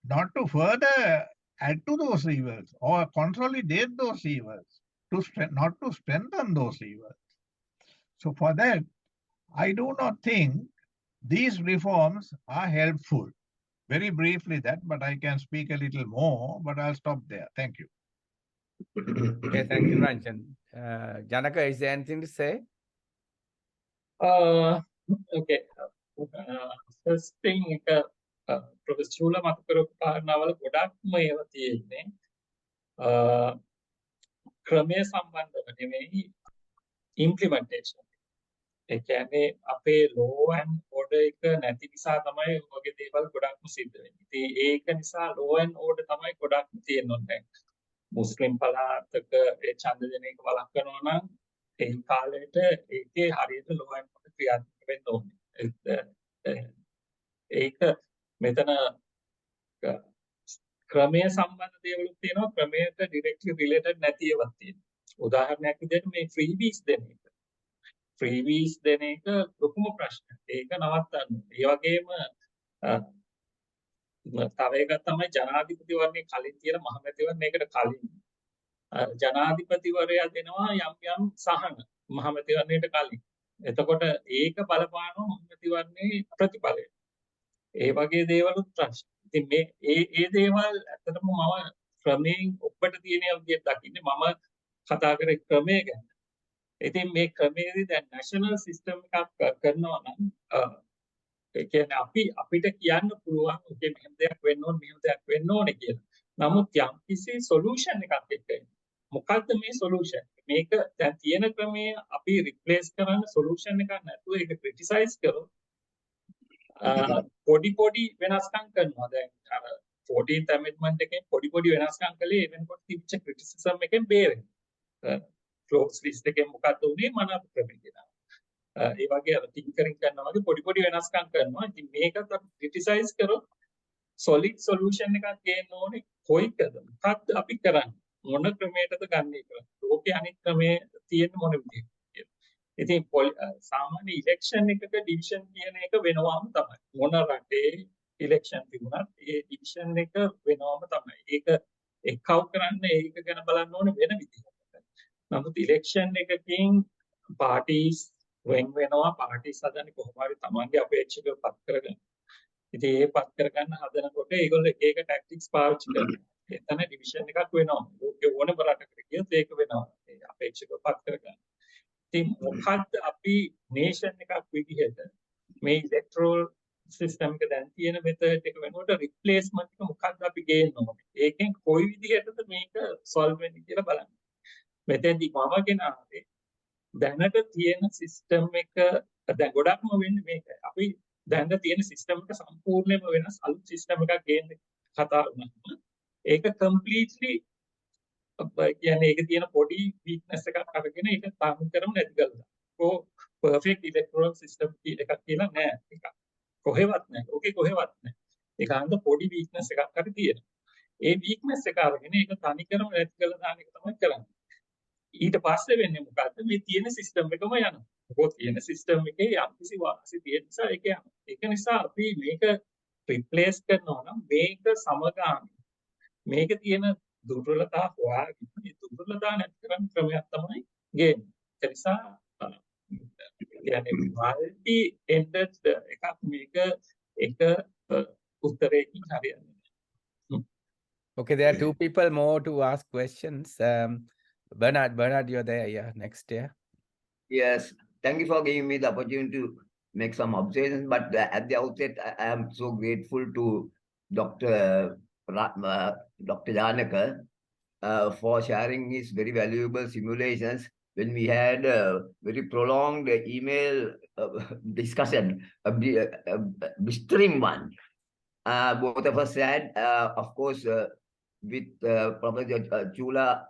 Not to further add to those evils or consolidate those evils, not to strengthen those evils. So for that, I do not think these reforms are helpful. Very briefly that, but I can speak a little more, but I'll stop there. Thank you. Okay, thank you, Ranjan. Janaka, is there anything to say? Okay. First thing Professor Chula මත කරපු කාරණාවල ගොඩක්ම ඒවා තියෙන්නේ ක්‍රමයේ සම්බන්ධව නෙමෙයි implementation. ඒ කියන්නේ අපේ law and order එක නැති නිසා තමයි ඔයගේ දේවල් ගොඩක්ම සිද්ධ වෙන්නේ. ඉතින් ඒක නිසා law and order තමයි ගොඩක්ම තියෙන්නේ. මුස්ලිම් පළාතක ඒ ඡන්ද දෙන එක බලක් කරනවා නම් ඒ කාලේට ඒකේ හරියට law and order ක්‍රියාත්මක වෙන්න ඕනේ. ඒක මෙතන ක්‍රමයේ සම්බන්ධ දේවලුත් තියෙනවා ක්‍රමයට directly related නැති ඒවාත් තියෙනවා. උදාහරණයක් විදිහට මේ freebies දෙන එක. freebies දෙන එක ලොකුම ප්‍රශ්නයක්. ඒක නවත්තන්න. ඒ වගේම තව එකක් තමයි ජනාධිපතිවරණේ කලින් තියෙන මහමැතිවරණයකට කලින් ජනාධිපතිවරයා දෙනවා යම් සහන මහමැතිවරණයට කලින්. එතකොට ඒක බලපානවා මහමැතිවරණේ ප්‍රතිඵලයට. ඒ වගේ දේවලුත් ප්‍රශ්න. ඉතින් මේ ඒ දේවල් ඇත්තටම මම ක්‍රමයෙන් ඔබට තියෙන විදිහට දකින්නේ මම කතා කරේ ක්‍රමය ගැන. ඉතින් මේ ක්‍රමයේදී දැන් නැෂනල් සිස්ටම් එකක් කරනවා නම් ඒ කියන්නේ අපිට කියන්න පුළුවන් ඔකේ මෙහෙම දෙයක් වෙන්න ඕනේ මෙහෙම දෙයක් වෙන්න ඕනේ කියලා. නමුත් යම්කිසි සොලියුෂන් එකක් එක්ක මොකද්ද මේ සොලියුෂන්? මේක දැන් තියෙන ක්‍රමයේ අපි රිප්ලේස් කරන්න සොලියුෂන් එකක් නැතුව ඒක ක්‍රිටිසයිස් කරොත් පොඩි වෙනස්කම් කරනවා. දැන් අර 14th amendment එකෙන් පොඩි වෙනස්කම් කළේ එවෙනකොට තිබිච්ච ක්‍රිටිසිසම් එකෙන් බේරෙන්න. ක්ලෝස් ලිස්ට් එකෙන් මොකක්ද උනේ මනාප ක්‍රමෙ කියලා. ඒ වගේ අර ටින්කරින් කරනවා වගේ පොඩි වෙනස්කම් කරනවා. ඉතින් මේකත් අපි ක්‍රිටිසයිස් කරොත් solid solution එකක් ගේන්න ඕනේ කොයිකද? මොකක්ද අපි කරන්නේ? මොන ක්‍රමයකටද ගන්නේ කියලා. ලෝකේ අනිත් ක්‍රමයේ තියෙන මොන විදිහට කියලා. ඉතින් සාමාන්‍ය ඉලෙක්ෂන් එකක ඩිවිෂන් කියන එක වෙනවම තමයි. මොන රටේ ඉලෙක්ෂන් තිබුණත් ඒ ඩිවිෂන් එක වෙනවම තමයි. ඒක එක්කව කරන්න ඒක ගැන බලන්න ඕනේ වෙන විදිහකට. නමුත් ඉලෙක්ෂන් එකකින් පාර්ටිස් වෙන් වෙනවා පාර්ටිස් හදන්නේ කොහොම හරි තමන්ගේ අපේක්ෂක පත් කරගන්න. ඉතින් ඒ පත් කරගන්න හදනකොට ඒගොල්ලෝ එක එක ටැක්ටික්ස් පාවිච්චි කරනවා. එතන ඩිවිෂන් එකක් වෙනවා. ලෝකේ ඕනම රටකට ගියොත් ඒක වෙනවා. ඒ අපේක්ෂක පත් කරගන්න. ඉතින් මොකක්ද අපි නේෂන් එකක් විදිහට මේ ඉලෙක්ට්‍රල් සිස්ටම් එක දැන් තියෙන මෙතඩ් එක වෙනකොට රිප්ලේස්මන්ට් එක මොකක්ද අපි ගේන්න ඕනේ. ඒකෙන් කොයි විදිහටද මේක සොල්ව් වෙන්නේ කියලා බලන්න. මෙතෙන්දී මම ගෙනාවේ දැනට තියෙන සිස්ටම් එක දැන් ගොඩක්ම වෙන්නේ මේකයි. අපි දැන් තියෙන සිස්ටම් එක සම්පූර්ණයෙන්ම වෙනස් අලුත් සිස්ටම් එකක් ගේන්න කතා වුණා. ඒක කම්ප්ලීට්ලි කියන්නේ ඒක තියෙන පොඩි වීක්නස් එකක් අරගෙන ඒක තාම කරමු නැති කරලා. පර්ෆෙක්ට් ඉලෙක්ට්‍රල් සිස්ටම් එකක් කියලා නෑ. ඒක කොහෙවත් නෑ. ඕකේ කොහෙවත් නෑ. ඒක අන්ත පොඩි වීක්නස් එකක් හරි තියෙනවා. ඒ වීක්නස් එක අරගෙන ඒක තනි කරමු නැති කරලා දාන එක තමයි කරන්නේ. ඊට පස්සේ වෙන්නේ මොකද්ද මේ තියෙන සිස්ටම් එකම යනවා. මොකද තියෙන සිස්ටම් එකේ යම්කිසි වාසි තියෙන නිසා ඒක යනවා. ඒක නිසා අපි මේක රිප්ලේස් කරනවා නම් මේක සමගාමී මේක තියෙන දුර්වලතා හොයාගෙන මේ දුර්වලතා නැති කරන ක්‍රමයක් තමයි ගේම්. ඒ නිසා يعني multi ended එකක් මේක එක උත්තරයකින් හරියන්නේ නැහැ. Okay, there are two people more to ask questions. Bernard, you're there. Yeah, next. Yeah. Yes, thank you for giving me the opportunity to make some observations. But at the outset, I am so grateful to Dr. Dr. Janaka for sharing his very valuable simulations when we had a very prolonged email discussion, a blistering one. Both of us had, of course, with Professor Chula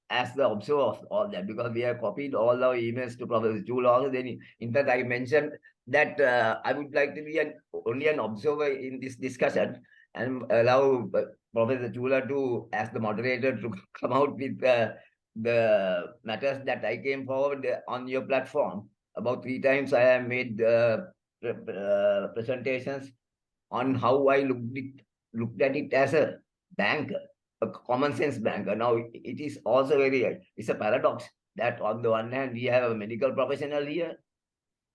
as the observer of all that, because we have copied all our emails to Professor Chula also. Then, in fact, I mentioned that I would like to be only an observer in this discussion and allow Professor Chula to, as the moderator, to come out with the matters that I came forward on your platform. About 3 times I have made presentations on how I looked at it as a banker, a common sense banker. Now, it is also it's a paradox that on the one hand, we have a medical professional here,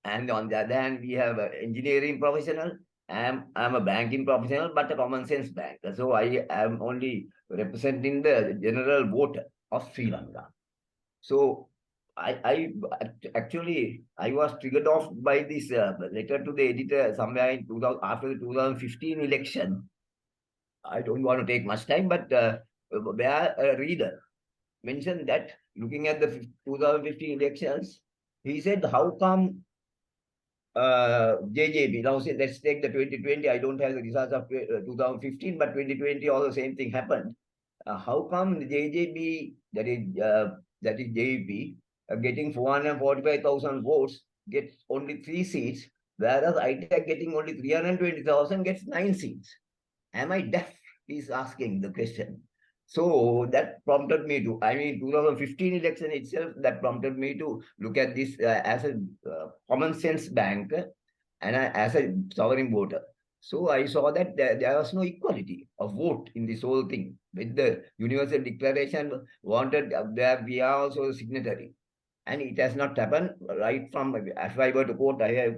and on the other hand, we have an engineering professional. I'm a banking professional, but a common sense banker. So I am only representing the general voter of Sri Lanka. So I actually was triggered off by this letter to the editor somewhere in after the 2015 election. I don't want to take much time, but where a reader mentioned that looking at the 2015 elections, he said, how come JJB, now say, let's take the 2020, I don't have the results of 2015, but 2020 all the same thing happened. How come the JJB, that is JP, getting 445,000 votes, gets only 3 seats, whereas ITEC getting only 320,000 gets 9 seats? Am I deaf? He's asking the question. So that prompted me to, 2015 election itself, that prompted me to look at this as a common sense bank and as a sovereign voter. So I saw that there was no equality of vote in this whole thing. With the Universal Declaration wanted, there we are also a signatory. And it has not happened right from, if I were to quote, I have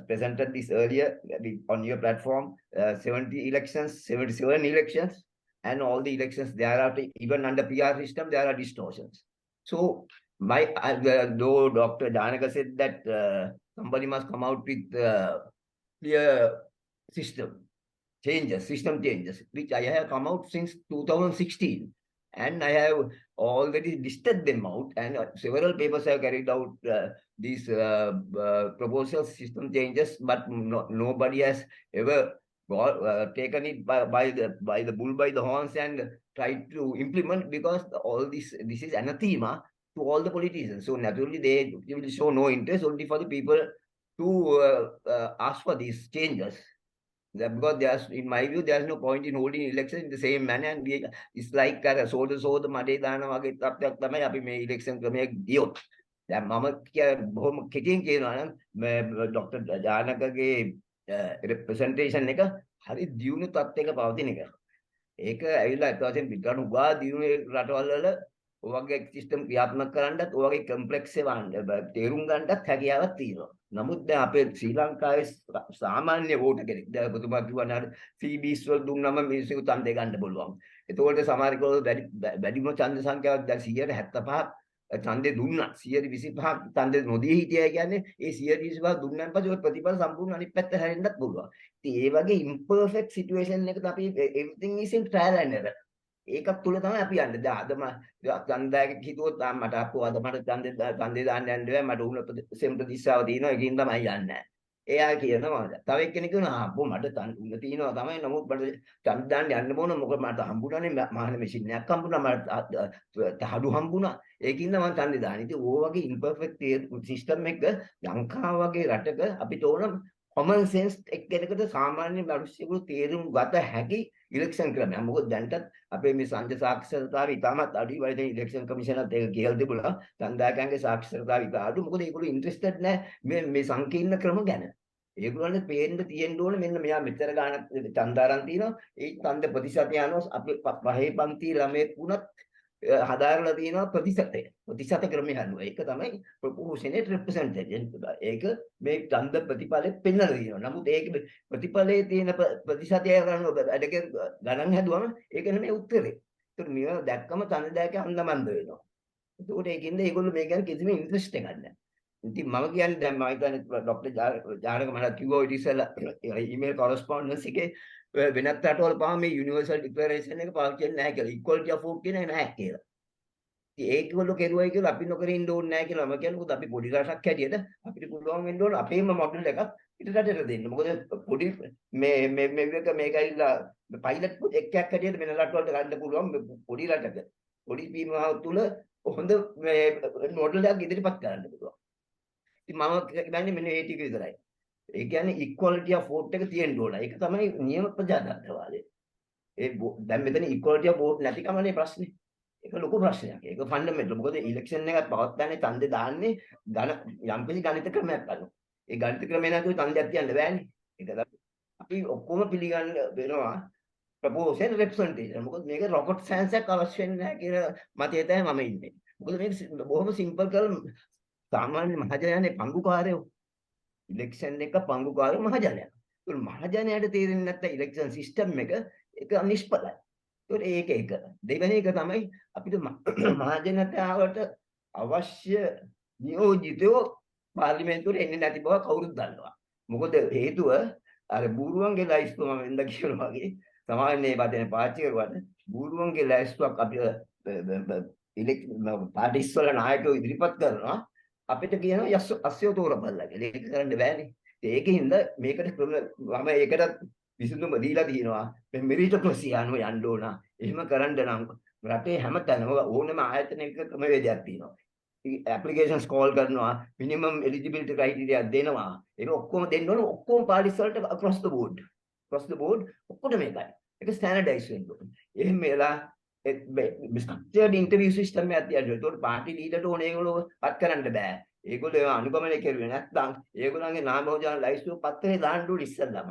presented this earlier on your platform, 70 elections, 77 elections, and all the elections thereafter, even under PR system, there are distortions. So though Dr. Janaka said that somebody must come out with clear system changes, which I have come out since 2016. And I have already listed them out, and several papers have carried out these proposal system changes, but nobody has ever taken it by the bull by the horns and tried to implement, because all this is anathema to all the politicians. So naturally, they will show no interest, only for the people to ask for these changes. Because in my view, there's no point in holding election in the same manner, and it's like සෝද මඩේ දාන වගේ තත්ත්වයක් තමයි අපි මේ election ක්‍රමය ගියොත්. දැන් මම බොහොම කෙටියෙන් කියනවා නම් ડોક્ટર ජානකගේ representation එක හරි දියුණු තත්ත්වයක පවතින එක. ඒක ඇවිල්ලා අතවශයෙන් පිටරට උගා දියුණු රටවල් වල ඔයගේ සිස්ටම් ක්‍රියාත්මක කරන්නත් ඔයගේ කම්ප්ලෙක්ස් ඒවා තේරුම් ගන්නත් හැකියාවක් තියෙනවා. නමුත් දැන් අපේ ශ්‍රී ලංකාවේ සාමාන්‍ය වෝටර් කෙනෙක් දැන් ඔබතුමා කිව්වා නේද CBs වල දුන්නම මිනිස්සු ඡන්දය ගන්න පුළුවන්. එතකොට සමහරකෝ වැඩිම ඡන්ද සංඛ්‍යාවක් දැන් 175ක් ඡන්දේ දුන්නා. 125ක් ඡන්දේ නොදී හිටියයි කියන්නේ ඒ 125ක් දුන්නාන් පස්සේ ඔය ප්‍රතිඵල සම්පූර්ණ අනිත් පැත්ත හැරෙන්නත් පුළුවන්. ඉතින් ඒ වගේ imperfect situation එකකට අපි everything is in trial and error. ඒකත් තුල තමයි අපි යන්නේ. දැන් අද ඡන්දයක හිතුවොත් මට අපෝ අද මට ඡන්දේ දාන්න යන්න බෑ, මට උණ ප්‍රතිශාව තියෙනවා, ඒකින් තමයි යන්නේ. එයා කියනවා තව එක්කෙනෙක් කියනවා අපෝ මට උණ තියෙනවා තමයි, නමුත් මට ඡන්ද දාන්න යන්න ඕන, මොකද මට හම්බුණානේ මහාන මැෂින් එකක් හම්බුණා, මට හඩු හම්බුණා, ඒකින්ද මම ඡන්දේ දාන්නේ. ඉතින් ඕ වගේ imperfect system එක ලංකාව වගේ රටක අපිට ඕන common sense එක්කෙනෙකුට සාමාන්‍ය මිනිස්සුන්ට තේරුම් ගත හැකි ඉලෙක්ෂන් ක්‍රමයක්. මොකද දැන්ටත් අපේ මේ සංජ සාක්ෂරතාවය ඉතාමත් අඩුයි. වයිද ඉලෙක්ෂන් කමිෂනත් ඒක කියලා තිබුණා. සංදායකයන්ගේ සාක්ෂරතාවය ඉතා අඩු. මොකද ඒගොල්ලෝ ඉන්ට්‍රෙස්ටඩ් නැහැ මේ සංකීර්ණ ක්‍රම ගැන. ඒගොල්ලන්ට පේන්න තියෙන්න ඕනේ මෙන්න මෙයා මෙතර ගානක් චන්දාරන් තියෙනවා. ඒ ඡන්ද ප්‍රතිශතය අනුව අපි පහේ පන්ති ළමයෙක් වුණත් හදාරලා තියෙනවා ප්‍රතිශත ක්‍රමය අනුව. ඒක තමයි ප්‍රොපෝෂනේට් රෙප්‍රසන්ටේෂන්. ඒක මේ ඡන්ද ප්‍රතිඵලෙ පෙන්වලා තියෙනවා. නමුත් ඒක ප්‍රතිඵලයේ තියෙන ප්‍රතිශතය අනුව වැඩක ගණන් හැදුවම ඒක නෙමෙයි උත්තරේ. ඒත් මේවා දැක්කම ඡන්දදායක අන්දමන්ද වෙනවා. ඒකට ඒකින්ද ඒගොල්ලෝ මේ ගැන කිසිම ඉන්ට්‍රස්ට් එකක් නැහැ. ඉතින් මම කියන්නේ දැන් මම හිතන්නේ ડોક્ટર ජානක මහතා කිව්වා ඉතින් ඉස්සෙල්ලා ඊමේල් කොරස්පොන්ඩන්ස් එකේ වෙනත් රටවල් පහ මේ යුනිවර්සල් ඩික්ලරේෂන් එක පාවිච්චි කරන්නේ නැහැ කියලා. ඉක්වලිටි ඔෆ් වෝට් කියන්නේ නැහැ කියලා. ඉතින් ඒකවල කෙරුවයි කියලා අපි නොකර ඉන්න ඕනේ නැහැ කියලා මම කියන්නේ. මොකද අපි පොඩි රටක් හැටියට අපිට පුළුවන් වෙන්න ඕන අපේම මොඩල් එකක් පිට රටට දෙන්න. මොකද පොඩි මේකයිලා පයිලට් එකක් හැටියට වෙන රටවලට ගන්න පුළුවන් පොඩි රටක. පොඩි සීමාව තුල හොඳ මොඩල් එකක් ඉදිරිපත් කරන්න පුළුවන්. ඉතින් මම කියන්නේ මෙන්න ඒ ටික විතරයි. ඒ කියන්නේ ඉක්වලිටි ඔෆ් වෝට් එක තියෙන්න ඕන. ඒක තමයි නියම ප්‍රජාතන්ත්‍රවාදය. දැන් මෙතන ඉක්වලිටි ඔෆ් වෝට් නැතිකමනේ ප්‍රශ්නේ. ඒක ලොකු ප්‍රශ්නයක්. ඒක ෆන්ඩමෙන්ටල්. මොකද ඉලෙක්ෂන් එකක් පවත්වන්නේ ඡන්දේ දාන්නේ යම්කිසි ගණිත ක්‍රමයක් අනුව. ඒ ගණිත ක්‍රමය නැතුව ඡන්දයක් තියන්න බෑනේ. ඒක අපි ඔක්කොම පිළිගන්න වෙනවා ප්‍රොපෝෂන් රෙප්‍රසන්ටේෂන්. මොකද මේක රොකට් සයන්ස් එකක් අවශ්‍ය වෙන්නේ නැහැ කියන මතය තමයි මම ඉන්නේ. මොකද මේක බොහොම සිම්පල් කරලා සාමාන්‍ය මහජනයානේ පංගුකාරයෝ. ඉලෙක්ෂන් එක පංගුකාරයෝ මහජනයා. ඒක මහජනයාට තේරෙන්නේ නැත්නම් ඉලෙක්ෂන් සිස්ටම් එක ඒක නිෂ්ඵලයි. ඒක එක. දෙවෙනි එක තමයි අපිට මහජනතාවට අවශ්‍ය නියෝජිතයෝ පාර්ලිමේන්තුවේ එන්නේ නැති බව කවුරුත් දන්නවා. මොකද හේතුව අර බූරුවන්ගේ ලයිස්තුව මම වෙනදා කියනවා වගේ සමාජයේ වදන පාවිච්චි කරුවාට බූරුවන්ගේ ලයිස්තුවක් අපිට පාටිස් වල නායකයෝ ඉදිරිපත් කරනවා. අපිට කියනවා අස්සයෝ තෝරපල්ලා කියලා. ඒක කරන්න බෑනේ. ඒකින්ද මේකට මම ඒකට විසඳුම දීලා තියෙනවා. මේ මෙරිටොක්‍රසි අනුව යන්න ඕන. එහෙම කරන්න නම් රටේ හැමතැනම ඕනම ආයතනයක ක්‍රමවේදයක් තියෙනවා. ඇප්ලිකේෂන්ස් කෝල් කරනවා, මිනිමම් එලිජිබිලිටි ක්‍රයිටීරියා දෙනවා. ඒක ඔක්කොම දෙන්න ඕන. ඔක්කොම පාටිස් වලට across the board. ඔක්කොට මේකයි. ඒක ස්ටෑන්ඩඩයිස් වෙන්න ඕන. එහෙම වෙලා ස්ට්‍රක්චර්ඩ් ඉන්ටර්වියු සිස්ටම් එකක් තියන්න. ඒකට පාටි ලීඩර්ට ඕන ඒගොල්ලෝ පත් කරන්න බෑ. ඒගොල්ලෝ ඒවා අනුගමනය කරුවේ නැත්නම් ඒගොල්ලන්ගේ නාමෝජාන ලයිස්තුව පත්තරේ දාන්න ඕන ඉස්සෙල්ලාම.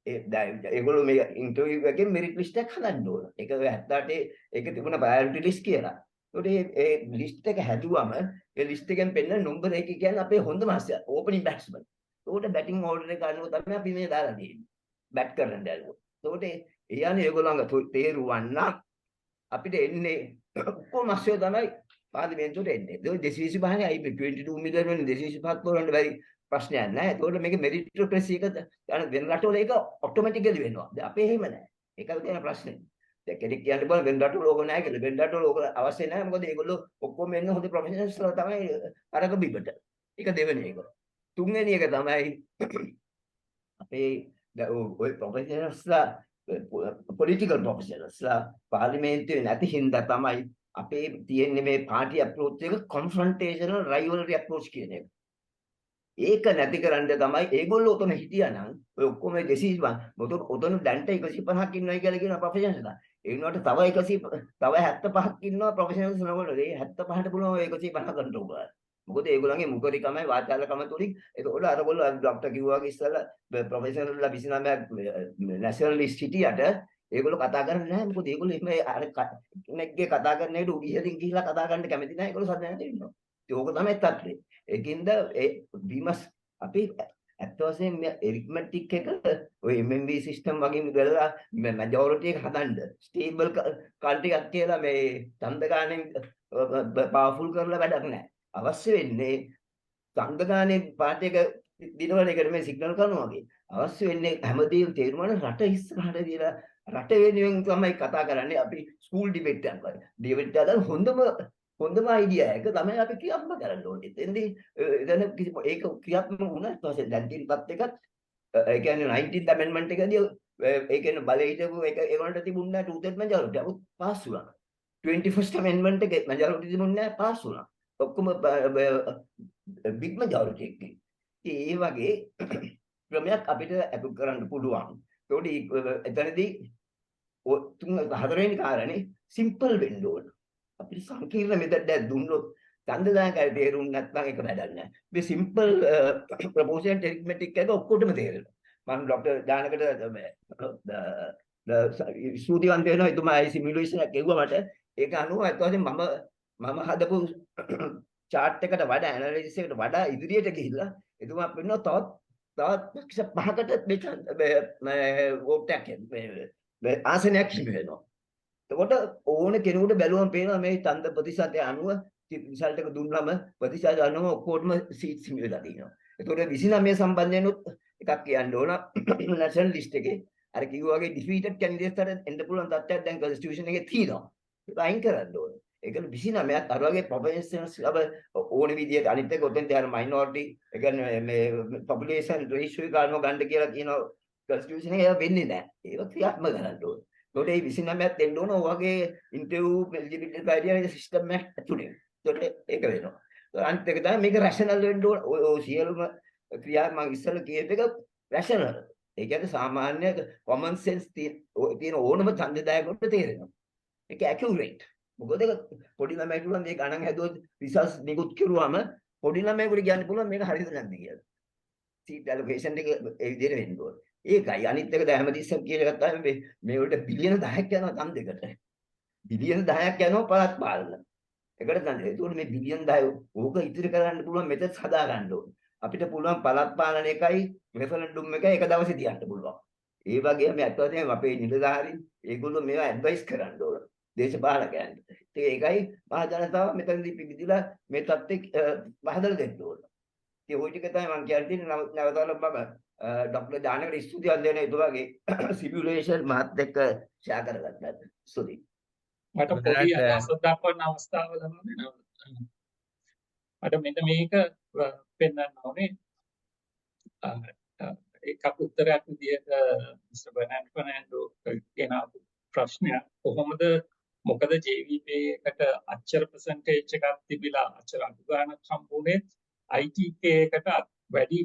ඒගොල්ලෝ මේ ඉන්ටර්වියු එකකින් මෙරිට් ලිස්ට් එකක් හදන්න ඕන. ඒක 78 ඒක තිබුණ ප්‍රයොරිටි ලිස්ට් කියලා. ඒකට ඒ ලිස්ට් එක හැදුවම ඒ ලිස්ට් එකෙන් පෙන්නන නම්බර 1 කියන්නේ අපේ හොඳම අස්සය ඕපනින් බැට්ස්මන්. ඒකට බැටිං ඕඩර් එක අනුව තමයි අපි මේ දාලා තියෙන්නේ. බැට් කරන්න දැල්ලුවා. ඒකට ඒ යන්නේ ඒගොල්ලන්ගේ තේරුවන්න අපිට එන්නේ ඔක්කොම අස්සය තමයි පාර්ලිමේන්තුවට එන්නේ. ඒක 225 යි 22 මිලියන වෙන 225ක් තෝරන්න බැරි ප්‍රශ්නයක් නෑ. ඒකට මේක මෙරිටොක්‍රසි එක වෙන රටවල ඒක ඔටෝමැටිකලි වෙනවා. දැන් අපේ එහෙම නෑ. ඒකයි තියෙන ප්‍රශ්නේ. දැන් කෙනෙක් කියන්න බෑ වෙන රටවල ඕක නෑ කියලා. වෙන රටවල ඕක අවශ්‍ය නෑ. මොකද ඒගොල්ලෝ ඔක්කොම එන්නේ හොඳ ප්‍රොෆෙෂනල්ස්ලා තමයි අරක බිබට. ඒක දෙවෙනි එක. තුන්වෙනි එක තමයි අපේ ඔය ප්‍රොෆෙෂනල්ස්ලා පොලිටිකල් ප්‍රොෆෙෂනල්ස්ලා පාර්ලිමේන්තුවේ නැති හින්දා තමයි අපේ තියෙන්නේ මේ පාටි අප්‍රෝච් එක කොන්ෆ්‍රන්ටේෂනල් රයිවලරි අප්‍රෝච් කියන එක. ඒක නැති කරන්න තමයි ඒගොල්ලෝ උතන හිටියානම් ඔය ඔක්කොම 250 මොකද උතන දැන්ට 150ක් ඉන්නවා කියලා කියන ප්‍රොෆෙෂනල්ස්ලා. ඒ වුණාට තව 75ක් ඉන්නවා ප්‍රොෆෙෂනල්ස් නෝවල. ඒ 75ට පුළුවන් 150 කන්ට්‍රෝල් කරන්න. මොකද ඒගොල්ලන්ගේ මුකරිකමයි වාචාලකම තුලින් ඒකෝල අරගොල්ලෝ ડોක්ටර් කිව්වා වගේ ඉස්සලා ප්‍රොෆෙෂනල්ලා 29ක් නැෂනලිස්ට් හිටියට ඒගොල්ලෝ කතා කරන්නේ නැහැ. මොකද ඒගොල්ලෝ එහෙම අර කෙනෙක්ගේ කතා කරන එකට උඩින් ගිහිල්ලා කතා කරන්න කැමති නැහැ. ඒගොල්ලෝ සද්දනට ඉන්නවා. ඒක තමයි තත්ත්වය. ඒකින්ද බීමස් අපි ඇත්ත වශයෙන්ම එරිත්මැටික් එක ඔය MMMP සිස්ටම් වගේම ගලලා මැජොරිටි එක හදන්න ස්ටේබල් කල්ටි එකක් කියලා මේ ඡන්ද ගානෙන් පවර්ෆුල් කරලා වැඩක් නැහැ. අවශ්‍ය වෙන්නේ ඡන්ද ගානේ පාටි එක දිනවල එකට මේ සිග්නල් කරනවා වගේ. අවශ්‍ය වෙන්නේ හැමදේම තේරුම් රට ඉස්සරහට දිලා රට වෙනුවෙන් තමයි කතා කරන්නේ. අපි ස්කූල් ඩිබේට් එකක් වගේ. ඩිබේට් එක හොඳම අයිඩියා එක තමයි අපි ක්‍රියාත්මක කරන්න ඕනේ. එතෙන්දී එතන ඒක ක්‍රියාත්මක වුණා ඊට පස්සේ දැන් තියෙනපත් එකත් ඒ කියන්නේ 19th amendment එකදී ඒ කියන්නේ බලය හිටපු එක ඒගොල්ලන්ට තිබුණා 2/3 majority අපුත් පාස් වුණා. 21st amendment එකේ majority තිබුණේ නැහැ පාස් වුණා. ඔක්කොම big majority එකකින්. ඒ වගේ ක්‍රමයක් අපිට අප්ලයි කරන්න පුළුවන්. ඒකට එතනදී හතරවෙනි කාරණේ සිම්පල් වෙන්න ඕන. අපිට සංකීර්ණ මෙතඩ් එකක් දුන්නොත් ඡන්දදායකයි තේරුම් නැත්නම් ඒක වැඩක් නැහැ. මේ සිම්පල් ප්‍රොපෝෂනල් ඇරිත්මැටික් එක ඔක්කොටම තේරෙනවා. මම ડોક્ટર දානකට ස්තුතිවන්ත වෙනවා එතුමා ඒ සිමියුලේෂන් එක කිව්වා මට. ඒක අනුව අත්වශයෙන්ම මම හදපු chart එකට වඩා ඇනලිසිස් එකට වඩා ඉදිරියට ගිහිල්ලා එතුමා පෙන්නනවා තවත් පක්ෂ පහකට මේ වෝට් එකක් මේ ආසනයක් හිමි වෙනවා. එතකොට ඕන කෙනෙකුට බැලුවම පේනවා මේ ඡන්ද ප්‍රතිශතය අනුව රිසල්ට් එක දුන්නම ප්‍රතිශත අනුව ඔක්කොටම සීට්ස් හිමි වෙලා තියෙනවා. එතකොට 29 සම්බන්ධයෙන්ුත් එකක් කියන්න ඕන නැෂනල් ලිස්ට් එකේ අර කිව්වා වගේ ඩිෆීටඩ් කැන්ඩිඩේට්ස්ට එන්න පුළුවන් තත්ත්වයක් දැන් කොන්ස්ටිටියුෂන් එකේ තියෙනවා. ඒක අයින් කරන්න ඕන. ඒක 29ක් අර වගේ ප්‍රොෆෙෂනල්ස් ඕන විදියට අනිත් එක උතෙන් තියන මයිනොරිටි ඒ කියන්නේ මේ පොපුලේෂන් රේෂියෝ එක අනුව ගන්න කියලා කියනවා කොන්ස්ටිටියුෂන් එකේ වෙන්නේ නැහැ. ඒක ක්‍රියාත්මක කරන්න ඕන. ඒකට මේ 29ක් දෙන්න ඕන ඔයගේ ඉන්ටර්වියු එලිජිබිලිටි ක්‍රයිටීරියා සිස්ටම් එක ඇතුලේ. ඒකට ඒක වෙනවා. අනිත් එක තමයි මේක රැෂනල් වෙන්න ඕන. ඔය සියලුම ක්‍රියා මම ඉස්සෙල්ලා කියප එක රැෂනල්. ඒ කියන්නේ සාමාන්‍ය common sense තියෙන ඕනම ඡන්දදායකයෙකුට තේරෙනවා. ඒක ඇකියුරේට්. මොකද පොඩි ළමයිට උනන් මේ ගණන් හැදුවොත් රිසර්ච් නිකුත් කරුවාම පොඩි ළමයෙකුට කියන්න පුළුවන් මේක හරිද නැද්ද කියලා. සීට් ඇලොකේෂන් එක ඒ විදිහට වෙන්න ඕන. ඒකයි අනිත් එක දැන් හැමතිස්සෙම කියන එකක් තමයි මේ වලට බිලියන 10ක් යනවා තම් දෙකට. බිලියන 10ක් යනවා පළාත් පාලන. ඒකට ගන්න. ඒකෝට මේ බිලියන 10 ඕක ඉතිරි කරන්න පුළුවන් මෙතෙක් හදා ගන්න ඕන. අපිට පුළුවන් පළාත් පාලන එකයි රෙෆරන්ඩම් එකයි එක දවසේ තියන්න පුළුවන්. ඒ වගේම අත්වශයෙන්ම අපේ නිලධාරීන් ඒගොල්ලෝ මේවා ඇඩ්වයිස් කරන්න ඕන. දේශපාලකයන්ට. ඒකයි මහ ජනතාව මෙතනදී පිවිදිලා මේ තත්ත්වෙ පහදලා දෙන්න ඕන. ඒ ওই ටික තමයි මම කියන්නේ නැවතවල මම ડોક્ટર දානකට ස්තුතියක් දෙන ඒතුමාගේ සිමියුලේෂන් මාත් එක්ක ෂෙයා කරගත්තා. ස්තුතියි. මට පොඩි අදහසක් දක්වන්න අවස්ථාව ලැබුණේ මට මෙන්න මේක පෙන්වන්න ඕනේ. එකක් උත්තරයක් විදියට මිස්ටර් බර්නඩ් කියන ප්‍රශ්නය කොහොමද මොකද JVP එකට අච්චර percentage එකක් තිබිලා අච්චර අඩු ගාණක් හම්බුනේ ITK එකට වැඩි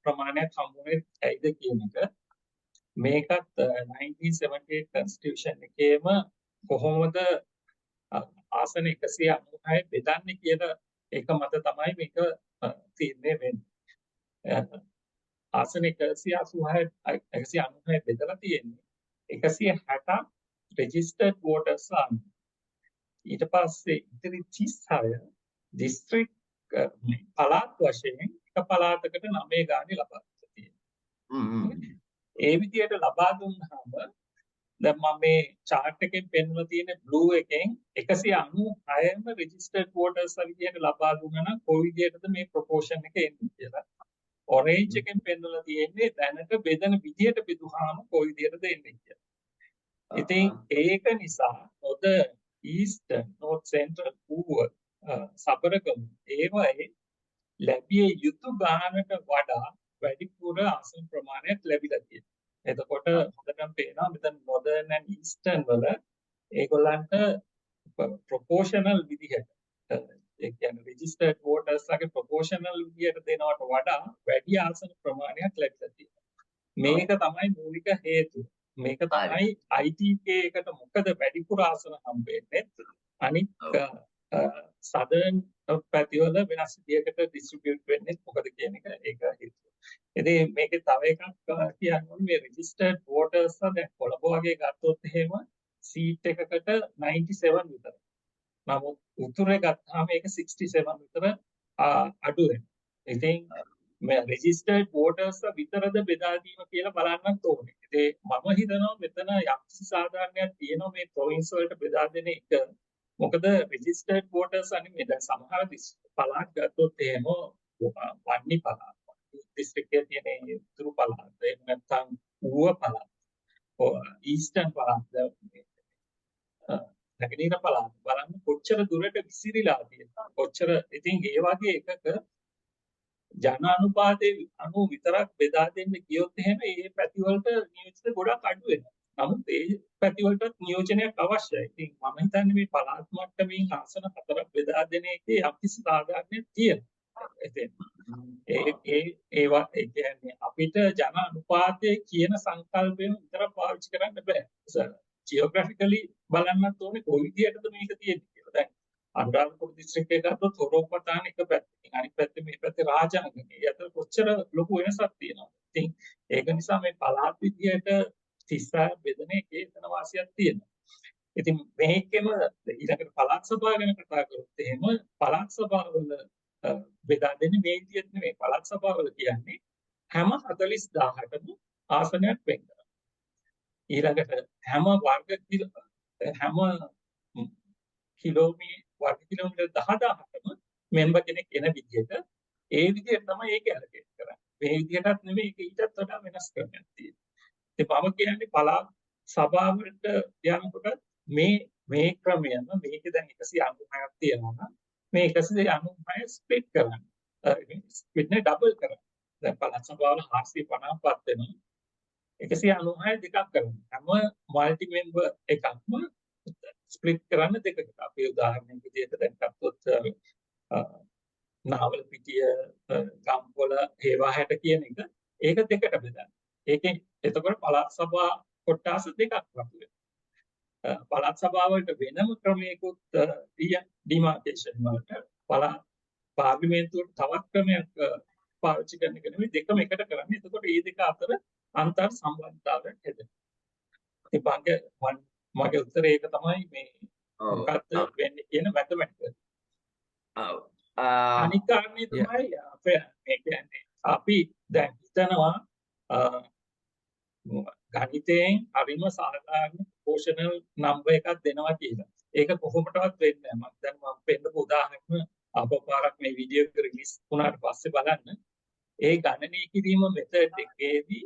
ප්‍රමාණයක් හම්බුනේ ඇයිද කියන එක මේකත් 1978 constitution එකේම කොහොමද ආසන 196 බෙදන්නේ කියන එක මත තමයි මේක තීරණය වෙන්නේ. ආසන 196 බෙදලා තියෙන්නේ 160ක් registered voters ആണ്. ඊට පස්සේ ඉතිරි 36 district පළාත් වශයෙන් එක පළාතකට 9 ගානේ ලබා තියෙනවා. ඒ විදියට ලබා දුන්නාම දැන් මම මේ chart එකෙන් පෙන්වලා තියෙන blue එකෙන් 196ම registered voters විදියට ලබා දුන්නා නම් කොයි විදියටද මේ proportion එක එන්නේ කියලා. orange එකෙන් පෙන්වලා තියෙන්නේ දැනට බෙදන විදියට බෙදුවාම කොයි විදියටද එන්නේ කියලා. ඉතින් ඒක නිසා නොද eastern north central poor Sabaragama ඒවයේ ලැබිය යුතු ගානට වඩා වැඩිපුර ආසන ප්‍රමාණයක් ලැබිලා තියෙනවා. එතකොට හොඳටම පේනවා මෙතන northern and eastern වල ඒගොල්ලන්ට proportional විදිහට ඒ කියන්නේ registered voters ලාගේ proportional විදිහට දෙනවට වඩා වැඩි ආසන ප්‍රමාණයක් ලැබිලා තියෙනවා. මේක තමයි මූලික හේතුව. මේක තමයි ITK එකට මොකද වැඩිපුර ආසන හම්බෙන්නේ අනිත් සදර්න් පැතිවල වෙනස් විදියකට ඩිස්ට්‍රිබියුට් වෙන්නේ මොකද කියන එක ඒක හේතුව. ඉතින් මේකේ තව එකක් කියන්නේ මේ රෙජිස්ටර්ඩ් වෝටර්ස් දැන් කොළඹ වගේ ගත්තොත් එහෙම සීට් එකකට 97 විතර. නමුත් උතුරේ ගත්තාම ඒක 67 විතර අඩු වෙනවා. ඉතින් මේ රෙජිස්ටර්ඩ් වෝටර්ස් විතරද බෙදා දීම කියලා බලන්නත් ඕනේ. ඉතින් මම හිතනවා මෙතන යම්කිසි සාධාරණයක් තියෙනවා මේ ප්‍රොවින්ස් වලට බෙදා දෙන එක. මොකද රෙජිස්ටර්ඩ් වෝටර්ස් අනේ දැන් සමහර පළාත් ගත්තොත් එහෙම වන්නි පළාත් දිස්ත්‍රික්කයේ තියෙන උතුරු පළාත් එහෙම නැත්නම් ඌව පළාත් ඊස්ටර්න් පළාත් නැගෙනහිර පළාත් බලන්න කොච්චර දුරට විසිරීලා තියෙනවා. කොච්චර ඉතින් ඒ වගේ එකක ජන අනුපාතයේ අනු විතරක් බෙදා දෙන්න කියොත් එහෙම ඒ පැති වලට නියෝජිත ගොඩක් අඩු වෙනවා. නමුත් ඒ පැති වලට නියෝජනයක් අවශ්‍යයි. ඉතින් මම හිතන්නේ මේ පළාත් මට්ටමින් ආසන 4ක් බෙදා දෙන එකේ යම්කිසි සාධාරණයක් තියෙනවා. ඒවා ඒ කියන්නේ අපිට ජන අනුපාතයේ කියන සංකල්පයෙන් විතරක් පාවිච්චි කරන්න බෑ. ජියෝග්‍රැෆිකලි බලන්නත් ඕනේ කොයි විදියටද මේක තියෙන්නේ කියලා. දැන් අනුරාධපුර දිස්ත්‍රික්කය ගත්තොත් තොරෝපතාන එක පැත්තකින් අනිත් පැත්තේ මේ පැත්තේ රාජාංගනේ. ඒ අතර කොච්චර ලොකු වෙනසක් තියෙනවද? ඉතින් ඒක නිසා මේ පළාත් විදියට 36 බෙදෙන එකේ එතන වාසියක් තියෙනවා. ඉතින් මේකෙම ඊළඟට පළාත් සභාව ගැන කතා කරොත් එහෙම පළාත් සභාවල බෙදා දෙන්නේ මේ විදියට නෙමෙයි. පළාත් සභාවල කියන්නේ හැම 40000ටම ආසනයක් වෙන් කරනවා. ඊළඟට හැම වර්ග කිලෝමීටර් 10000ටම මෙම්බර් කෙනෙක් එන විදියට ඒ විදියට තමයි ඒක ඇලොකේට් කරන්නේ. මේ විදියටත් නෙමෙයි ඒක ඊටත් වඩා වෙනස් ක්‍රමයක් තියෙනවා. ඉතින් මම කියන්නේ පළාත් සභාවට යනකොට මේ ක්‍රමයම මේකේ දැන් 196ක් තියෙනවා නම් මේ 196 ස්ප්ලිට් කරන්න. ස්ප්ලිට් නේ ඩබල් කරන්න. දැන් පළාත් සභාවල 455ක් වෙනවා. 196 දෙකක් කරනවා. හැම මල්ටි මෙම්බර් එකක්ම ස්ප්ලිට් කරන්න දෙකකට. අපි උදාහරණයක් විදිහට දැන් ගත්තොත් නාවල පිටිය ගම්පොළ හේවාහැට කියන එක ඒක දෙකට බෙදන්න. ඒකෙන් එතකොට පළාත් සභා කොට්ටාස දෙකක් වගේ. පළාත් සභාවලට වෙනම ක්‍රමයකට ඩිමාර්කේෂන් වලට පළාත් පාර්ලිමේන්තුවට තවත් ක්‍රමයක් පාවිච්චි කරන එක නෙවෙයි දෙකම එකට කරන්නේ. එතකොට මේ දෙක අතර අන්තර් සම්බන්ධතාවයක් හැදෙනවා. ඉතින් මගේ උත්තරේ ඒක තමයි මේ මොකක්ද වෙන්නේ කියන මැතමැටිකල්. අනිත් කාරණේ තමයි මේ කියන්නේ අපි දැන් හිතනවා ගණිතයෙන් හරිම සාධාරණ ප්‍රොපෝෂනල් නම්බර් එකක් දෙනවා කියලා. ඒක කොහොමදවත් වෙන්නේ නැහැ. මම දැන් පෙන්නපු උදාහරණ අපපාරක් මේ වීඩියෝ එක රිලීස් වුණාට පස්සේ බලන්න. ඒ ගණනය කිරීම මෙතඩ් එකේදී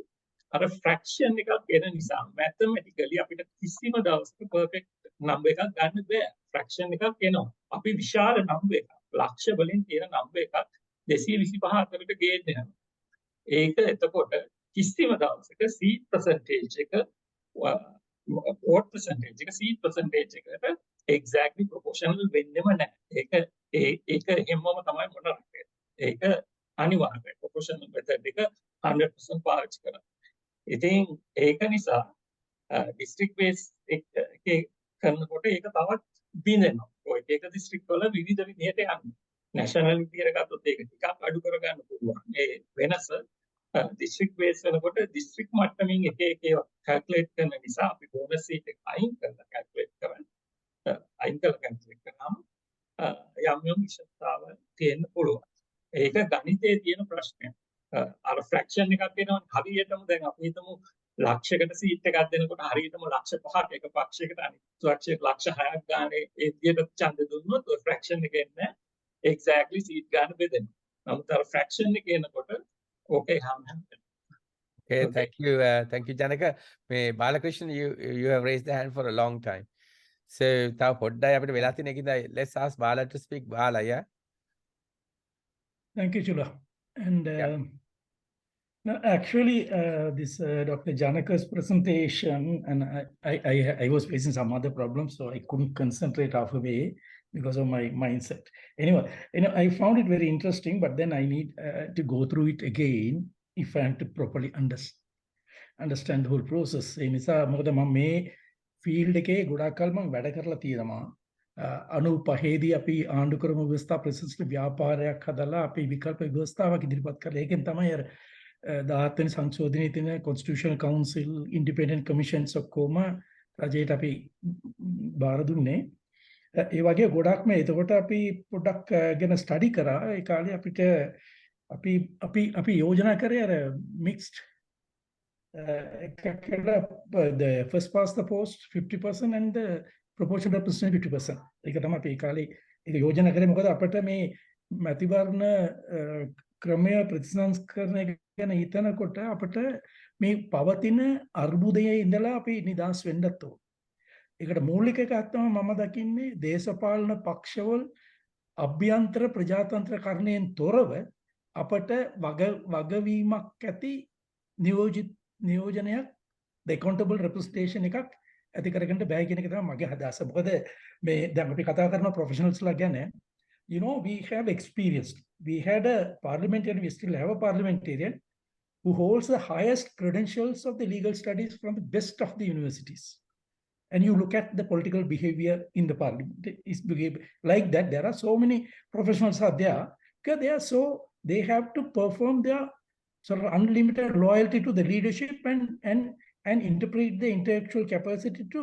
අර ෆ්‍රැක්ෂන් එකක් එන නිසා මැතමැටිකලි අපිට කිසිම දවසක පර්ෆෙක්ට් නම්බර් එකක් ගන්න බෑ. ෆ්‍රැක්ෂන් එකක් එනවා. අපි විශාල නම්බර් එකක් ලක්ෂ වලින් තියෙන නම්බර් එකක් 225 අතරට ගේන්න යනවා. ඒක එතකොට කිසිම දවසක සීට් percentage එක vote percentage එක සීට් percentage එකට exactly proportional වෙන්නෙම නැහැ. ඒක හැමෝම තමයි මොන රටේ. ඒක අනිවාර්යයි. proportional method එක 100% පාවිච්චි කරනවා. ඉතින් ඒක නිසා district base එකේ කරනකොට ඒක තවත් බිඳෙනවා. ඔය එක district වල විවිධ විදිහට යන්නේ. nationality එක ගත්තොත් ඒක ටිකක් අඩු කරගන්න පුළුවන්. ඒ වෙනස district base වෙනකොට district මට්ටමින් එක ඒවා calculate කරන නිසා අපි bonus seat එක අයින් කරලා calculate කරාම යම් විශේෂතාව තියෙන්න පුළුවන්. ඒක ගණිතයේ තියෙන ප්‍රශ්නයක්. අර fraction එකක් එනවා හරියටම දැන් අපි හිතමු ලක්ෂයකට සීට් එකක් දෙනකොට හරියටම ලක්ෂ 5ක් එක පක්ෂයකට අනිත් පක්ෂයට ලක්ෂ 6ක් ගානේ ඒ විදිහට ඡන්ද දුන්නොත් ඔය fraction එක එන්නේ exactly සීට් ගන්න බෙදෙනවා. නමුත් අර fraction එක එනකොට okay Okay, thank you, Janaka. Balakrishnan, you have raised the hand for a long time. So, taw poddai apita wela thiyena ekida let's ask Bala to speak. Bala, yeah. Thank you, Chula. And no, actually, this Dr. Janaka's presentation, and I was facing some other problems, so I couldn't concentrate halfway because of my mindset. Anyway, I found it very interesting, but then I need to go through it again if I am to properly understand the whole process. ඒ නිසා මොකද මම මේ field එකේ ගොඩාක් කල් මම වැඩ කරලා තියෙනවා. 95 දී අපි ආණ්ඩුක්‍රම ව්‍යවස්ථා ප්‍රතිශිෂ්ට ව්‍යාපාරයක් හදලා අපි විකල්ප ව්‍යවස්ථාවක් ඉදිරිපත් කරලා ඒකෙන් තමයි අර 17 වෙනි සංශෝධනයේ තියෙන constitutional council independent commissions ඔක්කොම රජයට අපි බාර දුන්නේ. ඒ වගේ ගොඩක්ම එතකොට අපි පොඩක් ගැන ස්ටඩි කරා. ඒ කාලේ අපිට අපි යෝජනා කරේ අර මික්ස්ඩ් the first past the post 50% and the proportional representation 50%. ඒක තමයි අපි ඒ කාලේ ඒක යෝජනා කරේ. මොකද අපිට මේ මැතිවරණ ක්‍රමය ප්‍රතිසංස්කරණය ගැන හිතනකොට අපිට මේ පවතින අර්බුදයේ ඉඳලා අපි නිදහස් වෙන්නත් ඕන. ඒකට මූලික එකක් තමයි මම දකින්නේ දේශපාලන පක්ෂවල අභ්‍යන්තර ප්‍රජාතන්ත්‍රකරණයෙන් තොරව අපට වගවීමක් ඇති නියෝජනයක් the accountable representation එකක් ඇති කරගන්න බෑ කියන එක තමයි මගේ අදහස. මොකද මේ දැන් අපි කතා කරන professionalsලා ගැන we have experienced. We had a parliamentarian, we still have a parliamentarian who holds the highest credentials of the legal studies from the best of the universities. and you look at the political behavior in the parliament, is behavior like that. There are so many professionals are there because they have to perform their sort of unlimited loyalty to the leadership and interpret the intellectual capacity to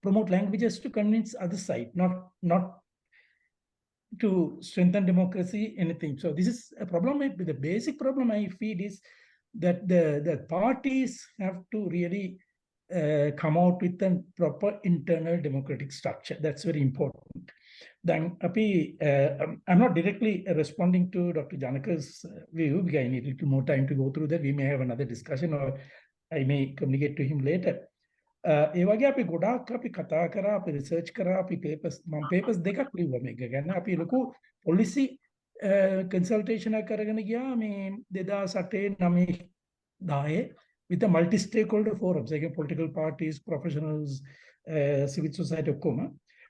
promote languages to convince other side, not to strengthen democracy, anything. So this is a problem. The basic problem I feel is that the parties have to really come out with a proper internal democratic structure. That's very important. Then, I'm not directly responding to Dr. Janaka's view because I need a little more time to go through that. We may have another discussion, or I may communicate to him later. ඒ වගේ අපි ගොඩාක් අපි කතා කරා, අපි research කරා, අපි papers දෙකක් ලිව්වා මේක ගැන. අපි ලොකු policy consultation එකක් කරගෙන ගියා මේ 2008 9 10 with the multi stakeholder forums, like political parties, professionals, civil society ඔක්කොම.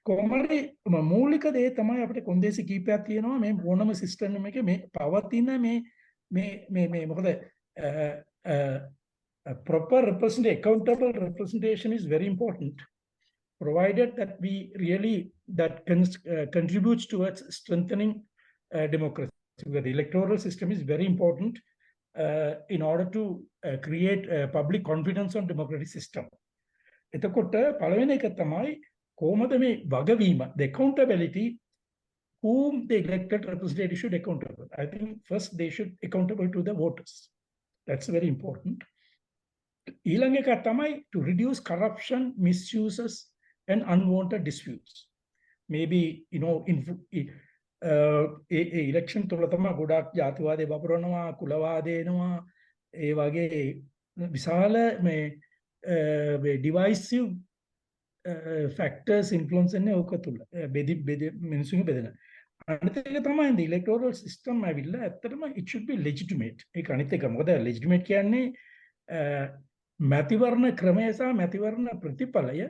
කොහොමරි මූලික දේ තමයි අපිට කොන්දේසි කීපයක් තියෙනවා මේ ඕනම සිස්ටම් එකේ මේ පවතින මේ මොකද a proper accountable representation is very important, provided that we really contributes towards strengthening democracy. The electoral system is very important in order to create public confidence on democratic system. එතකොට පළවෙනි එක තමයි කොහොමද මේ වගවීම, the accountability, whom the elected representative should accountable. I think first they should accountable to the voters. That's very important. ඊළඟ එක තමයි to reduce corruption, misuses and unwanted disputes. Maybe election තුල තමයි ගොඩක් ජාතිවාදය වපුරනවා, කුලවාදය එනවා, ඒ වගේ විශාල මේ divisive factors influence එන්නේ ඕක තුල. මිනිස්සුන්ගේ බෙදෙන. අනිත් එක තමයි the electoral system ඇවිල්ලා ඇත්තටම it should be legitimate. ඒක අනිත් එක. මොකද legitimate කියන්නේ මැතිවරණ ක්‍රමය සහ මැතිවරණ ප්‍රතිඵලය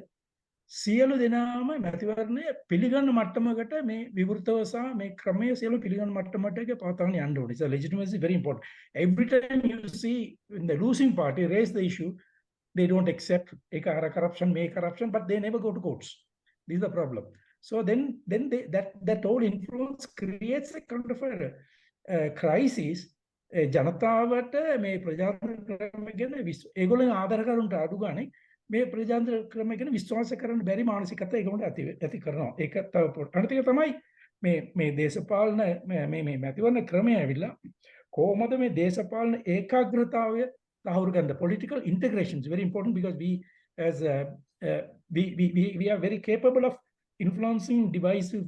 සියලු දෙනාම මැතිවරණය පිළිගන්න මට්ටමකට මේ විවෘතව සහ මේ ක්‍රමය සියලු පිළිගන්න මට්ටමට පවත්වාගෙන යන්න ඕනේ. So legitimacy is very important. Every time you see when the losing party raise the issue, they don't accept corruption, but they never go to courts. This is the problem. So then that whole influence creates a kind of a crisis. ජනතාවට මේ ප්‍රජාතන්ත්‍ර ක්‍රම ගැන ඒගොල්ලෝ ආදර කරුන්ට අඩු ගානේ මේ ප්‍රජාතන්ත්‍ර ක්‍රම ගැන විශ්වාස කරන්න බැරි මානසිකත්වය ඒගොල්ලන්ට ඇති කරනවා. ඒක තව අනිත් එක තමයි මේ දේශපාලන මේ මැතිවරණ ක්‍රමය ඇවිල්ලා කොහොමද මේ දේශපාලන ඒකාග්‍රතාවය තහවුරු කරන්න. Political integration is very important because we as we are very capable of influencing divisive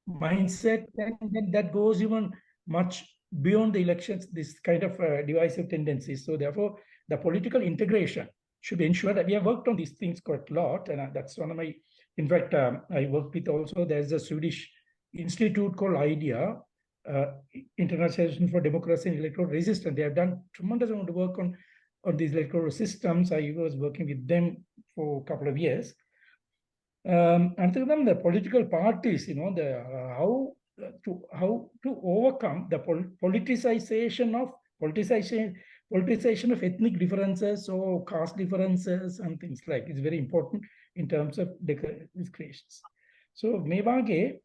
mindset, and that goes even much beyond the elections, this kind of divisive tendencies. So therefore, the political integration should ensure that we have worked on these things quite a lot. And that's one of my, in fact, I worked with also, there's a Swedish institute called IDEA, International for Democracy and Electoral Resistance. They have done tremendous amount of work on these electoral systems. I was working with them for a couple of years. And to them, the political parties, how to overcome the politicization of ethnic differences or caste differences and things like. It's very important in terms of discriminations. So mevage,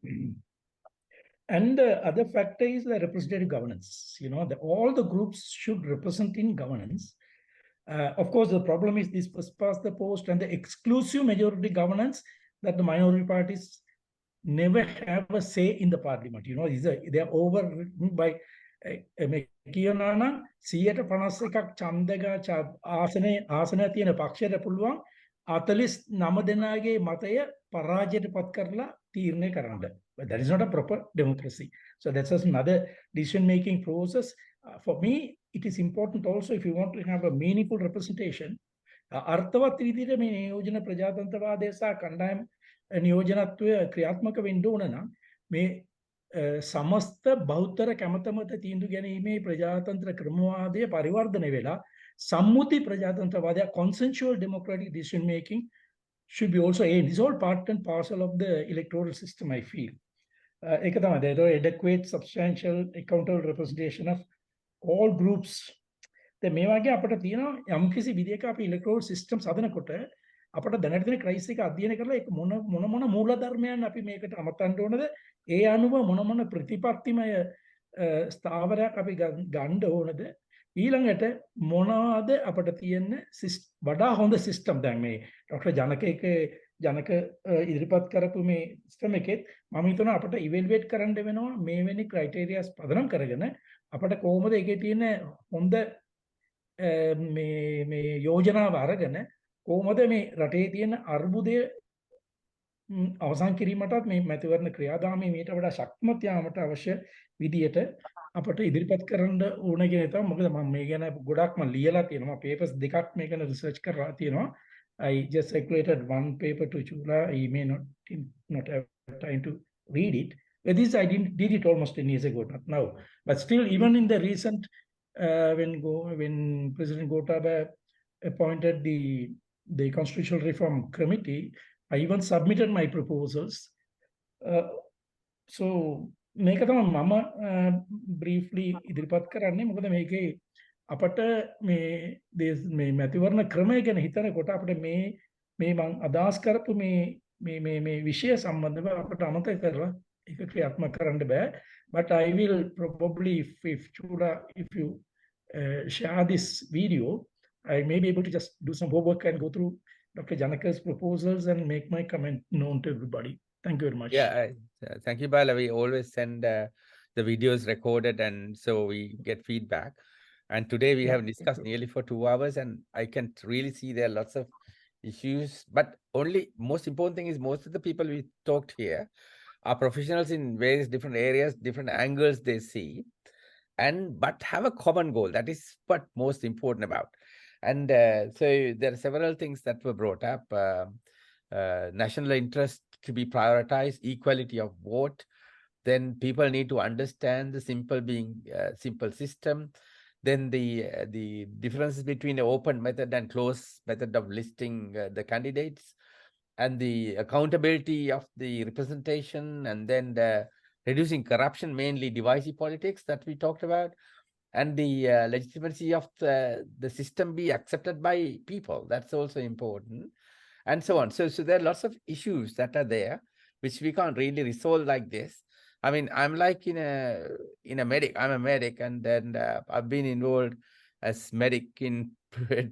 and the other factor is the representative governance. All the groups should represent in governance. Of course, the problem is this first past the post and the exclusive majority governance that the minority parties never have a say in the parliament. They are overridden by කියනවා නම් 151ක් ඡන්දක ආසනය තියෙන පක්ෂයට පුළුවන් 49 දෙනාගේ මතය පරාජයට පත් කරලා තීරණය කරන්න. But that is not a proper democracy. So that's another decision-making process. For me, it is important also if you want to have a meaningful representation. අර්ථවත් විදිහට මේ නියෝජන ප්‍රජාතන්ත්‍රවාදය සහ කණ්ඩායම් නියෝජනත්වය ක්‍රියාත්මක වෙන්න ඕන නම් මේ समस्त बहुतर කැමතමත තීන්දුව ගැනීමේ ප්‍රජාතන්ත්‍ර ක්‍රමවාදය පරිවර්ධනය වෙලා සම්මුති ප්‍රජාතන්ත්‍රවාදය consensual democratic decision making should be also aimed. This is all part and parcel of the electoral system, I feel. ඒක තමයි adequate, substantial, accountable representation of all groups. දැන් මේ වගේ අපිට තියෙනවා යම්කිසි විදියක අපි electoral systems හදනකොට අපට දැනට තියෙන ක්‍රයිස් එක අධ්‍යයනය කරලා ඒක මොන මූලධර්මයන් අපි මේකට අමතන්න ඕනද ඒ අනුව මොන ප්‍රතිපත්තිමය ස්ථාවරයක් අපි ගන්න ඕනද ඊළඟට මොනවාද අපට තියෙන වඩා හොඳ සිස්ටම් දැන් මේ ડોક્ટર ජනක ඉදිරිපත් කරපු මේ සිස්ටම් එකෙත් මම හිතනවා අපට ඉවැලුවේට් කරන්න වෙනවා මේ වෙනි ක්‍රයිටීරියාස් පදනම් කරගෙන අපට කොහොමද ඒකේ තියෙන හොඳ මේ යෝජනාව අරගෙන කොහොමද මේ රටේ තියෙන අර්බුදය අවසන් කිරීමටත් මේ මැතිවරණ ක්‍රියාදාමයේ මීට වඩා ශක්තිමත් යාමට අවශ්‍ය විදියට අපට ඉදිරිපත් කරන්න ඕන කියන එක මොකද මම මේ ගැන ගොඩක්ම ලියලා තියෙනවා පේපර්ස් දෙකක් මේ ගැන රිසර්ච් කරලා තියෙනවා I just circulated one paper to Chula. He may not have time to read it. But this I did it almost 10 years ago, not now. But still, even in the recent, when President Gotabaya appointed the Constitutional Reform Committee, I even submitted my proposals. So, මේක තමයි මම briefly ඉදිරිපත් කරන්නේ මොකද මේකේ අපට මේ මැතිවරණ ක්‍රමය ගැන හිතනකොට අපිට මේ මම අදහස් කරපු මේ විෂය සම්බන්ධව අපට අමතක කරලා ඒක ක්‍රියාත්මක කරන්න බෑ but I will probably if Chula if you share this video I may be able to just do some homework and go through Dr. Janaka's proposals and make my comment known to everybody. Thank you very much. Yeah, thank you, Bala. We always send the videos recorded and so we get feedback. And today we have discussed nearly for 2 hours and I can really see there are lots of issues. But most important thing is most of the people we talked here are professionals in various different areas, different angles they see, but have a common goal. That is what most important about. And so there are several things that were brought up. National interest to be prioritized, equality of vote. Then people need to understand the simple system. Then the differences between the open method and closed method of listing the candidates, and the accountability of the representation, and then the reducing corruption, mainly divisive politics that we talked about, and the legitimacy of the system be accepted by people. That's also important, and so on. So there are lots of issues that are there, which we can't really resolve like this. I mean, I'm like in a medic. I'm a medic, and then I've been involved as medic in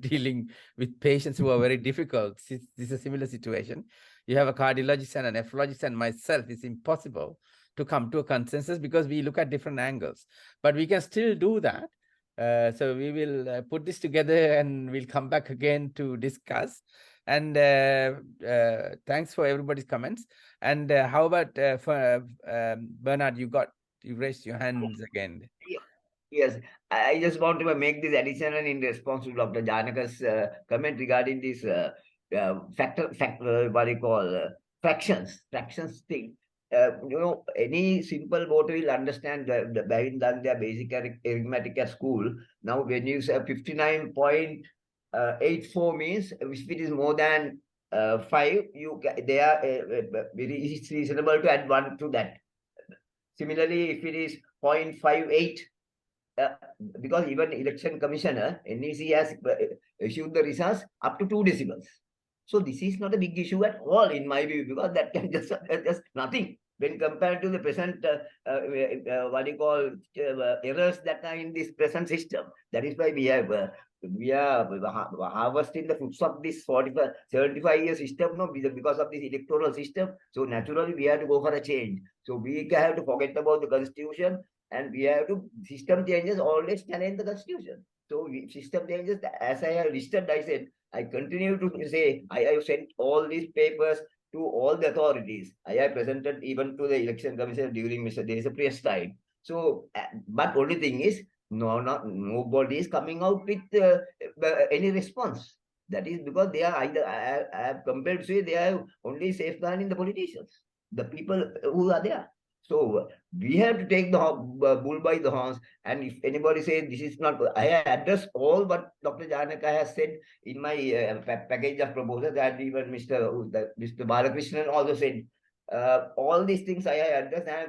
dealing with patients who are very difficult. This is a similar situation. You have a cardiologist and a nephrologist and myself. It's impossible to come to a consensus because we look at different angles. But we can still do that. So we will put this together and we'll come back again to discuss. And thanks for everybody's comments. And how about Bernard? You raised your hands again. Yes, I just want to make this addition in response to Dr. Janaka's comment regarding this fractions thing. Any simple voter will understand having done their basic arithmetic at school. Now, when you say 59.84 means if it is more than 5, they are very reasonable to add 1 to that. Similarly, if it is 0.58, because even election commissioner NEC has issued the results up to 2 decimals. So this is not a big issue at all in my view, because that can just nothing when compared to the present errors that are in this present system. That is why we are harvesting the fruits of this 75-year system because of this electoral system. So naturally we have to go for a change. So we have to forget about the constitution, and we have to system changes always challenge the constitution. So system changes, as I have listed, I said, I continue to say, I have sent all these papers to all the authorities. I have presented even to the election commission during Mr. Desapriya's time. So, but only thing is, nobody is coming out with any response. That is because they are either, I have compared to say, they are only safeguarding the politicians, the people who are there. So we have to take the bull by the horns. And if anybody says this is not, I address all what Dr. Janaka has said in my package of proposals, and even Mr. Balakrishnan also said all these things I address. I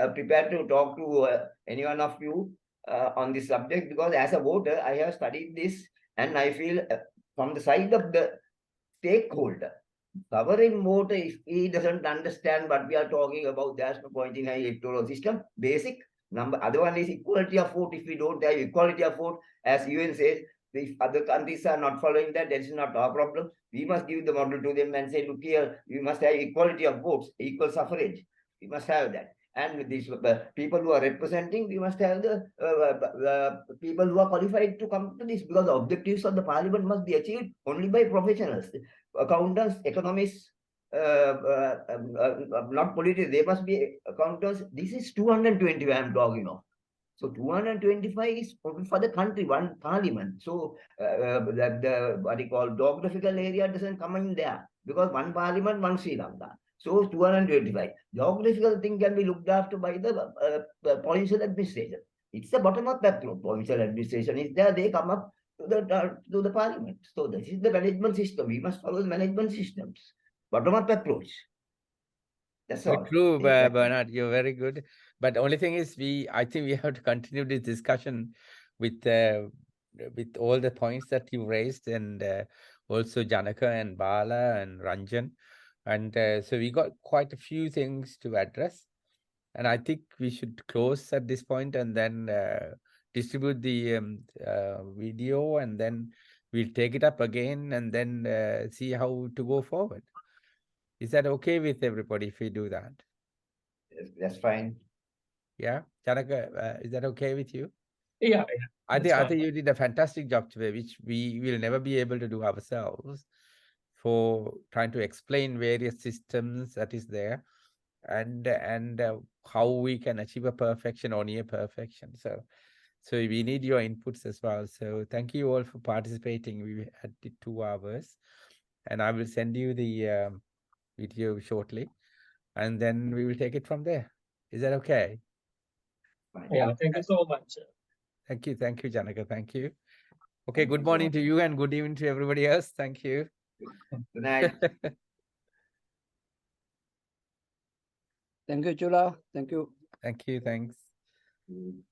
am prepared to talk to any one of you on this subject, because as a voter, I have studied this, and I feel from the side of the stakeholder. Sovereign voter, if he doesn't understand what we are talking about, there's no point in an electoral system. Basic number. Other one is equality of vote. If we don't have equality of vote, as UN says, if other countries are not following that, that is not our problem. We must give the model to them and say, look here, we must have equality of votes, equal suffrage. We must have that. And these people who are representing, we must have the people who are qualified to come to this, because the objectives of the parliament must be achieved only by professionals, accountants, economists, not politics. They must be accountants. This is 220 I am talking of. So 225 is for the country, one parliament. So the what you call geographical area doesn't come in there, because one parliament, one Sri Lanka. So 225. Geographical thing can be looked after by the provincial administration. It's a bottom-up approach. Provincial administration is there, they come up to the parliament. So this is the management system. We must follow the management systems. Bottom-up approach. That's Very all. true, Exactly. Bernard. You're very good. But the only thing is, I think we have to continue this discussion with all the points that you raised, and also Janaka and Bala and Ranjan. And so we got quite a few things to address. And I think we should close at this point and then distribute the video, and then we'll take it up again and then see how to go forward. Is that okay with everybody if we do that? That's fine. Yeah, Janaka, is that okay with you? Yeah, I that's think fine. you did a fantastic job today, which we will never be able to do ourselves, for trying to explain various systems that is there, and how we can achieve a perfection or near perfection. So we need your inputs as well. So thank you all for participating. We had 2 hours, and I will send you the video shortly, and then we will take it from there. Is that okay? Fine. Yeah, thank you so much. Thank you, Janaka. Thank you. Okay, Thank good you so morning much. to you and good evening to everybody else. Thank you. Good night. Thank you, Chula. Thank you. Thank you. Thanks. Mm.